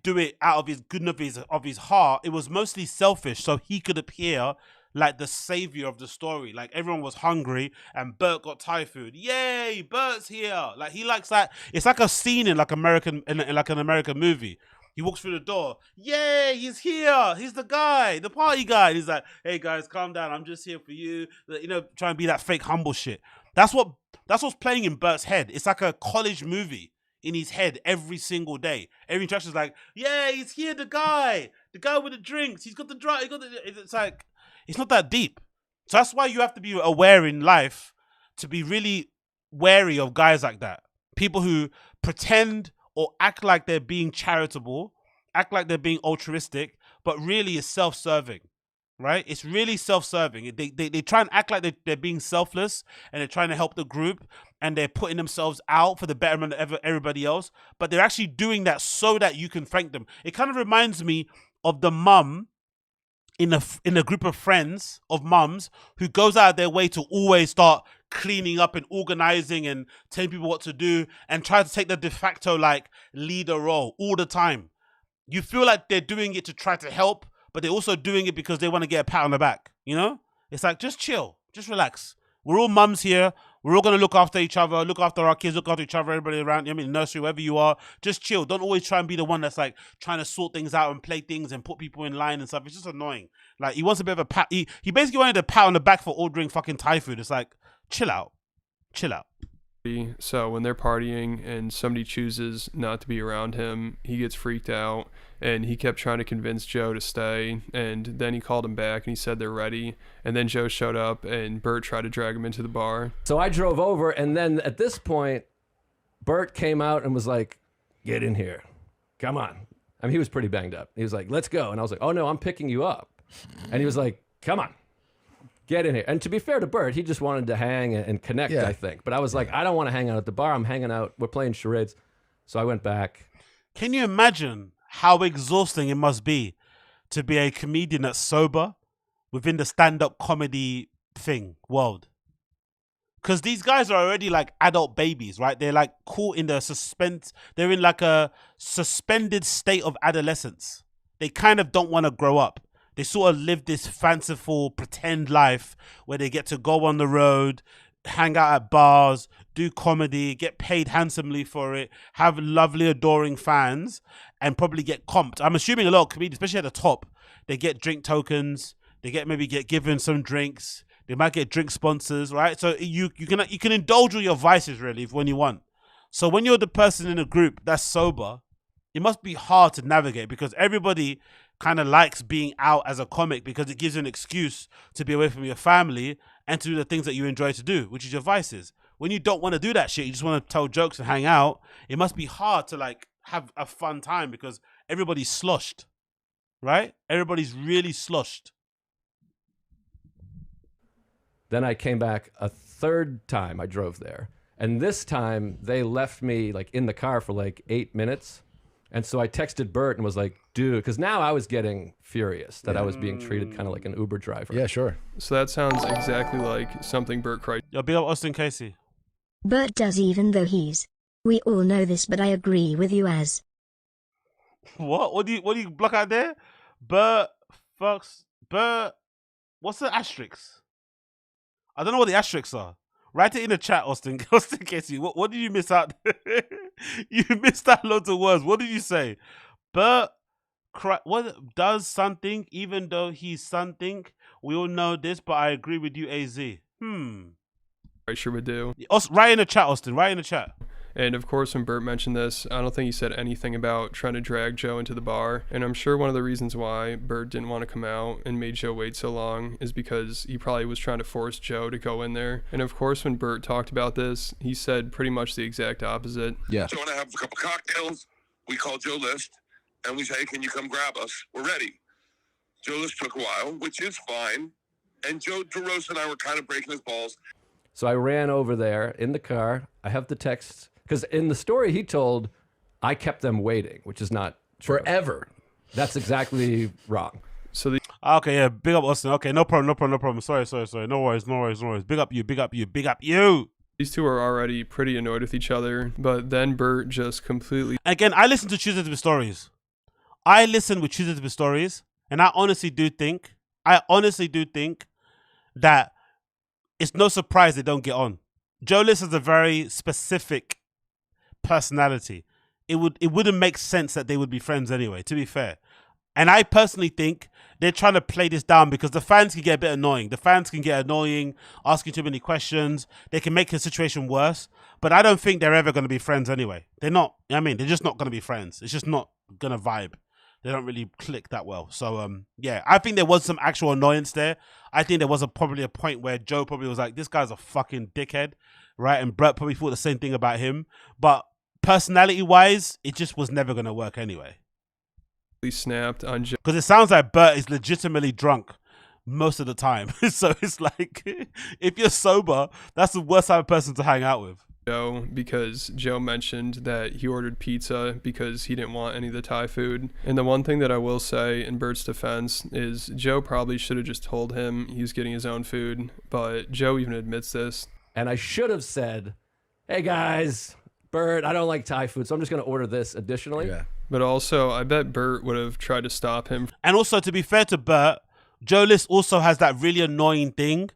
A: do it out of his goodness of his heart. It was mostly selfish so he could appear like the savior of the story. Like everyone was hungry and Bert got Thai food. Yay, Bert's here. Like he likes that. It's like a scene in like an American movie. He walks through the door. Yay, he's here. He's the guy, the party guy. And he's like, hey guys, calm down. I'm just here for you. You know, trying to be that fake humble shit. That's what's playing in Bert's head. It's like a college movie in his head every single day. Every interaction is like, yeah, he's here, the guy with the drinks. He's got the drink. It's like, it's not that deep. So that's why you have to be aware in life to be really wary of guys like that. People who pretend or act like they're being charitable, act like they're being altruistic, but really is self-serving, right? It's really self-serving. They try and act like they're being selfless and they're trying to help the group and they're putting themselves out for the betterment of everybody else, but they're actually doing that so that you can thank them. It kind of reminds me of the mum in a group of friends of mums who goes out of their way to always start cleaning up and organizing and telling people what to do and try to take the de facto like leader role all the time. You feel like they're doing it to try to help, but they're also doing it because they want to get a pat on the back, you know? It's like, just chill, just relax. We're all mums here. We're all going to look after each other, look after our kids, look after each other, everybody around, I mean, nursery, wherever you are. Just chill. Don't always try and be the one that's like trying to sort things out and play things and put people in line and stuff. It's just annoying. Like, he wants a bit of a pat. He basically wanted a pat on the back for ordering fucking Thai food. It's like, chill out. Chill out.
O: So when they're partying and somebody chooses not to be around him, he gets freaked out and he kept trying to convince Joe to stay, and then he called him back and he said they're ready, and then Joe showed up and Bert tried to drag him into the bar.
S: So I drove over, and then at this point Bert came out and was like, get in here, come on. I mean, he was pretty banged up. He was like, let's go. And I was like, oh no, I'm picking you up. And he was like, come on, get in here. And to be fair to Bert, he just wanted to hang and connect, I think. But I was like, I don't want to hang out at the bar. I'm hanging out. We're playing charades. So I went back.
A: Can you imagine how exhausting it must be to be a comedian that's sober within the stand-up comedy world? Because these guys are already like adult babies, right? They're like caught in they're in like a suspended state of adolescence. They kind of don't want to grow up. They sort of live this fanciful pretend life where they get to go on the road, hang out at bars, do comedy, get paid handsomely for it, have lovely, adoring fans, and probably get comped. I'm assuming a lot of comedians, especially at the top, they get drink tokens, they maybe get given some drinks, they might get drink sponsors, right? So you can indulge all your vices really when you want. So when you're the person in a group that's sober, it must be hard to navigate because everybody kind of likes being out as a comic because it gives you an excuse to be away from your family and to do the things that you enjoy to do, which is your vices. When you don't want to do that shit, you just want to tell jokes and hang out, it must be hard to like have a fun time because everybody's sloshed, right? Everybody's really sloshed.
S: Then I came back a third time. I drove there. And this time they left me like in the car for like 8 minutes. And so I texted Bert and was like, dude, because now I was getting furious that I was being treated kind of like an Uber driver.
Q: Yeah, sure.
O: So that sounds exactly like something Bert Kreischer.
A: Yo, big up Austin Casey.
J: Bert does even though he's We all know this, but I agree with you as.
A: What? What do you block out there? Bert, Fox, Bert. What's the asterisks? I don't know what the asterisks are. Write it in the chat, Austin. Austin Casey, what did you miss out? You missed out loads of words. What did you say? Bert, what does something, even though he's something. We all know this, but I agree with you, AZ.
O: Kreischer would do.
A: Right in the chat, Austin. Right in the chat.
O: And of course, when Bert mentioned this, I don't think he said anything about trying to drag Joe into the bar. And I'm sure one of the reasons why Bert didn't want to come out and made Joe wait so long is because he probably was trying to force Joe to go in there. And of course, when Bert talked about this, he said pretty much the exact opposite.
Q: Yeah.
P: So when I have a couple cocktails, we call Joe List and we say, hey, can you come grab us? We're ready. Joe List took a while, which is fine. And Joe DeRosa and I were kind of breaking his balls.
S: So I ran over there in the car. I have the text. Because in the story he told, I kept them waiting, which is not true.
Q: Forever.
S: That's exactly wrong.
O: So the
A: okay, yeah, big up Austin. Okay, no problem. Sorry. No worries. Big up you.
O: These two are already pretty annoyed with each other, but then Bert just completely.
A: Again, I listen to Tuesday to Be Stories. I listen with Tuesday to Be Stories, and I honestly do think that it's no surprise they don't get on. Joe List has a very specific personality. It wouldn't make sense that they would be friends anyway, to be fair. And I personally think they're trying to play this down because the fans can get a bit annoying. The fans can get annoying, asking too many questions. They can make the situation worse. But I don't think they're ever going to be friends anyway. They're not. I mean, they're just not going to be friends. It's just not going to vibe. They don't really click that well. So, yeah, I think there was some actual annoyance there. I think there was probably a point where Joe probably was like, this guy's a fucking dickhead, right? And Bert probably thought the same thing about him. But personality-wise, it just was never going to work anyway.
O: Snapped on Joe.
A: Because it sounds like Bert is legitimately drunk most of the time. So it's like, if you're sober, that's the worst type of person to hang out with.
O: Joe, because Joe mentioned that he ordered pizza because he didn't want any of the Thai food. And the one thing that I will say in Bert's defense is Joe probably should have just told him he was getting his own food, but Joe even admits this.
S: And I should have said, hey guys, Bert, I don't like Thai food, so I'm just going to order this additionally.
Q: Yeah.
O: But also, I bet Bert would have tried to stop him.
A: And also, to be fair to Bert, Joe List also has that really annoying thing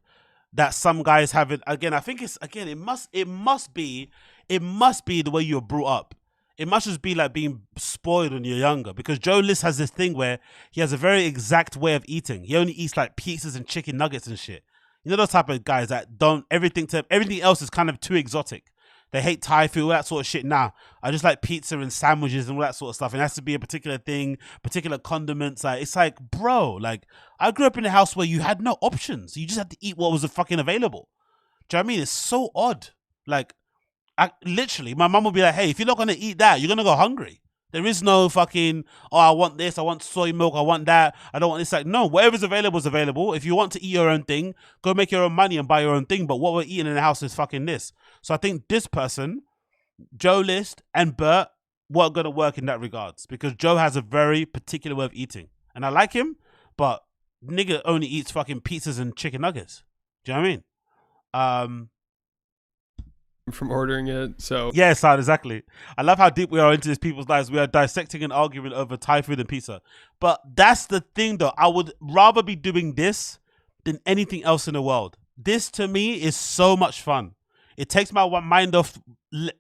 A: that some guys have it. Again, I think it must be the way you're brought up. It must just be like being spoiled when you're younger, because Joe List has this thing where he has a very exact way of eating. He only eats like pizzas and chicken nuggets and shit. You know those type of guys that don't, everything else is kind of too exotic. They hate Thai food, all that sort of shit. Nah, I just like pizza and sandwiches and all that sort of stuff. And it has to be a particular thing, particular condiments. Like, it's like, bro, like, I grew up in a house where you had no options. You just had to eat what was fucking available. Do you know what I mean? It's so odd. Like, literally, my mum would be like, hey, if you're not going to eat that, you're going to go hungry. There is no fucking, oh, I want this, I want soy milk, I want that, I don't want this. Like, no, whatever's available is available. If you want to eat your own thing, go make your own money and buy your own thing. But what we're eating in the house is fucking this. So I think this person, Joe List and Bert, weren't going to work in that regards, because Joe has a very particular way of eating. And I like him, but nigga only eats fucking pizzas and chicken nuggets. Do you know what I mean?
O: From ordering it, so
A: yeah, son, exactly. I love how deep we are into these people's lives. We are dissecting and arguing over Thai food and pizza, but that's the thing, though. I would rather be doing this than anything else in the world. This to me is so much fun. It takes my mind off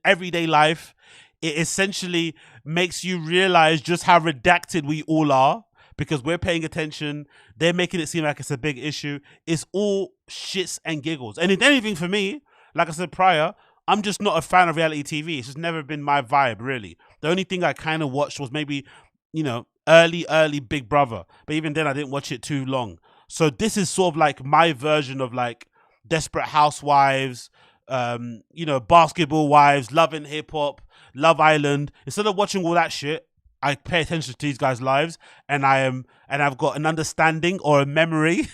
A: everyday life. It essentially makes you realize just how redacted we all are, because we're paying attention. They're making it seem like it's a big issue. It's all shits and giggles. And if anything, for me, like I said prior, I'm just not a fan of reality TV. It's just never been my vibe, really. The only thing I kind of watched was maybe, you know, early Big Brother. But even then, I didn't watch it too long. So this is sort of like my version of like Desperate Housewives, you know, Basketball Wives, Love and Hip Hop, Love Island. Instead of watching all that shit, I pay attention to these guys' lives, and I've got an understanding or a memory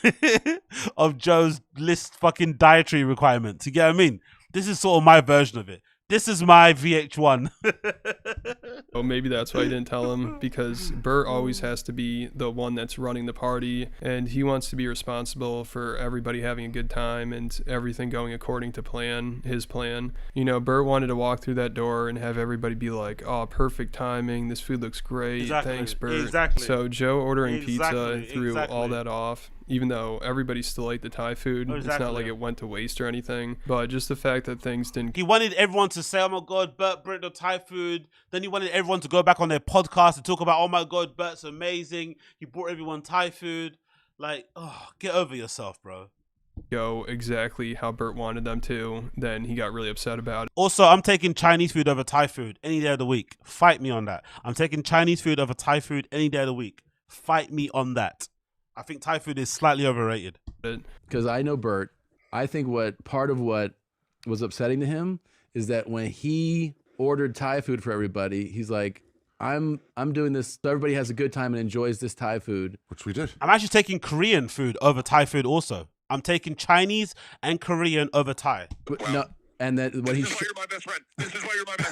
A: of Joe's List fucking dietary requirements. You get what I mean? This is sort of my version of it. This is my VH1.
O: Oh, maybe that's why I didn't tell him, because Bert always has to be the one that's running the party, and he wants to be responsible for everybody having a good time and everything going according to plan, his plan. You know, Bert wanted to walk through that door and have everybody be like, oh, perfect timing, this food looks great,
A: Exactly.
O: thanks, Bert.
A: Exactly.
O: So Joe ordering
A: Exactly.
O: pizza threw
A: Exactly.
O: all that off, even though everybody still ate the Thai food. It's
A: Exactly.
O: not like it went to waste or anything, but just the fact that things didn't...
A: He wanted everyone to say, oh my God, Bert brought the Thai food. Then he wanted everyone to go back on their podcast and talk about, oh my God, Bert's amazing. He brought everyone Thai food. Like, oh, get over yourself, bro.
O: go exactly how Bert wanted them to, then he got really upset about it.
A: Also, I'm taking Chinese food over Thai food any day of the week. Fight me on that. I'm taking Chinese food over Thai food any day of the week. Fight me on that. I think Thai food is slightly overrated.
Q: Because I know Bert. I think part of what was upsetting to him is that when he ordered Thai food for everybody, he's like, I'm doing this so everybody has a good time and enjoys this Thai food.
R: Which we did.
A: I'm actually taking Korean food over Thai food also. I'm taking Chinese and Korean over Thai.
Q: But no, and then when
P: This is why you're my best friend. This is why you're my best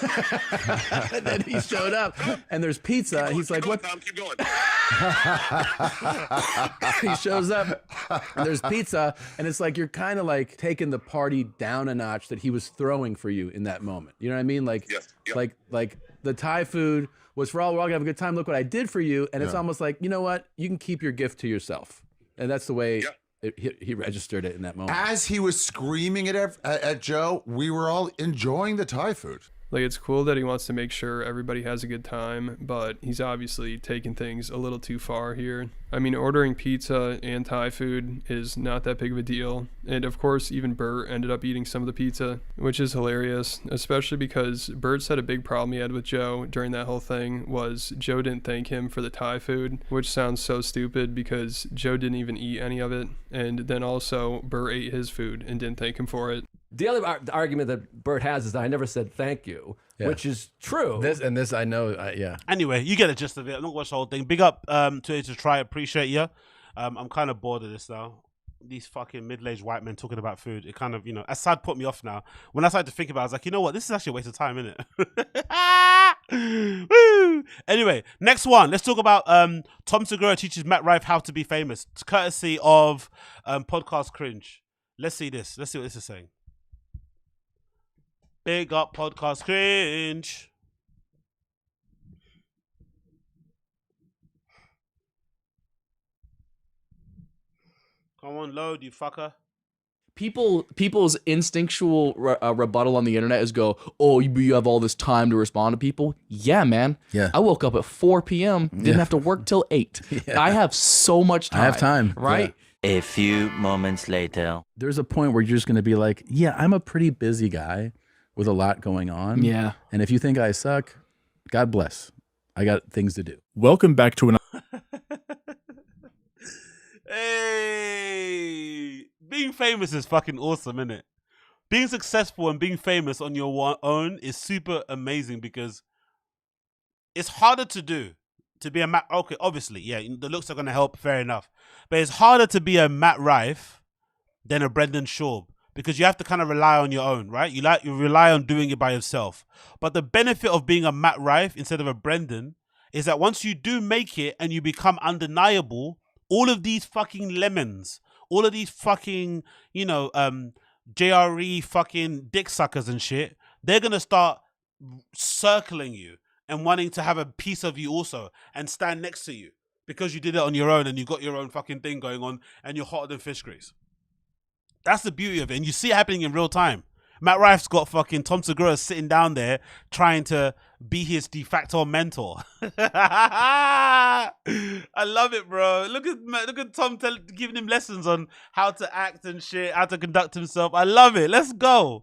P: friend.
Q: and then he showed up and there's pizza. He's like, what?
P: Tom, keep going.
Q: He shows up and there's pizza, and it's like you're kind of like taking the party down a notch that he was throwing for you in that moment. You know what I mean? Like,
P: Yes, yep.
Q: like the Thai food was for all, we're all gonna have a good time. Look what I did for you. And it's
R: Yeah.
Q: almost like, you know what? You can keep your gift to yourself. And that's the way he registered it in that moment.
R: As he was screaming at Joe, we were all enjoying the Thai food.
O: Like, it's cool that he wants to make sure everybody has a good time, but he's obviously taking things a little too far here. I mean, ordering pizza and Thai food is not that big of a deal. And of course, even Bert ended up eating some of the pizza, which is hilarious, especially because Bert said a big problem he had with Joe during that whole thing was Joe didn't thank him for the Thai food, which sounds so stupid because Joe didn't even eat any of it. And then also, Bert ate his food and didn't thank him for it.
S: The other argument that Bert has is that I never said thank you, which is true.
Q: This I know, yeah.
A: Anyway, you get the gist of it. I'm not going to watch the whole thing. Big up to try. Appreciate you. I'm kind of bored of this now. These fucking middle-aged white men talking about food. It kind of, Assad put me off now. When I started to think about it, I was like, you know what? This is actually a waste of time, isn't it? Woo! Anyway, next one. Let's talk about Tom Segura teaches Matt Rife how to be famous. It's courtesy of Podcast Cringe. Let's see this. Let's see what this is saying. Big up Podcast Cringe. Come on, load, you fucker.
T: People's instinctual rebuttal on the internet is go, oh, you have all this time to respond to people. Yeah, man.
Q: Yeah.
T: I woke up at 4 p.m. Didn't have to work till 8. I have so much time.
Q: I have time.
T: Right?
Q: Yeah.
U: A few moments later.
Q: There's a point where you're just going to be like, yeah, I'm a pretty busy guy with a lot going on.
T: Yeah.
Q: And if you think I suck, God bless. I got things to do.
V: Welcome back to another.
A: Hey, being famous is fucking awesome, isn't it? Being successful and being famous on your own is super amazing because it's harder to do. To be a Matt, okay, obviously, yeah, the looks are going to help, fair enough. But it's harder to be a Matt Rife than a brendanschaub because you have to kind of rely on your own, right? You rely on doing it by yourself. But the benefit of being a Matt Rife instead of a Brendan is that once you do make it and you become undeniable, all of these fucking lemons, all of these fucking, JRE fucking dick suckers and shit, they're going to start circling you and wanting to have a piece of you also and stand next to you because you did it on your own and you got your own fucking thing going on and you're hotter than fish grease. That's the beauty of it. And you see it happening in real time. Matt Rife's got fucking Tom Segura sitting down there trying to be his de facto mentor. I love it, bro. Look at Tom giving him lessons on how to act and shit, how to conduct himself. I love it. Let's go.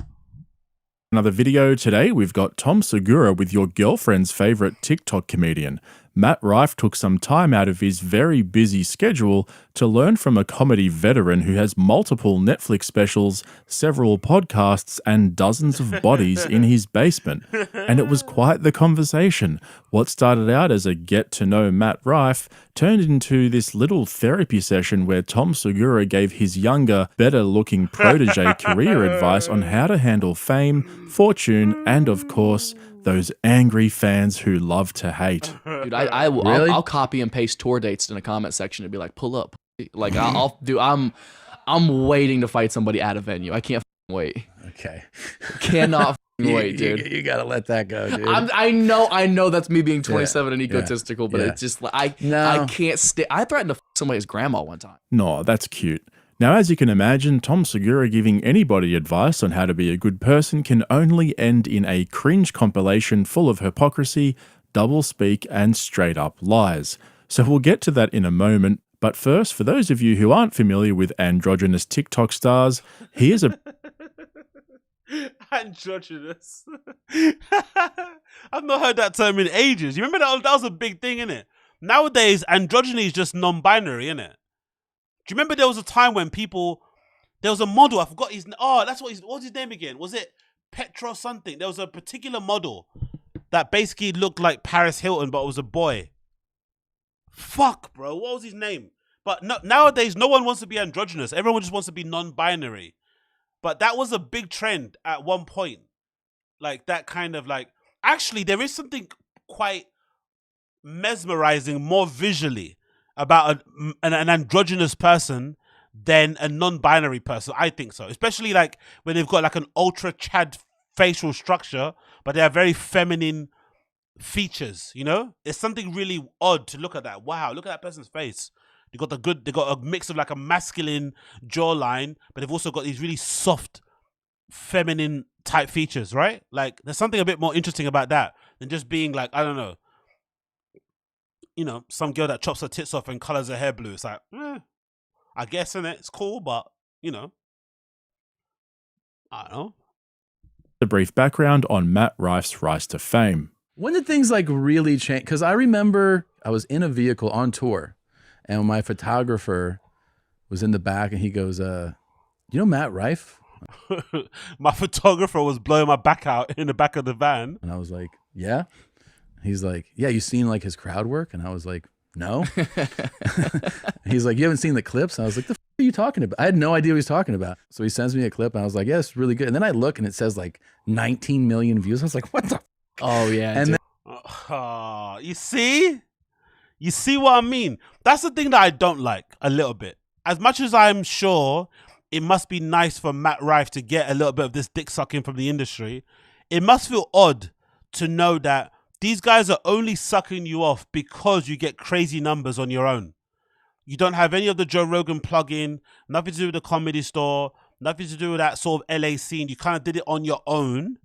V: Another video today. We've got Tom Segura with your girlfriend's favorite TikTok comedian,
D: Matt Rife took some time out of his very busy schedule to learn from a comedy veteran who has multiple Netflix specials, several podcasts, and dozens of bodies in his basement. And it was quite the conversation. What started out as a get-to-know Matt Rife turned into this little therapy session where Tom Segura gave his younger, better-looking protege career advice on how to handle fame, fortune, and, of course, those angry fans who love to hate.
T: Dude, I'll copy and paste tour dates in a comment section and be like, pull up. Like I'm waiting to fight somebody at a venue. I can't wait.
Q: Okay.
T: Cannot wait, dude.
Q: You gotta let that go, dude.
T: I know that's me being 27 and egotistical, but it's just I can't stay. I threatened to f somebody's grandma one time.
D: No, that's cute. Now, as you can imagine, Tom Segura giving anybody advice on how to be a good person can only end in a cringe compilation full of hypocrisy, doublespeak, and straight-up lies. So we'll get to that in a moment. But first, for those of you who aren't familiar with androgynous TikTok stars, here's a...
A: Androgynous. I've not heard that term in ages. You remember that was a big thing, innit? Nowadays, androgyny is just non-binary, innit? Do you remember there was a time when there was a model, I forgot his name. Oh, what was his name again? Was it Petro something? There was a particular model that basically looked like Paris Hilton, but it was a boy. Fuck, bro. What was his name? But no, nowadays, no one wants to be androgynous. Everyone just wants to be non-binary. But that was a big trend at one point. Like that kind of like... Actually, there is something quite mesmerizing more visually about an androgynous person than a non-binary person. I think so. Especially like when they've got like an ultra Chad facial structure, but they have very feminine features, you know? It's something really odd to look at that. Wow, look at that person's face. They got a mix of like a masculine jawline, but they've also got these really soft, feminine type features, right? Like there's something a bit more interesting about that than just being like, I don't know, you know, some girl that chops her tits off and colors her hair blue. It's like, I guess, innit? It's cool, but, you know, I don't know.
D: A brief background on Matt Rife's rise to fame.
Q: When did things like really change? Because I remember I was in a vehicle on tour and my photographer was in the back and he goes, you know Matt Rife?
A: My photographer was blowing my back out in the back of the van.
Q: And I was like, yeah. He's like, yeah, you seen like his crowd work? And I was like, no. He's like, you haven't seen the clips? And I was like, the f are you talking about? I had no idea what he was talking about. So he sends me a clip and I was like, yeah, it's really good. And then I look and it says like 19 million views. I was like, what the f?
T: Oh, yeah.
Q: And
A: then, you see? You see what I mean? That's the thing that I don't like a little bit. As much as I'm sure it must be nice for Matt Rife to get a little bit of this dick sucking from the industry, it must feel odd to know that these guys are only sucking you off because you get crazy numbers on your own. You don't have any of the Joe Rogan plug-in, nothing to do with the Comedy Store, nothing to do with that sort of LA scene. You kind of did it on your own.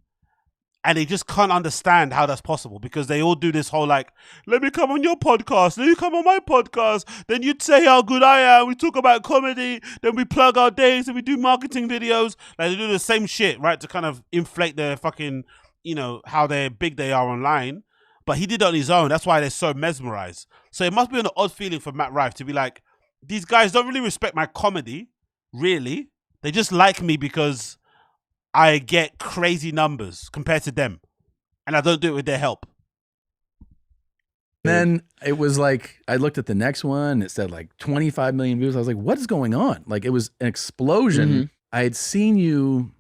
A: And they just can't understand how that's possible because they all do this whole like, let me come on your podcast, let you come on my podcast, then you'd say how good I am, we talk about comedy, then we plug our days and we do marketing videos. Like they do the same shit, right, to kind of inflate their fucking, you know, how big they are online. But he did it on his own. That's why they're so mesmerized. So it must be an odd feeling for Matt Rife to be like, these guys don't really respect my comedy, really. They just like me because I get crazy numbers compared to them. And I don't do it with their help.
Q: Then it was like, I looked at the next one, it said like 25 million views. I was like, what is going on? Like it was an explosion.
T: Mm-hmm.
Q: I had seen you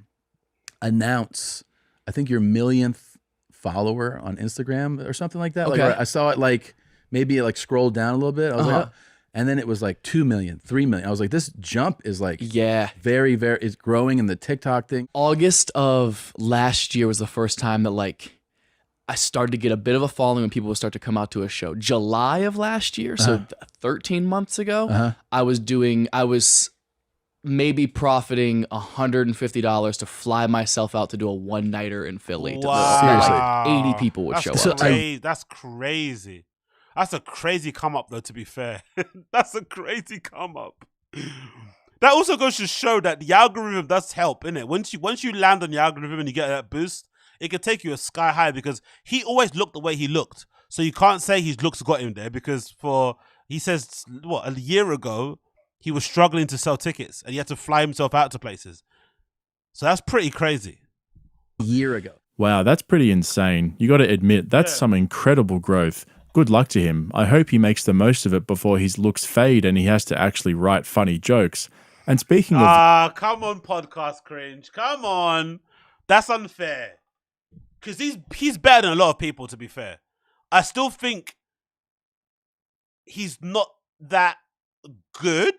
Q: announce, I think your millionth follower on Instagram or something like that.
T: Okay.
Q: Like I saw it like, maybe it like scrolled down a little bit. I was like, oh. And then it was like 2 million, 3 million. I was like, this jump is like, very, very, it's growing in the TikTok thing.
T: August of last year was the first time that like I started to get a bit of a following when people would start to come out to a show. July of last year, so 13 months ago, I was maybe profiting $150 to fly myself out to do a one-nighter in Philly.
A: Wow.
T: Like 80 people would show up.
A: That's crazy. That's a crazy come up, though, to be fair. That's a crazy come up. That also goes to show that the algorithm does help, innit? Once you land on the algorithm and you get that boost, it can take you a sky high because he always looked the way he looked. So you can't say his looks got him there because he says, what, a year ago, he was struggling to sell tickets and he had to fly himself out to places. So that's pretty crazy.
Q: A year ago.
D: Wow, that's pretty insane. You got to admit, that's some incredible growth. Good luck to him. I hope he makes the most of it before his looks fade and he has to actually write funny jokes. And speaking of...
A: come on, podcast cringe. Come on. That's unfair. Because he's better than a lot of people, to be fair. I still think he's not that good.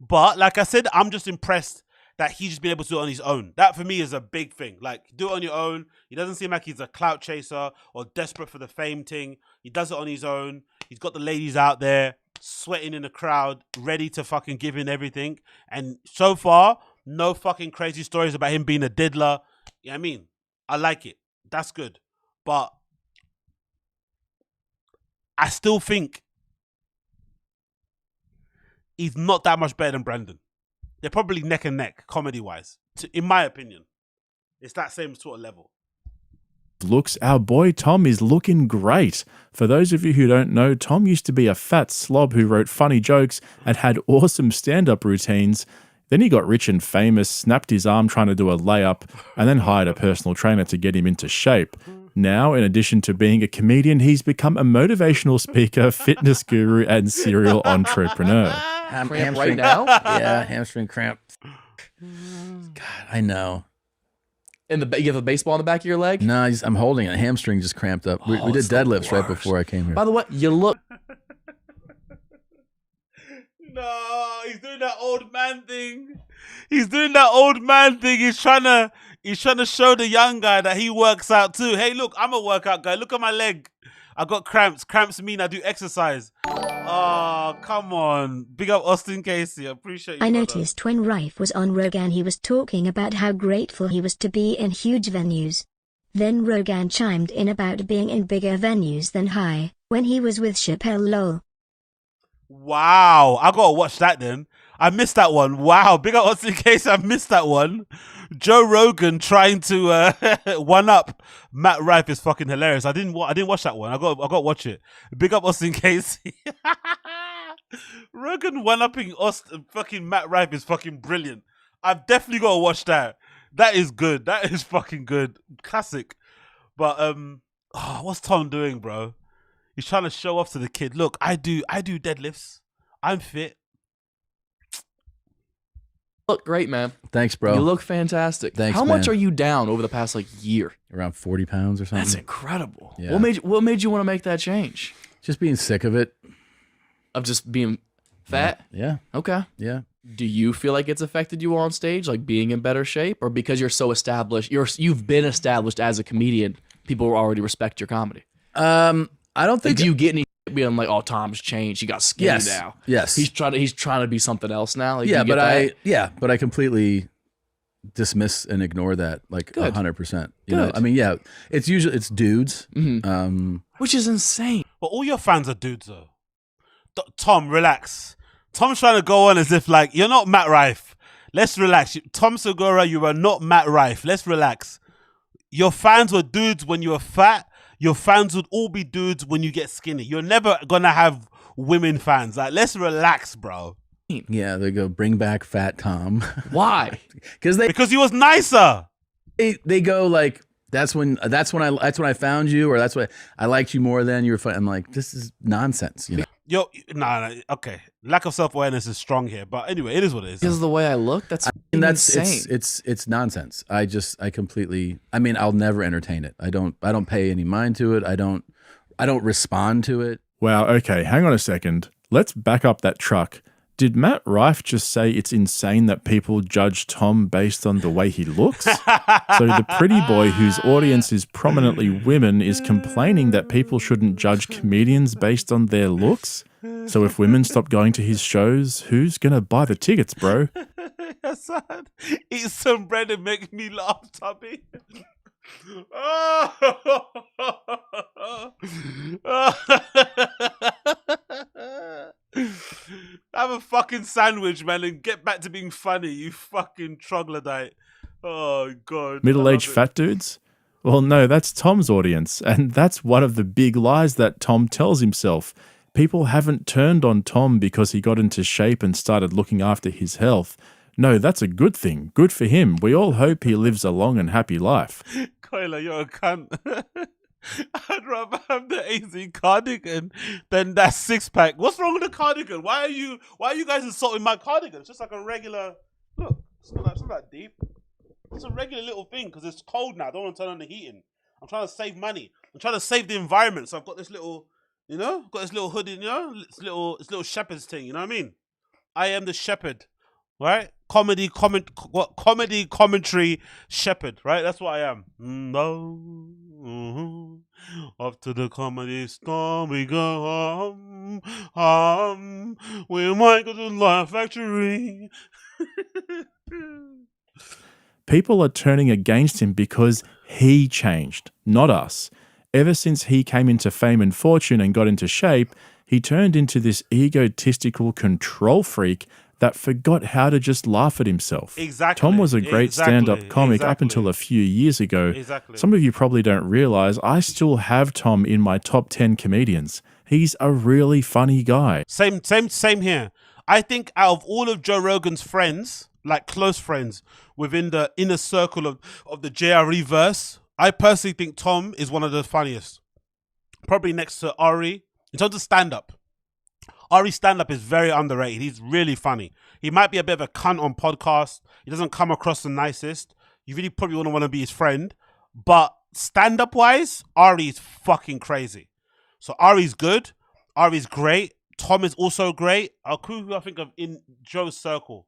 A: But like I said, I'm just impressed that he's just been able to do it on his own. That for me is a big thing. Like, do it on your own. He doesn't seem like he's a clout chaser or desperate for the fame thing. He does it on his own. He's got the ladies out there sweating in the crowd, ready to fucking give him everything. And so far, no fucking crazy stories about him being a diddler. You know what I mean? I like it. That's good. But I still think he's not that much better than Brandon. They're probably neck and neck, comedy-wise. In my opinion. It's that same sort of level.
D: looks, our boy Tom is looking great. For those of you who don't know, Tom used to be a fat slob who wrote funny jokes and had awesome stand-up routines. Then he got rich and famous, snapped his arm trying to do a layup, and then hired a personal trainer to get him into shape. Now, in addition to being a comedian, he's become a motivational speaker, fitness guru, and serial entrepreneur.
Q: Hamstring
T: right now?
Q: Yeah, hamstring cramp. God, I know.
T: And you have a baseball on the back of your leg?
Q: No, I'm holding it. Hamstring just cramped up. We did deadlifts right before I came here.
T: By the way, you look...
A: No, he's doing that old man thing. He's doing that old man thing. He's trying to show the young guy that he works out too. Hey, look, I'm a workout guy. Look at my leg. I got cramps. Cramps mean I do exercise. Oh, come on. Big up Austin Casey. I appreciate you.
J: I noticed when Rife was on Rogan, he was talking about how grateful he was to be in huge venues. Then Rogan chimed in about being in bigger venues than High when he was with Chappelle lol.
A: Wow, I gotta watch that then. I missed that one. Wow, big up Austin Casey. I missed that one. Joe Rogan trying to one up Matt Rife is fucking hilarious. I didn't watch that one. I got to watch it. Big up Austin Casey. Rogan one upping fucking Matt Rife is fucking brilliant. I've definitely got to watch that. That is good. That is fucking good. Classic. But what's Tom doing, bro? He's trying to show off to the kid. Look, I do deadlifts. I'm fit.
T: Look great, man.
Q: Thanks, bro.
T: You look fantastic.
Q: Thanks,
T: How much
Q: man.
T: are you down over the past year?
Q: Around 40 pounds or something.
T: That's incredible.
Q: Yeah.
T: What made you want to make that change?
Q: Just being sick of it.
T: Of just being fat?
Q: Yeah.
T: Okay.
Q: Yeah.
T: Do you feel like it's affected you on stage, like being in better shape, or because you're so established, you've been established as a comedian, people already respect your comedy?
Q: I don't think.
T: Do you get any being like, oh, Tom's changed, he got skinny now?
Q: Yes.
T: He's trying to be something else now. Like,
Q: Yeah,
T: do you
Q: but
T: get that?
Q: but I completely dismiss and ignore that like
T: Good.
Q: 100%. You know,
T: Good.
Q: I mean, yeah, it's dudes.
T: Which is insane.
A: But all your fans are dudes, though. Tom, relax. Tom's trying to go on as if like you're not Matt Rife. Let's relax. Tom Segura, you are not Matt Rife. Let's relax. Your fans were dudes when you were fat. Your fans would all be dudes when you get skinny. You're never gonna have women fans. Like, let's relax, bro.
Q: Yeah, they go bring back Fat Tom.
T: Why?
A: Because he was nicer.
Q: They go like that's when I found you, or that's what I liked you more than you were fun. I'm like, this is nonsense. You know.
A: Okay. Lack of self-awareness is strong here, but anyway, it is what it is.
T: Because of the way I look, that's insane.
Q: It's nonsense. I completely. I mean, I'll never entertain it. I don't pay any mind to it. I don't respond to it.
D: Wow, okay, hang on a second. Let's back up that truck. Did Matt Rife just say it's insane that people judge Tom based on the way he looks? So the pretty boy whose audience is prominently women is complaining that people shouldn't judge comedians based on their looks? So if women stop going to his shows, who's going to buy the tickets, bro?
A: Hassan, eat some bread and make me laugh, Tubby. Have a fucking sandwich, man, and get back to being funny, you fucking troglodyte. Oh, God.
D: Middle-aged fat dudes? Well, no, that's Tom's audience, and that's one of the big lies that Tom tells himself. People haven't turned on Tom because he got into shape and started looking after his health. No, that's a good thing. Good for him. We all hope he lives a long and happy life.
A: Koila, you're a cunt. I'd rather have the AZ cardigan than that 6-pack. What's wrong with the cardigan? Why are you guys insulting my cardigan? It's just like a regular, look, it's not that deep. It's a regular little thing because it's cold now. I don't want to turn on the heating. I'm trying to save money. I'm trying to save the environment. So I've got this little, got this little hoodie, this little shepherd's thing. You know what I mean? I am the shepherd, right? Comedy commentary shepherd, right? That's what I am. Off to the comedy store we go. We might go to the Life Factory.
D: People are turning against him because he changed, not us. Ever since he came into fame and fortune and got into shape, he turned into this egotistical control freak that forgot how to just laugh at himself.
A: Exactly.
D: Tom was a great stand-up comic up until a few years ago.
A: Exactly.
D: Some of you probably don't realize I still have Tom in my top 10 comedians. He's a really funny guy.
A: Same here. I think out of all of Joe Rogan's friends, like close friends within the inner circle of the JRE verse, I personally think Tom is one of the funniest. Probably next to Ari. In terms of stand-up, Ari's stand-up is very underrated. He's really funny. He might be a bit of a cunt on podcasts. He doesn't come across the nicest. You really probably wouldn't want to be his friend. But stand-up-wise, Ari is fucking crazy. So Ari's good. Ari's great. Tom is also great. Who I think of in Joe's circle?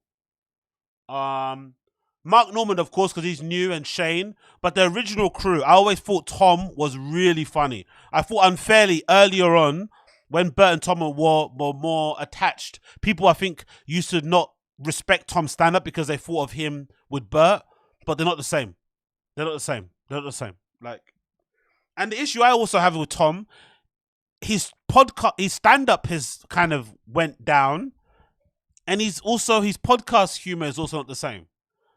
A: Mark Norman, of course, because he's new, and Shane. But the original crew, I always thought Tom was really funny. I thought unfairly earlier on, when Bert and Tom were more attached, people I think used to not respect Tom's stand-up because they thought of him with Bert, but they're not the same. They're not the same. They're not the same. And the issue I also have with Tom, his stand-up has kind of went down, and his podcast humor is also not the same.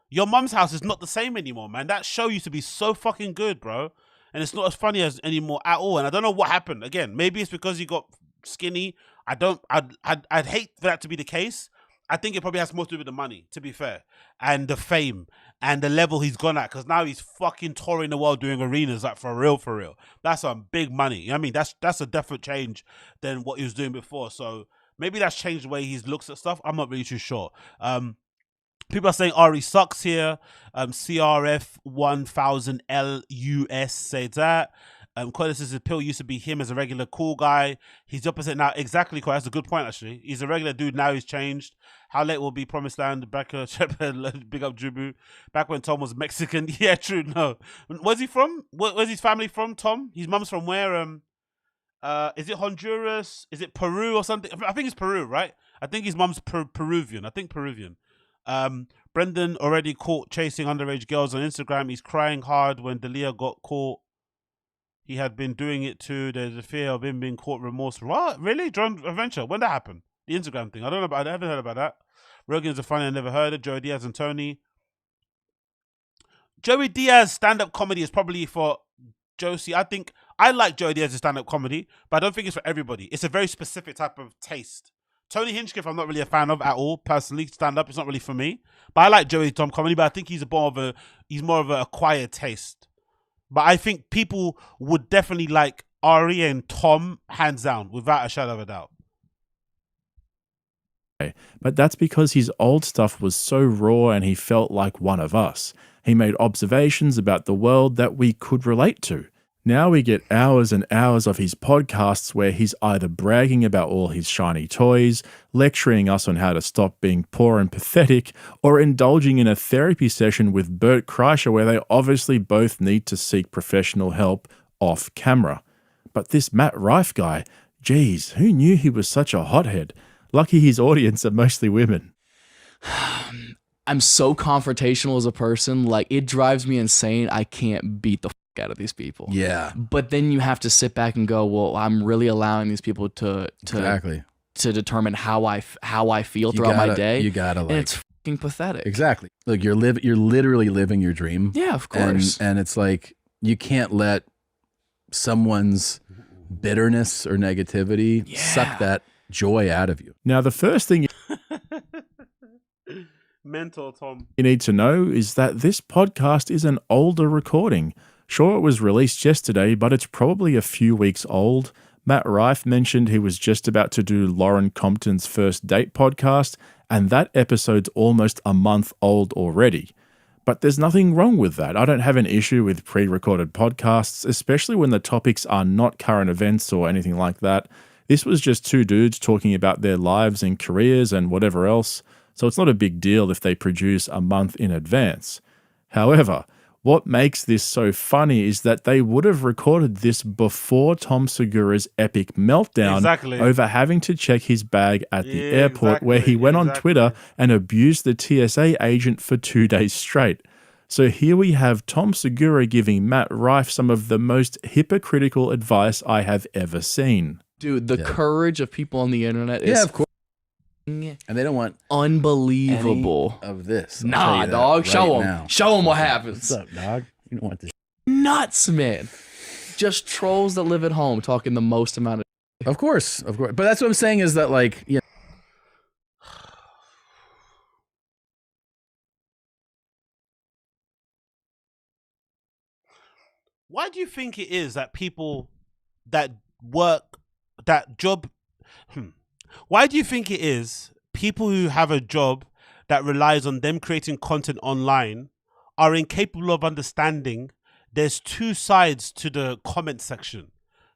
A: Your Mum's House is not the same anymore, man. That show used to be so fucking good, bro. And it's not as funny as anymore at all. And I don't know what happened. Again, maybe it's because he got skinny. I'd hate for that to be the case. I think it probably has more to do with the money, to be fair, and the fame and the level he's gone at. Because now he's fucking touring the world doing arenas, like for real. That's some big money. You know what I mean, that's a definite change than what he was doing before. So maybe that's changed the way he looks at stuff. I'm not really too sure. People are saying Ari sucks here. CRF 1000 LUS says that. Quite says Pill used to be him as a regular cool guy. He's the opposite now. Exactly, quite. That's a good point, actually. He's a regular dude now. He's changed. How late will be Promised Land? Big up Jubu. Back when Tom was Mexican. Yeah, true. No. Where's he from? Where's his family from, Tom? His mum's from where? Is it Honduras? Is it Peru or something? I think it's Peru, right? I think his mum's Peruvian. I think Peruvian. Brendan already caught chasing underage girls on Instagram. He's crying hard when Dalia got caught. He had been doing it too. There's a fear of him being caught remorseful. What? Really? John Adventure? When that happened? The Instagram thing. I haven't heard about that. Rogan's a funny I never heard of. Joey Diaz and Tony. Joey Diaz stand-up comedy is probably for Josie. I think I like Joey Diaz's stand-up comedy, but I don't think it's for everybody. It's a very specific type of taste. Tony Hinchcliffe, I'm not really a fan of at all. Personally, stand-up, it's not really for me. But I like Joey Tom comedy, but I think he's more of an acquired taste. But I think people would definitely like Ari and Tom, hands down, without a shadow of a doubt.
D: But that's because his old stuff was so raw and he felt like one of us. He made observations about the world that we could relate to. Now we get hours and hours of his podcasts where he's either bragging about all his shiny toys, lecturing us on how to stop being poor and pathetic, or indulging in a therapy session with Bert Kreischer where they obviously both need to seek professional help off camera. But this Matt Rife guy, geez, who knew he was such a hothead? Lucky his audience are mostly women.
T: I'm so confrontational as a person. Like, it drives me insane. I can't beat the out of these people.
Q: Yeah.
T: But then you have to sit back and go, well, I'm really allowing these people to determine how I feel throughout my day.
Q: You gotta
T: and it's fucking pathetic.
Q: Exactly. Look, you're literally living your dream.
T: Yeah, of course.
Q: And it's like, you can't let someone's bitterness or negativity suck that joy out of you.
D: Now, the first thing
A: Mental, Tom.
D: you need to know is that this podcast is an older recording. Sure, it was released yesterday, but it's probably a few weeks old. Matt Rife mentioned he was just about to do Lauren Compton's First Date podcast, and that episode's almost a month old already. But there's nothing wrong with that. I don't have an issue with pre-recorded podcasts, especially when the topics are not current events or anything like that. This was just two dudes talking about their lives and careers and whatever else, so it's not a big deal if they produce a month in advance. However, what makes this so funny is that they would have recorded this before Tom Segura's epic meltdown over having to check his bag at the airport, where he went on Twitter and abused the TSA agent for 2 days straight. So here we have Tom Segura giving Matt Rife some of the most hypocritical advice I have ever seen.
T: Dude, the courage of people on the internet is
Q: of course. And they don't want
T: unbelievable
Q: any of this.
T: Nah, dog. Show them. Show them what happens.
Q: What's up, dog? You don't want this.
T: Nuts, man. Just trolls that live at home talking the most amount of.
Q: Of course. But that's what I'm saying is that, like, you know.
A: Why do you think it is that people that work that job? Why do you think it is people who have a job that relies on them creating content online are incapable of understanding there's two sides to the comment section?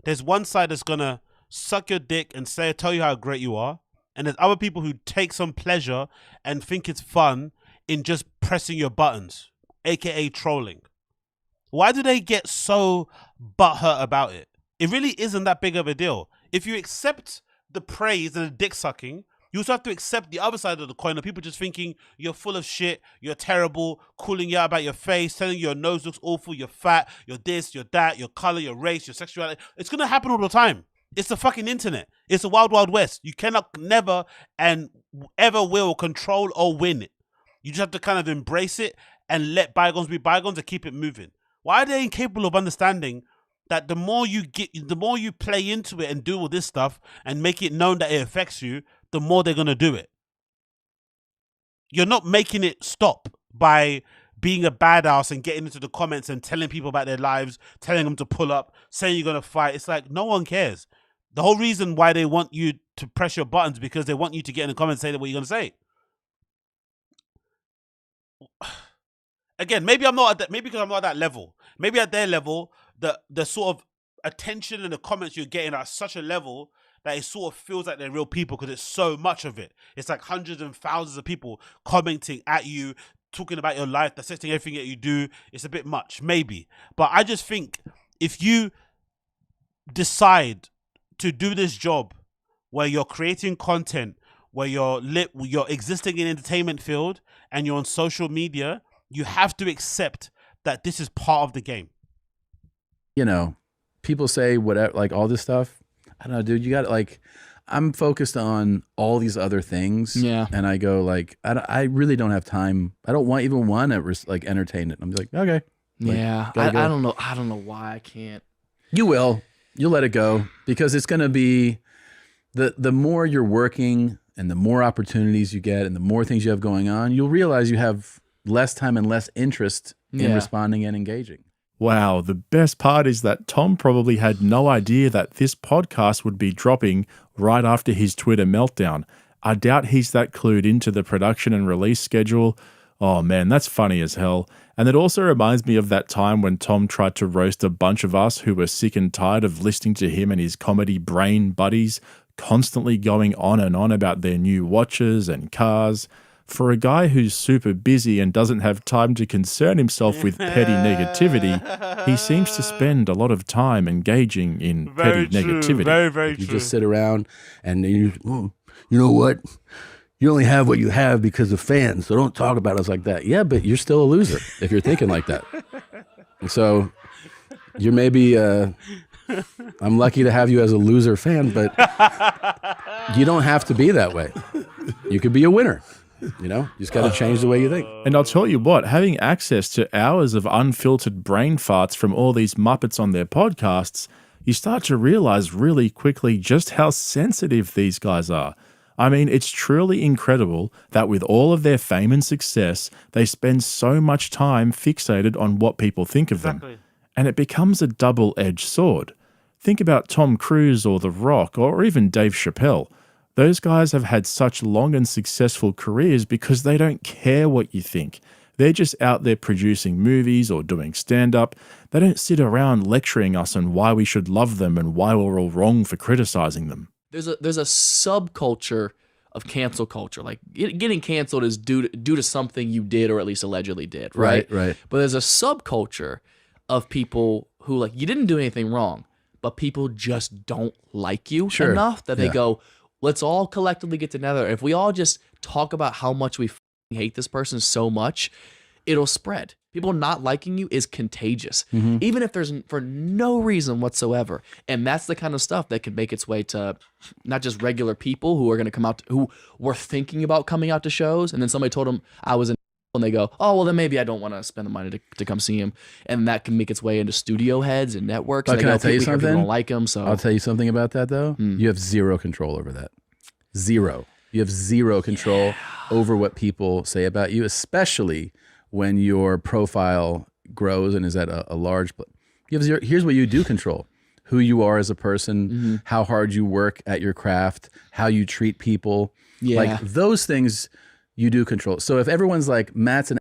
A: There's one side that's gonna suck your dick and tell you how great you are, and there's other people who take some pleasure and think it's fun in just pressing your buttons, aka trolling. Why do they get so butthurt about it? It really isn't that big of a deal. If you accept the praise and the dick sucking, you also have to accept the other side of the coin of people just thinking you're full of shit, you're terrible, calling you out about your face, telling you your nose looks awful, you're fat, you're this, you're that, your color, your race, your sexuality. It's going to happen all the time. It's the fucking internet. It's the wild, wild west. You cannot never and ever will control or win it. You just have to kind of embrace it and let bygones be bygones and keep it moving. Why are they incapable of understanding that the more you play into it and do all this stuff and make it known that it affects you, the more they're going to do it? You're not making it stop by being a badass and getting into the comments and telling people about their lives, telling them to pull up, saying you're going to fight. It's like, no one cares. The whole reason why they want you to press your buttons because they want you to get in the comments and say what you're going to say. Again, maybe I'm not at that, maybe because I'm not at that level. Maybe at their level, the sort of attention and the comments you're getting are at such a level that it sort of feels like they're real people because it's so much of it. It's like hundreds and thousands of people commenting at you, talking about your life, dissecting everything that you do. It's a bit much, maybe. But I just think if you decide to do this job where you're creating content, where you're existing in entertainment field and you're on social media, you have to accept that this is part of the game.
Q: You know, people say whatever, like all this stuff. I don't know, dude, you got like, I'm focused on all these other things.
T: Yeah.
Q: And I go like, I really don't have time. I don't even want to like entertain it. I'm like, okay. Like,
T: yeah. I don't know. I don't know why I can't.
Q: You will. You'll let it go because it's going to be the more you're working and the more opportunities you get and the more things you have going on, you'll realize you have less time and less interest in responding and engaging.
D: Wow, the best part is that Tom probably had no idea that this podcast would be dropping right after his Twitter meltdown. I doubt he's that clued into the production and release schedule. Oh man, that's funny as hell. And it also reminds me of that time when Tom tried to roast a bunch of us who were sick and tired of listening to him and his comedy brain buddies constantly going on and on about their new watches and cars. For a guy who's super busy and doesn't have time to concern himself with petty negativity, he seems to spend a lot of time engaging in petty negativity.
A: Very, very true.
Q: You just sit around and you know what? You only have what you have because of fans, so don't talk about us like that. Yeah, but you're still a loser if you're thinking like that. And so you're maybe, I'm lucky to have you as a loser fan, but you don't have to be that way. You could be a winner. You know, you just got to change the way you think.
D: And I'll tell you what, having access to hours of unfiltered brain farts from all these Muppets on their podcasts, you start to realize really quickly just how sensitive these guys are. I mean, it's truly incredible that with all of their fame and success, they spend so much time fixated on what people think of them. And it becomes a double-edged sword. Think about Tom Cruise or The Rock or even Dave Chappelle. Those guys have had such long and successful careers because they don't care what you think. They're just out there producing movies or doing stand-up. They don't sit around lecturing us on why we should love them and why we're all wrong for criticizing them.
T: There's a subculture of cancel culture. Like getting canceled is due to something you did or at least allegedly did, right?
Q: Right.
T: But there's a subculture of people who, like, you didn't do anything wrong, but people just don't like you enough that they go, let's all collectively get together. If we all just talk about how much we hate this person so much, it'll spread. People not liking you is contagious, even if there's for no reason whatsoever. And that's the kind of stuff that can make its way to not just regular people who are going to come out, who were thinking about coming out to shows, and then somebody told them I was in, and they go, oh, well, then maybe I don't want to spend the money to come see him. And that can make its way into studio heads and networks.
Q: But can I tell you
T: people
Q: something?
T: don't like him, so
Q: I'll tell you something about that, though. You have zero control over that. Zero. You have zero control over what people say about you, especially when your profile grows and is at a large. You have zero. Here's what you do control: who you are as a person, how hard you work at your craft, how you treat people. Like those things you do control. So if everyone's like, Matt's an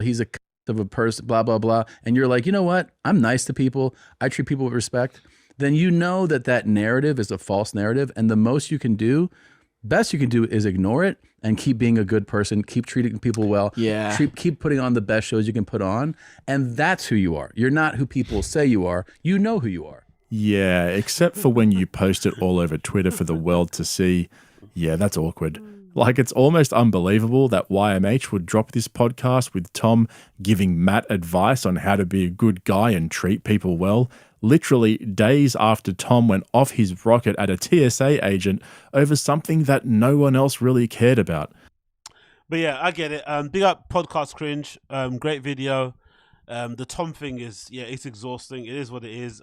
Q: he's a of a person, blah, blah, blah, and you're like, you know what? I'm nice to people. I treat people with respect. Then you know that that narrative is a false narrative. And the best you can do is ignore it and keep being a good person, keep treating people well, keep putting on the best shows you can put on. And that's who you are. You're not who people say you are. You know who you are.
D: Yeah, except for when you post it all over Twitter for the world to see. Yeah, that's awkward. Like, it's almost unbelievable that YMH would drop this podcast with Tom giving Matt advice on how to be a good guy and treat people well, literally days after Tom went off his rocket at a TSA agent over something that no one else really cared about.
A: But yeah, I get it. Big up Podcast Cringe. Great video. The Tom thing is, it's exhausting. It is what it is.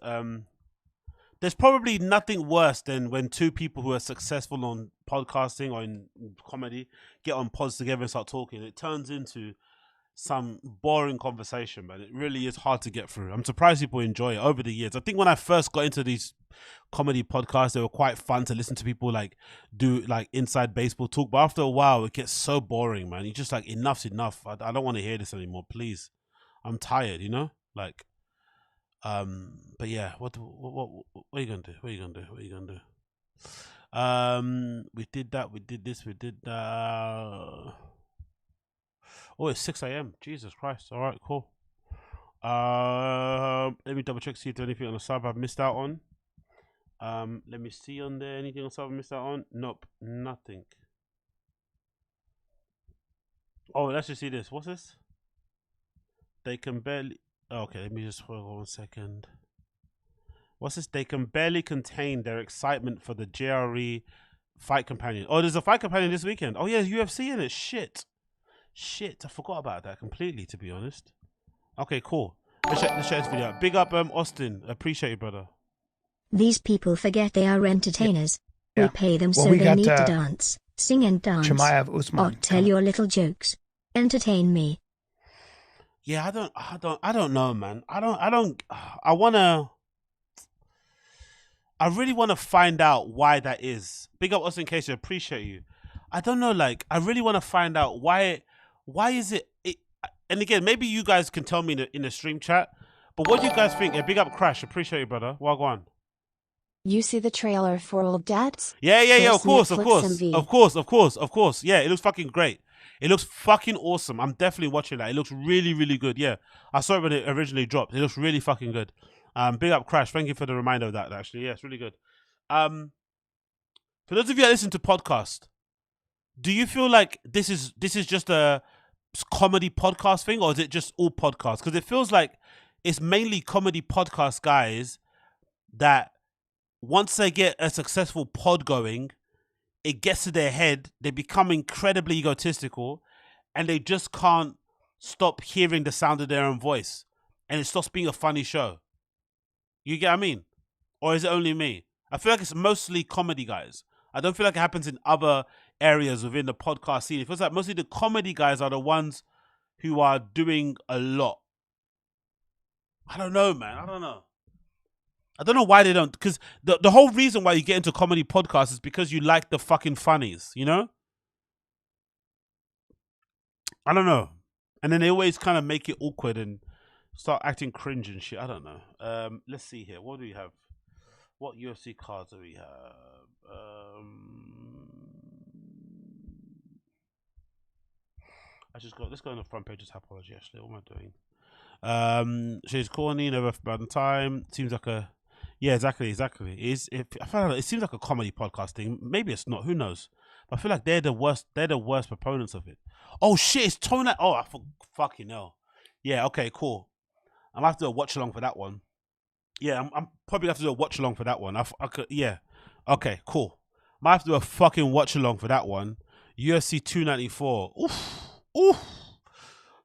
A: There's probably nothing worse than when two people who are successful on podcasting or in comedy get on pods together and start talking. It turns into some boring conversation, man. It really is hard to get through. I'm surprised people enjoy it over the years. I think when I first got into these comedy podcasts, they were quite fun to listen to people like do like inside baseball talk. But after a while, it gets so boring, man. You're just like, enough's enough. I don't want to hear this anymore, please. I'm tired, you know? Like, but yeah, what are you gonna do? What are you gonna do? We did that, we did this, we did that. Oh, it's 6 a.m. Jesus Christ. All right, cool. Let me double check, see if there's anything on the sub I've missed out on. Let me see on there, anything on the sub I've missed out on? Nope, nothing. Oh, let's just see this. What's this? They can barely... Okay, let me just hold on 1 second. What's this? They can barely contain their excitement for the JRE fight companion. Oh, there's a fight companion this weekend. Oh, yeah, UFC in it. Shit, I forgot about that completely, to be honest. Okay, cool. Let's check this video out. Big up, Austin. Appreciate you, brother.
J: These people forget they are entertainers. We pay them so they need to dance, sing and dance. Or tell your little jokes. Entertain me.
A: Yeah, I don't know, man. I really want to find out why that is. Big up Austin Casey, appreciate you. I don't know, like, I really want to find out why is it, and again, maybe you guys can tell me in the stream chat, but what do you guys think? Big up Crash, appreciate you, brother. Well, go on.
E: You see the trailer for Old Dads?
A: Yeah, of course. Yeah, it looks fucking great. It looks fucking awesome. I'm definitely watching that. It looks really, really good. Yeah, I saw it when it originally dropped. It looks really fucking good. Big up Crash. Thank you for the reminder of that, actually. Yeah, it's really good. For those of you that listen to podcasts, do you feel like this is just a comedy podcast thing, or is it just all podcasts? Because it feels like it's mainly comedy podcast guys that once they get a successful pod going, it gets to their head, they become incredibly egotistical, and they just can't stop hearing the sound of their own voice, and it stops being a funny show. You get what I mean? Or is it only me? I feel like it's mostly comedy guys. I don't feel like it happens in other areas within the podcast scene. It feels like mostly the comedy guys are the ones who are doing a lot. I don't know, man. I don't know. I don't know why they don't. Because the whole reason why you get into comedy podcasts is because you like the fucking funnies, you know? I don't know. And then they always kind of make it awkward and start acting cringe and shit. I don't know. Let's see here. What do we have? What UFC cards do we have? Let's go on the front page of Tapology, actually. What am I doing? She's corny, never bad in time. Seems like a... Yeah, exactly. I feel like it seems like a comedy podcast thing. Maybe it's not. Who knows? But I feel like they're the worst proponents of it. Oh, shit. It's Tona... Oh, I fucking hell. Yeah, okay, cool. I'm going to have to do a watch-along for that one. Yeah, I'm probably going to have to do a watch-along for that one. I could, yeah. Okay, cool. Might have to do a fucking watch-along for that one. UFC 294. Oof.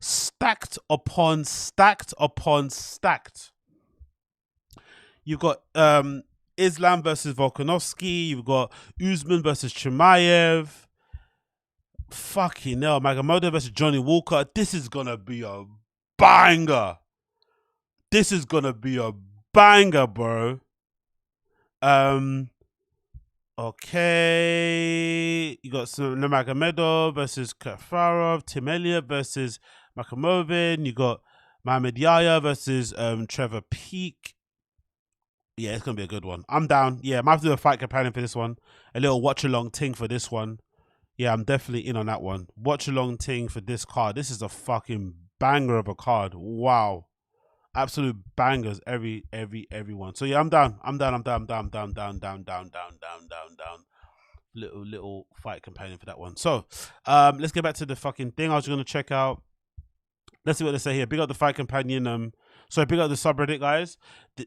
A: Stacked upon stacked upon stacked. You've got Islam versus Volkanovski. You've got Usman versus Chimaev. Fucking hell. Magamoto versus Johnny Walker. This is going to be a banger. This is going to be a banger, bro. Okay, you got some Nurmagomedov versus Kafarov, Tim Elliott versus Makamovin. You got Mohamed Yahya versus Trevor Peak. Yeah, it's gonna be a good one. I'm down. Yeah, I might have to do a fight companion for this one. A little watch along ting for this one. Yeah, I'm definitely in on that one. Watch along ting for this card. This is a fucking banger of a card. Wow. Absolute bangers, everyone. So yeah, I'm down. Little fight companion for that one. So let's get back to the fucking thing. I was gonna check out. Let's see what they say here. Big up the fight companion. Big up the subreddit guys.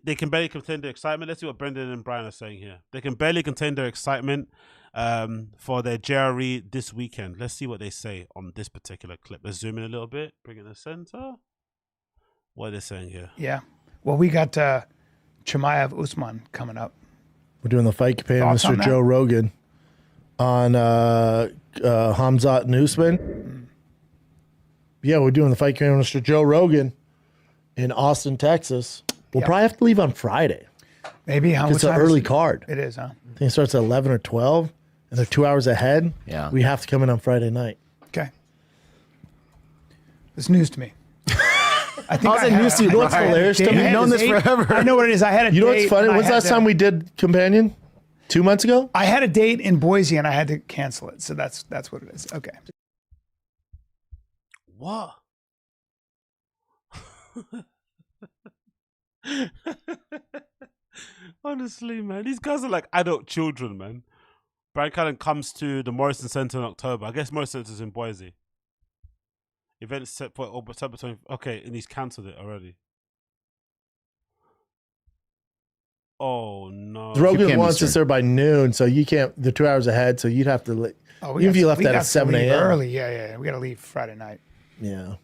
A: They can barely contain their excitement. Let's see what Brendan and Brian are saying here. They can barely contain their excitement for their JRE this weekend. Let's see what they say on this particular clip. Let's zoom in a little bit. Bring it in the center. What are they saying here?
B: Yeah. Well, we got Chimaev Usman coming up.
V: We're doing the fight companion, Mr. Joe Rogan, on Hamzat and Usman. Yeah, we're doing the fight companion, Mr. Joe Rogan, in Austin, Texas. We'll probably have to leave on Friday.
B: Maybe.
V: It's an early card.
B: It is, huh?
V: I think it starts at 11 or 12, and they're 2 hours ahead.
H: Yeah.
V: We have to come in on Friday night.
B: Okay. It's news to me. I think
V: How's it news to you? You know what's hilarious to me?
B: You've
V: known this forever.
B: I know what it is. I had a date.
V: You know what's funny? When's the last time we did companion? 2 months ago?
B: I had a date in Boise and I had to cancel it. So that's what it is. Okay.
A: What? Honestly, man, these guys are like adult children, man. Brian Callen comes to the Morrison Center in October. I guess Morrison Center's in Boise. Event set for October 20. Okay, and he's cancelled it already. Oh no!
V: Rogan wants us there by noon, so you can't. They're 2 hours ahead, so you'd have to. Even if you left that at 7 a.m.
B: early, yeah, we got to leave Friday night.
V: Yeah.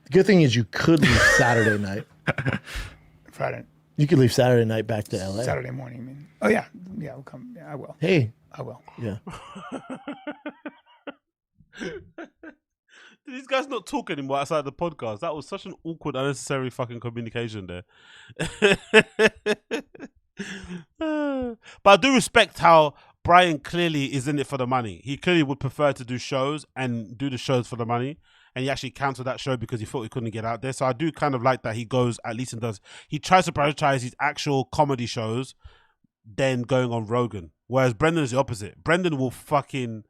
V: The good thing is you could leave Saturday night.
B: Friday.
V: You could leave Saturday night back to LA.
B: Saturday morning, you mean? Oh yeah, we'll come. Yeah, I will.
V: Hey,
B: I will.
V: Yeah.
A: These guys not talk anymore outside the podcast. That was such an awkward, unnecessary fucking communication there. But I do respect how Brian clearly is in it for the money. He clearly would prefer to do shows and do the shows for the money. And he actually cancelled that show because he thought he couldn't get out there. So I do kind of like that he goes, at least and does. He tries to prioritize his actual comedy shows, then going on Rogan. Whereas Brendan is the opposite. Brendan will fucking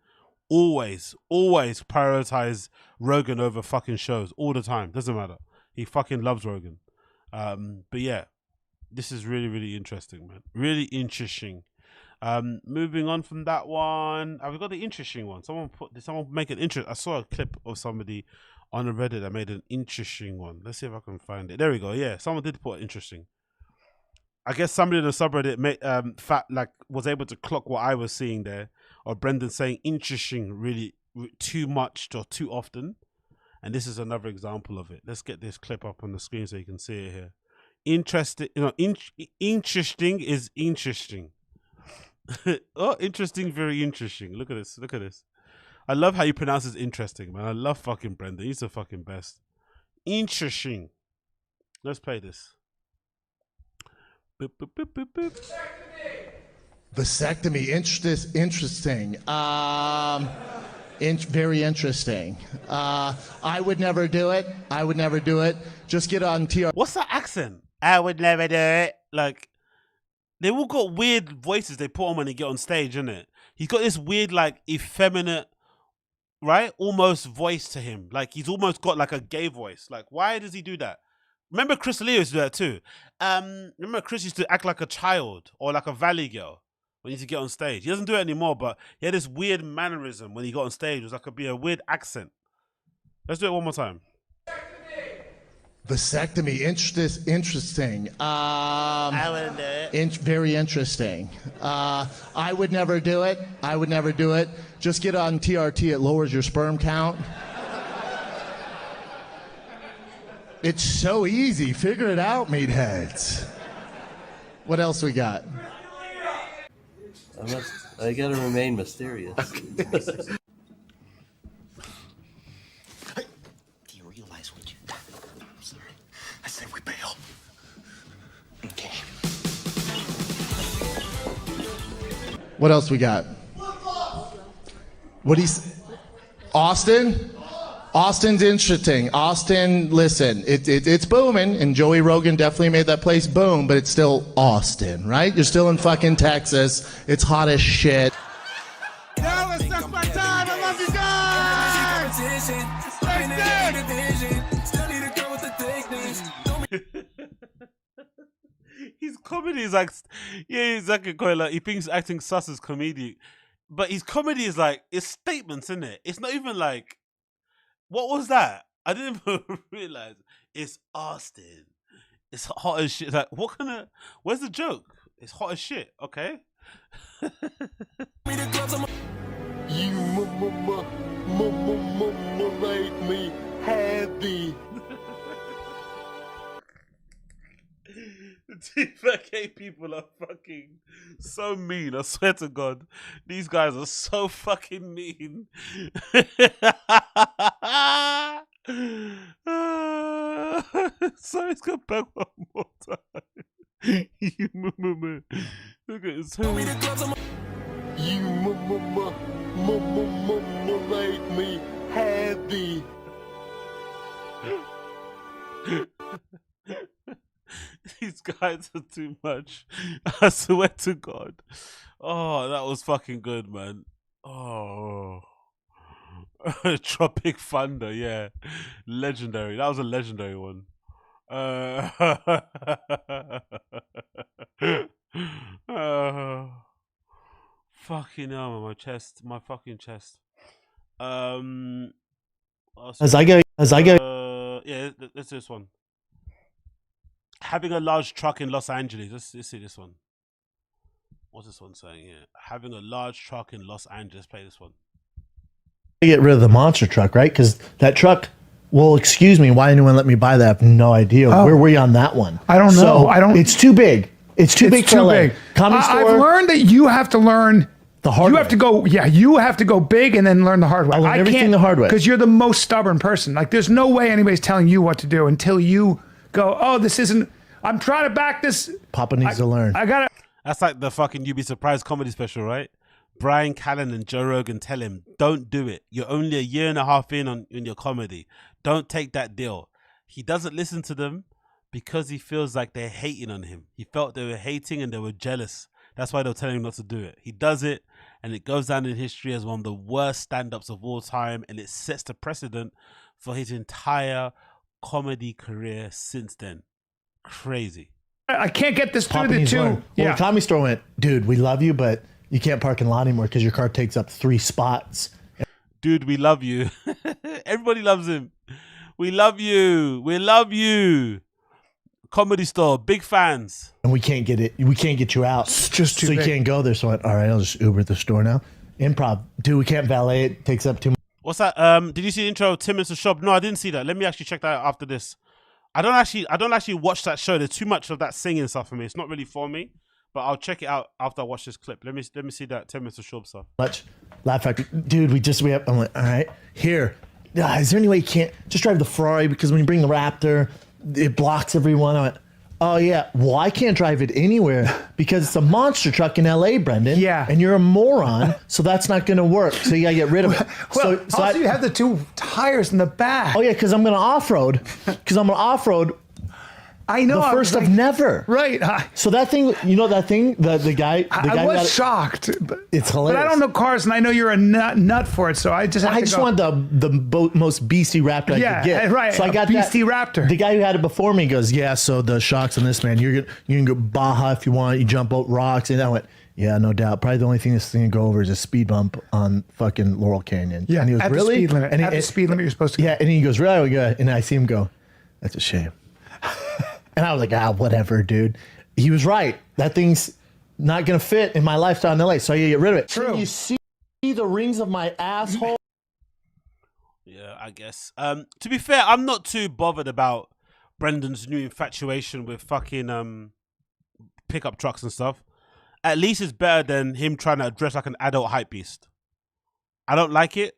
A: always prioritize Rogan over fucking shows all the time. Doesn't matter. He fucking loves Rogan. But yeah, this is really, really interesting, man. Really interesting. Moving on from that one, have we got the interesting one? Did someone make an interest? I saw a clip of somebody on the Reddit that made an interesting one. Let's see if I can find it. There we go. Yeah, someone did put interesting. I guess somebody in the subreddit was able to clock what I was seeing there, or Brendan saying interesting really too much or too often, and this is another example of it. Let's get this clip up on the screen so you can see it here. Interesting, interesting is interesting. Oh, interesting, very interesting. Look at this. Look at this. I love how he pronounces interesting, man. I love fucking Brendan. He's the fucking best. Interesting. Let's play this. Boop, boop, boop, boop, boop.
C: Vasectomy, interesting. Very interesting. I would never do it. I would never do it. Just get on TR.
A: What's that accent? I would never do it. Like, they all got weird voices they put on when they get on stage, innit? He's got this weird, like, effeminate, right? Almost voice to him. Like, he's almost got like a gay voice. Like, why does he do that? Remember Chris Leo used to do that too. Remember Chris used to act like a child or like a valley girl when he used to get on stage. He doesn't do it anymore, but he had this weird mannerism when he got on stage. It was like a weird accent. Let's do it one more time.
C: Vasectomy, interesting. I wouldn't do it. Very interesting. I would never do it. I would never do it. Just get on TRT. It lowers your sperm count. It's so easy. Figure it out, meatheads. What else we got?
I: I gotta remain mysterious.
K: Do you realize what you've done? I'm sorry. I said we bail. Okay.
C: What else we got? What Austin? Austin's interesting. Austin, listen, it's booming, and Joey Rogan definitely made that place boom, but it's still Austin, right? You're still in fucking Texas. It's hot as shit.
W: Now it's not my time. I love you guys.
A: His comedy is like, yeah, exactly. Quite like he thinks acting sus is comedic, but his comedy is like it's statements, isn't it? It's not even like. What was that? I didn't even realize. It's Austin. It's hot as shit. Like, what kind of... Where's the joke? It's hot as shit. Okay.
W: You make me happy.
A: The TFK people are fucking so mean. I swear to God, these guys are so fucking mean. So it's got back one more time. Look at his hair.
W: You make me happy.
A: These guys are too much. I swear to God. Oh, that was fucking good, man. Oh. Tropic Thunder, yeah. Legendary. That was a legendary one. Fucking hell, my chest. My fucking chest.
V: As I go.
A: Yeah, let's do this one. Having a large truck in Los Angeles. Let's see this one. What's this one saying here? Having a large truck in Los Angeles. Play this one.
V: Get rid of the monster truck, right? Because that truck. Well, excuse me. Why anyone let me buy that? I have no idea. Where were you on that one?
B: I don't know. I don't.
V: It's too big. It's too big for LA.
B: Big.
V: Comedy store.
B: I've learned that you have to learn
V: the hard way.
B: You have to go. Yeah, you have to go big and then learn the hard way.
V: I learned everything the hard way
B: because you're the most stubborn person. Like, there's no way anybody's telling you what to do until you go. Oh, this isn't. I'm trying to back this.
V: Papa needs to learn.
B: I gotta.
A: That's like the fucking You'd Be Surprised comedy special, right? Brian Callen and Joe Rogan tell him, don't do it. You're only a year and a half in your comedy. Don't take that deal. He doesn't listen to them because he feels like they're hating on him. He felt they were hating and they were jealous. That's why they're telling him not to do it. He does it, and it goes down in history as one of the worst stand-ups of all time, and it sets the precedent for his entire comedy career since then. Crazy.
B: I can't get this through
V: Papa
B: the
V: needs to
B: two.
V: learn. Well, the comedy store went, dude, we love you, but you can't park in the lot anymore because your car takes up 3 spots.
A: Dude, we love you. Everybody loves him. We love you. We love you. Comedy Store, big fans.
V: And we can't get it. We can't get you out. It's
B: just too
V: so you
B: big.
V: can't go there. So I went, all right, I'll just Uber at the store now. Improv, dude. We can't valet. It takes up too much.
A: What's that? Did you see the intro of Tim and the Shop? No, I didn't see that. Let me actually check that out after this. I don't actually watch that show. There's too much of that singing stuff for me. It's not really for me. But I'll check it out after I watch this clip. Let me see that 10 minutes of Shop stuff.
V: Much Laugh Factory, dude. We have. I'm like, all right, here. Is there any way you can't just drive the Ferrari, because when you bring the Raptor, it blocks everyone. I went, oh yeah. Well, I can't drive it anywhere because it's a monster truck in LA, Brendan. Yeah. And you're a moron, so that's not going to work. So you gotta get rid of it.
B: Well, also you have the 2 tires in the back.
V: Oh yeah, because I'm gonna off road.
B: I know.
V: The first of never.
B: Right.
V: So that thing, you know that thing, the guy.
B: I was shocked. But,
V: it's hilarious.
B: But I don't know cars, and I know you're a nut for it, so I just have to
V: just
B: go.
V: wanted the most beastie Raptor I could get.
B: Right.
V: So I got
B: beastie
V: that.
B: Raptor.
V: The guy who had it before me goes, yeah. So the shocks on this, man, you can go Baja if you want. You jump out rocks, and I went, yeah, no doubt. Probably the only thing this thing can go over is a speed bump on fucking Laurel Canyon.
B: Yeah.
V: And he goes,
B: at
V: really?
B: The speed limit.
V: And
B: at the speed limit, you're supposed to.
V: Yeah. And he goes, really? Good. And I see him go, that's a shame. And I was like, whatever, dude. He was right. That thing's not going to fit in my lifestyle in LA, so you get rid of it.
B: True.
V: Can you see the rings of my asshole?
A: Yeah, I guess. To be fair, I'm not too bothered about Brendan's new infatuation with fucking pickup trucks and stuff. At least it's better than him trying to dress like an adult hype beast. I don't like it,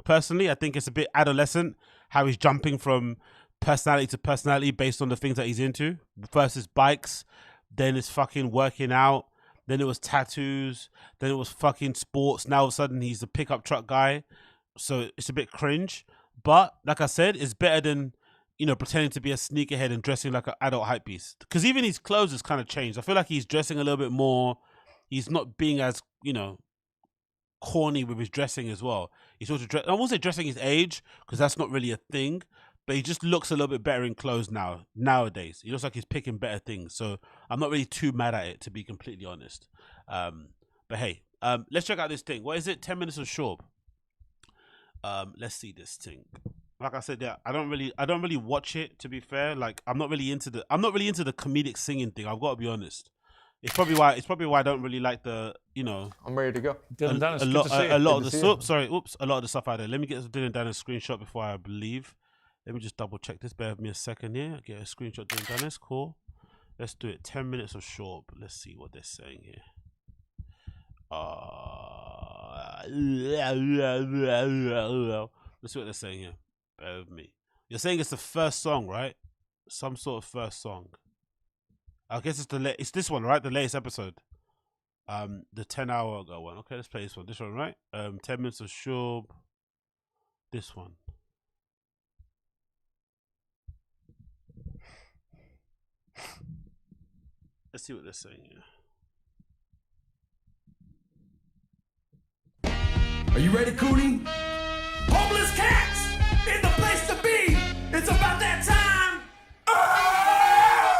A: personally. I think it's a bit adolescent, how he's jumping from personality to personality based on the things that he's into. First is bikes, then it's fucking working out, then it was tattoos, then it was fucking sports. Now all of a sudden he's the pickup truck guy. So it's a bit cringe. But like I said, it's better than, you know, pretending to be a sneakerhead and dressing like an adult hype beast. Because even his clothes has kind of changed. I feel like he's dressing a little bit more. He's not being as, you know, corny with his dressing as well. He's sort of I won't say dressing his age, because that's not really a thing. But he just looks a little bit better in clothes nowadays. He looks like he's picking better things. So I'm not really too mad at it, to be completely honest. But hey, let's check out this thing. What is it? 10 minutes of Shorb. Let's see this thing. Like I said, yeah, I don't really watch it, to be fair. Like I'm not really into the comedic singing thing. I've got to be honest. It's probably why I don't really like the, you know.
G: I'm ready to go.
A: Dylan
G: Danis,
A: a lot of the stuff. Sorry, oops, a lot of the stuff out there. Let me get Dylan Danis screenshot before I leave. Let me just double check this. Bear with me a second here. Get a screenshot doing Danis. Cool. Let's do it. 10 minutes of Shorb. Let's see what they're saying here. Let's see what they're saying here. Bear with me. You're saying it's the first song, right? Some sort of first song. I guess it's this one, right? The latest episode. The 10-hour ago one. Okay, let's play this one. This one, right? 10 minutes of Shorb. This one. Let's see what they're saying here.
L: Are you ready, Cooney? Homeless cats is the place to be. It's about that time. Oh!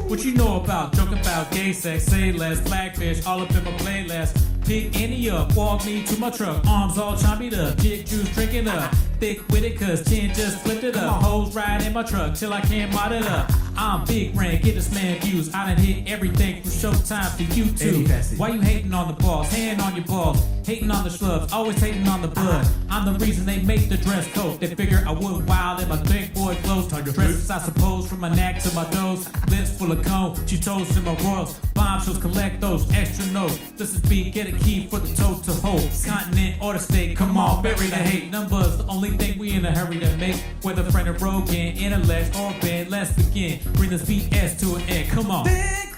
L: What you know about joking about gay sex, say less, blackfish, all up in my playlist. Pick any up, walk me to my truck, arms all chopped up, jig juice drinking up. Thick with it, cause chin just flipped it up. Hoes ride in my truck till I can't mod it up. I'm big rank, get this man views. I done hit everything from Showtime to YouTube. Why you hating on the balls? Hand on your balls. Hating on the schlubs, always hating on the blood. I'm the reason they make the dress code. They figure I would wild in my thick boy clothes. Dresses, I suppose, from my neck to my nose. Lips full of cone, she toast in my royals. Bombshells, collect those extra notes. This is B, get a key for the toe to hold. Continent or the state, come on, bury the hate. Numbers, the only thing we in a hurry to make. Whether friend or Rogan, intellect or band, let's begin. Bring this BS to an end, come on. Thick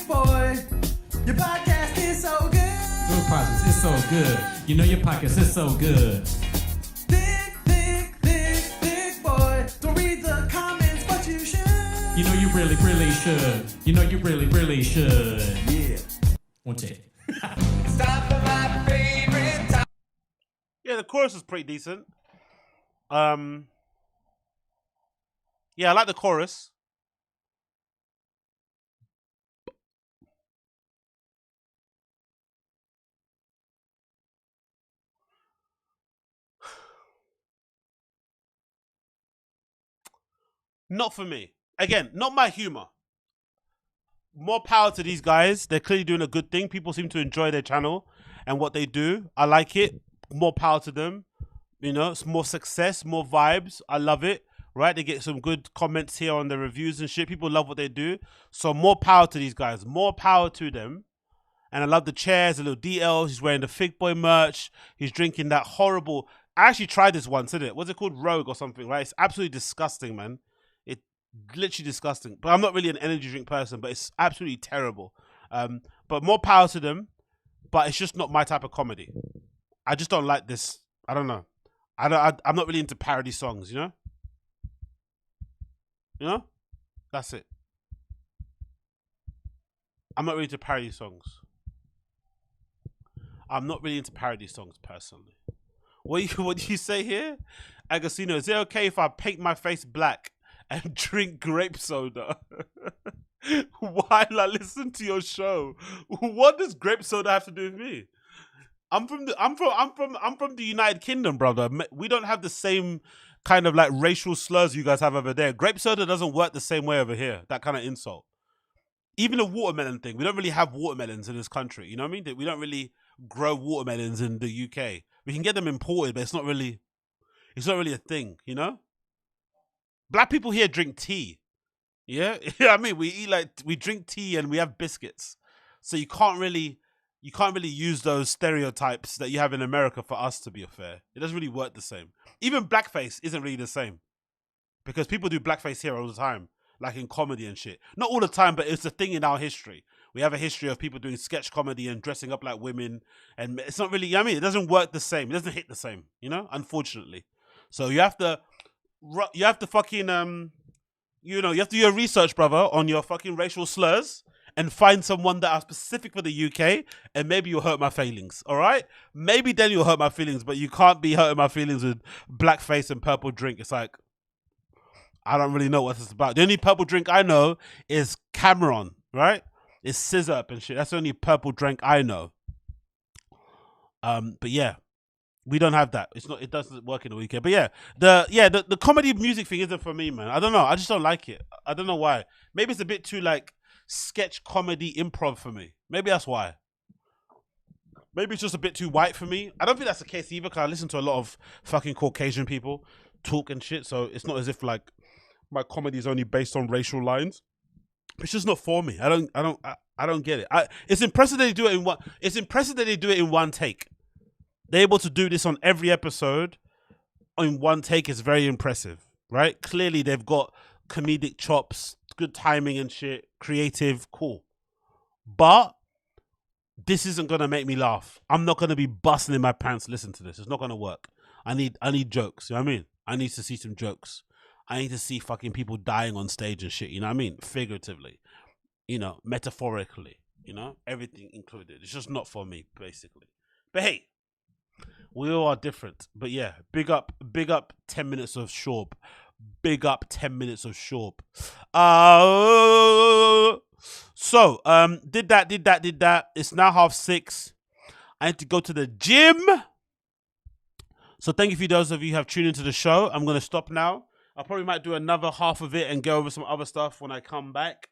L: boy. Your podcast is so good. Your podcast is so good. You know your podcast is so good. Thick boy. Don't read the comments, but you should. You know you really, really should. You know you really, really should. Yeah. One take. Stop for my favorite time.
A: Yeah, the chorus is pretty decent. Yeah, I like the chorus. Not for me. Again, not my humor. More power to these guys. They're clearly doing a good thing. People seem to enjoy their channel and what they do. I like it. More power to them. You know, it's more success, more vibes. I love it. Right? They get some good comments here on the reviews and shit. People love what they do. So more power to these guys. More power to them. And I love the chairs, the little DLs. He's wearing the Fig Boy merch. He's drinking that horrible... I actually tried this once, didn't it? What's it called? Rogue or something, right? It's absolutely disgusting, man. It's literally disgusting. But I'm not really an energy drink person, but it's absolutely terrible. But more power to them. But it's just not my type of comedy. I just don't like this. I don't know. I'm not really into parody songs, you know? You know? That's it. I'm not really into parody songs. I'm not really into parody songs personally. What do you say here? Agostino, is it okay if I paint my face black and drink grape soda while I listen to your show? What does grape soda have to do with me? I'm from the United Kingdom, brother. We don't have the same kind of like racial slurs you guys have over there. Grape soda doesn't work the same way over here. That kind of insult. Even the watermelon thing. We don't really have watermelons in this country. You know what I mean? We don't really grow watermelons in the UK. We can get them imported, but it's not really a thing, you know? Black people here drink tea. Yeah? I mean, we drink tea and we have biscuits. So you can't really use those stereotypes that you have in America for us to be fair. It doesn't really work the same. Even blackface isn't really the same. Because people do blackface here all the time. Like in comedy and shit. Not all the time, but it's a thing in our history. We have a history of people doing sketch comedy and dressing up like women. And it's not really, I mean, it doesn't work the same. It doesn't hit the same, you know, unfortunately. So you have to fucking, you know, you have to do your research, brother, on your fucking racial slurs and find someone that are specific for the UK and maybe you'll hurt my feelings, all right? Maybe then you'll hurt my feelings, but you can't be hurting my feelings with blackface and purple drink. It's like, I don't really know what it's about. The only purple drink I know is Cameron, right? It's scissor and shit. That's the only purple drink I know. But yeah, we don't have that. It's not. It doesn't work in the weekend. But yeah, the comedy music thing isn't for me, man. I don't know. I just don't like it. I don't know why. Maybe it's a bit too like sketch comedy improv for me. Maybe that's why. Maybe it's just a bit too white for me. I don't think that's the case either. Because I listen to a lot of fucking Caucasian people talk and shit. So it's not as if like my comedy is only based on racial lines. It's just not for me. I don't get it. It's impressive that they do it in one. It's impressive that they do it in one take. They're able to do this on every episode in one take. Is very impressive, right? Clearly they've got comedic chops, good timing and shit, creative, cool. But this isn't gonna make me laugh. I'm not gonna be busting in my pants. Listen to this. It's not gonna work. I need jokes. You know what I mean? I need to see some jokes. I need to see fucking people dying on stage and shit, you know what I mean? Figuratively, you know, metaphorically, you know, everything included. It's just not for me, basically. But hey, we all are different. But yeah, big up 10 minutes of Shorb. Big up 10 minutes of Shorb. So, did that. It's now 6:30. I need to go to the gym. So thank you for those of you who have tuned into the show. I'm going to stop now. I probably might do another half of it and go over some other stuff when I come back.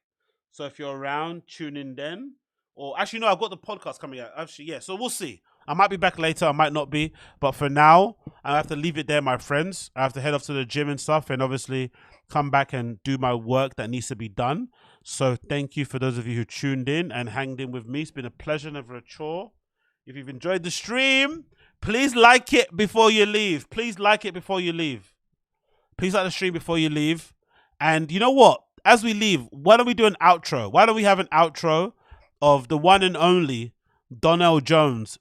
A: So if you're around, tune in then. Or actually, no, I've got the podcast coming out. Actually, yeah, so we'll see. I might be back later. I might not be. But for now, I have to leave it there, my friends. I have to head off to the gym and stuff and obviously come back and do my work that needs to be done. So thank you for those of you who tuned in and hanged in with me. It's been a pleasure, never a chore. If you've enjoyed the stream, please like it before you leave. Please like it before you leave. Please like the stream before you leave. And you know what? As we leave, why don't we do an outro? Why don't we have an outro of the one and only Donell Jones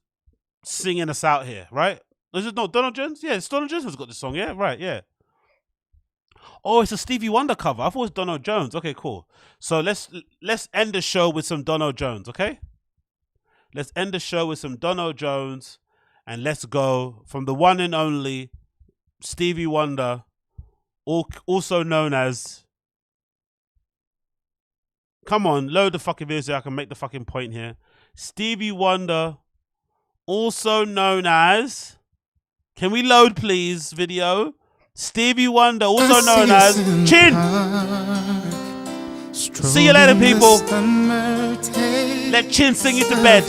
A: singing us out here, right? Is it not Donell Jones? Yeah, it's Donell Jones who's got this song, yeah? Right, yeah. Oh, it's a Stevie Wonder cover. I thought it was Donell Jones. Okay, cool. So let's end the show with some Donell Jones, okay? Let's end the show with some Donell Jones and let's go from the one and only Stevie Wonder, also known as... Come on, load the fucking video so I can make the fucking point here. Stevie Wonder, also known as... Can we load, please, video? Stevie Wonder, also known as Chin. See you later, people. Let Chin sing you to bed.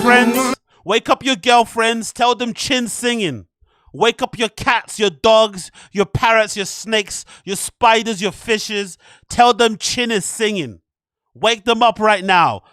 A: Friends, wake up your girlfriends, tell them Chin singing. Wake up your cats, your dogs, your parrots, your snakes, your spiders, your fishes. Tell them Chin is singing. Wake them up right now.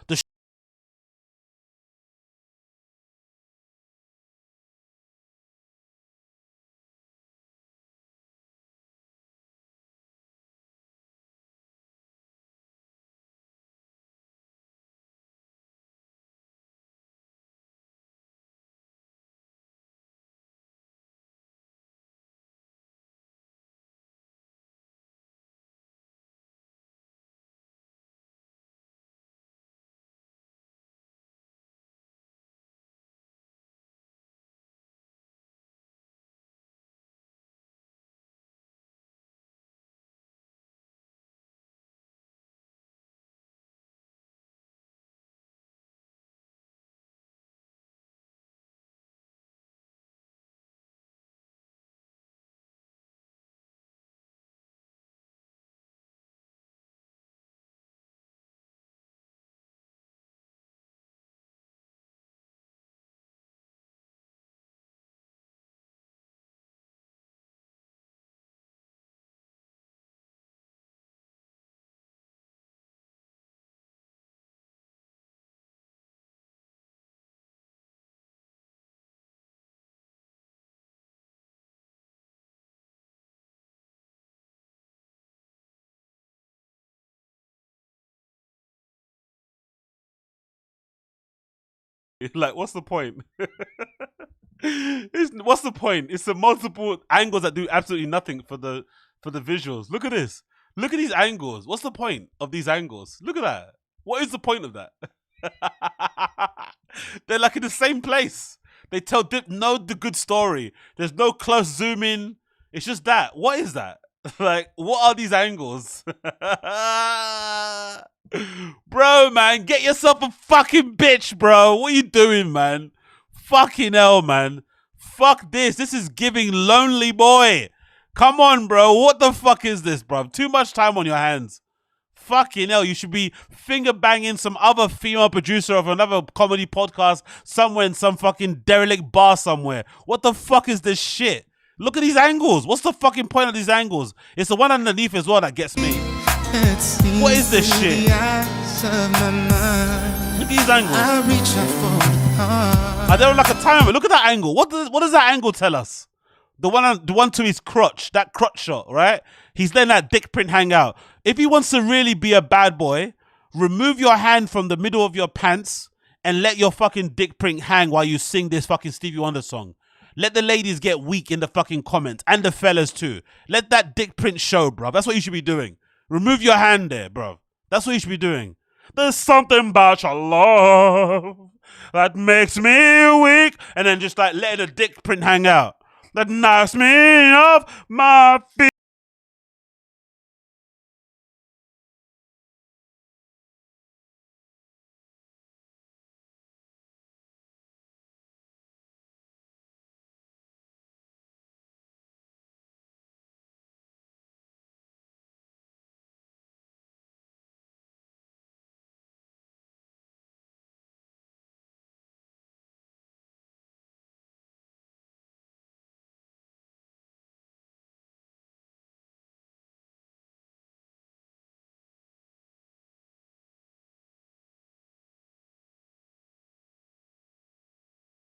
A: Like, what's the point? What's the point? It's the multiple angles that do absolutely nothing for the visuals. Look at this. Look at these angles. What's the point of these angles? Look at that. What is the point of that? They're like in the same place. They tell no the good story. There's no close zoom in. It's just that. What is that? Like, what are these angles? Bro, man, get yourself a fucking bitch, bro. What are you doing, man? Fucking hell, man. Fuck this. This is giving lonely boy. Come on, bro. What the fuck is this, bro? Too much time on your hands. Fucking hell. You should be finger banging some other female producer of another comedy podcast somewhere in some fucking derelict bar somewhere. What the fuck is this shit? Look at these angles. What's the fucking point of these angles? It's the one underneath as well that gets me. What is this shit? Look at these angles. I don't like a timer. Look at that angle. What does that angle tell us? The one to his crotch, that crotch shot, right? He's letting that dick print hang out. If he wants to really be a bad boy, remove your hand from the middle of your pants and let your fucking dick print hang while you sing this fucking Stevie Wonder song. Let the ladies get weak in the fucking comments and the fellas too. Let that dick print show, bro. That's what you should be doing. Remove your hand there, bro. That's what you should be doing. There's something about your love that makes me weak. And then just like letting the dick print hang out. That knocks me off my feet.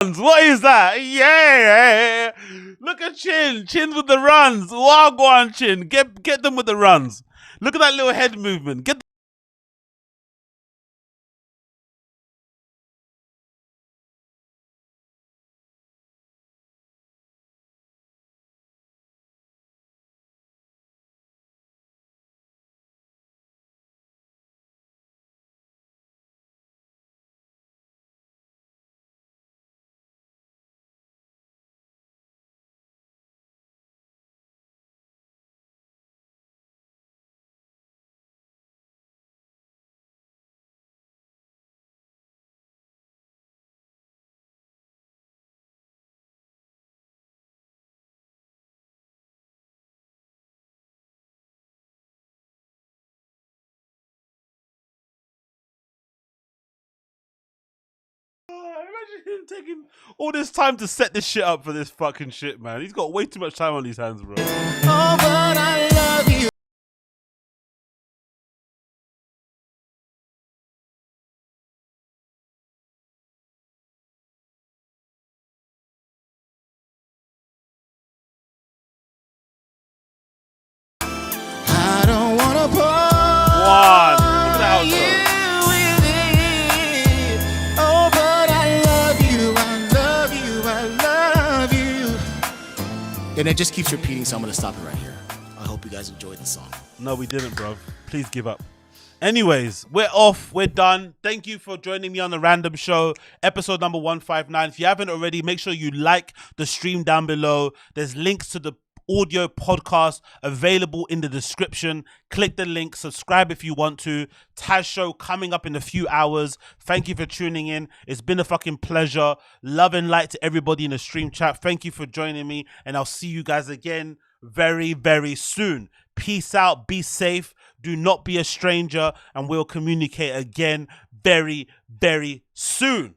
A: What is that? Yeah. Look at Chin. Chin with the runs. Wow, go on, Chin. Get them with the runs. Look at that little head movement. Get Imagine him taking all this time to set this shit up for this fucking shit, man. He's got way too much time on his hands, bro.
F: Oh, but I love you. I don't wanna
A: One. Look at that outro.
F: Oh, but I love you, I love you, I love you.
K: And it just keeps repeating, so I'm gonna stop it right here. I hope you guys enjoyed the song.
A: No, we didn't, bro. Please give up. Anyways, we're off. We're done. Thank you for joining me on the Random Show, episode number 159. If you haven't already, make sure you like the stream down below. There's links to the audio podcast available in the description. Click the link, subscribe if you want to. Taz show coming up in a few hours. Thank you for tuning in. It's been a fucking pleasure. Love and light to everybody in the stream chat. Thank you for joining me, and I'll see you guys again very, very soon. Peace out. Be safe. Do not be a stranger, and we'll communicate again very, very soon.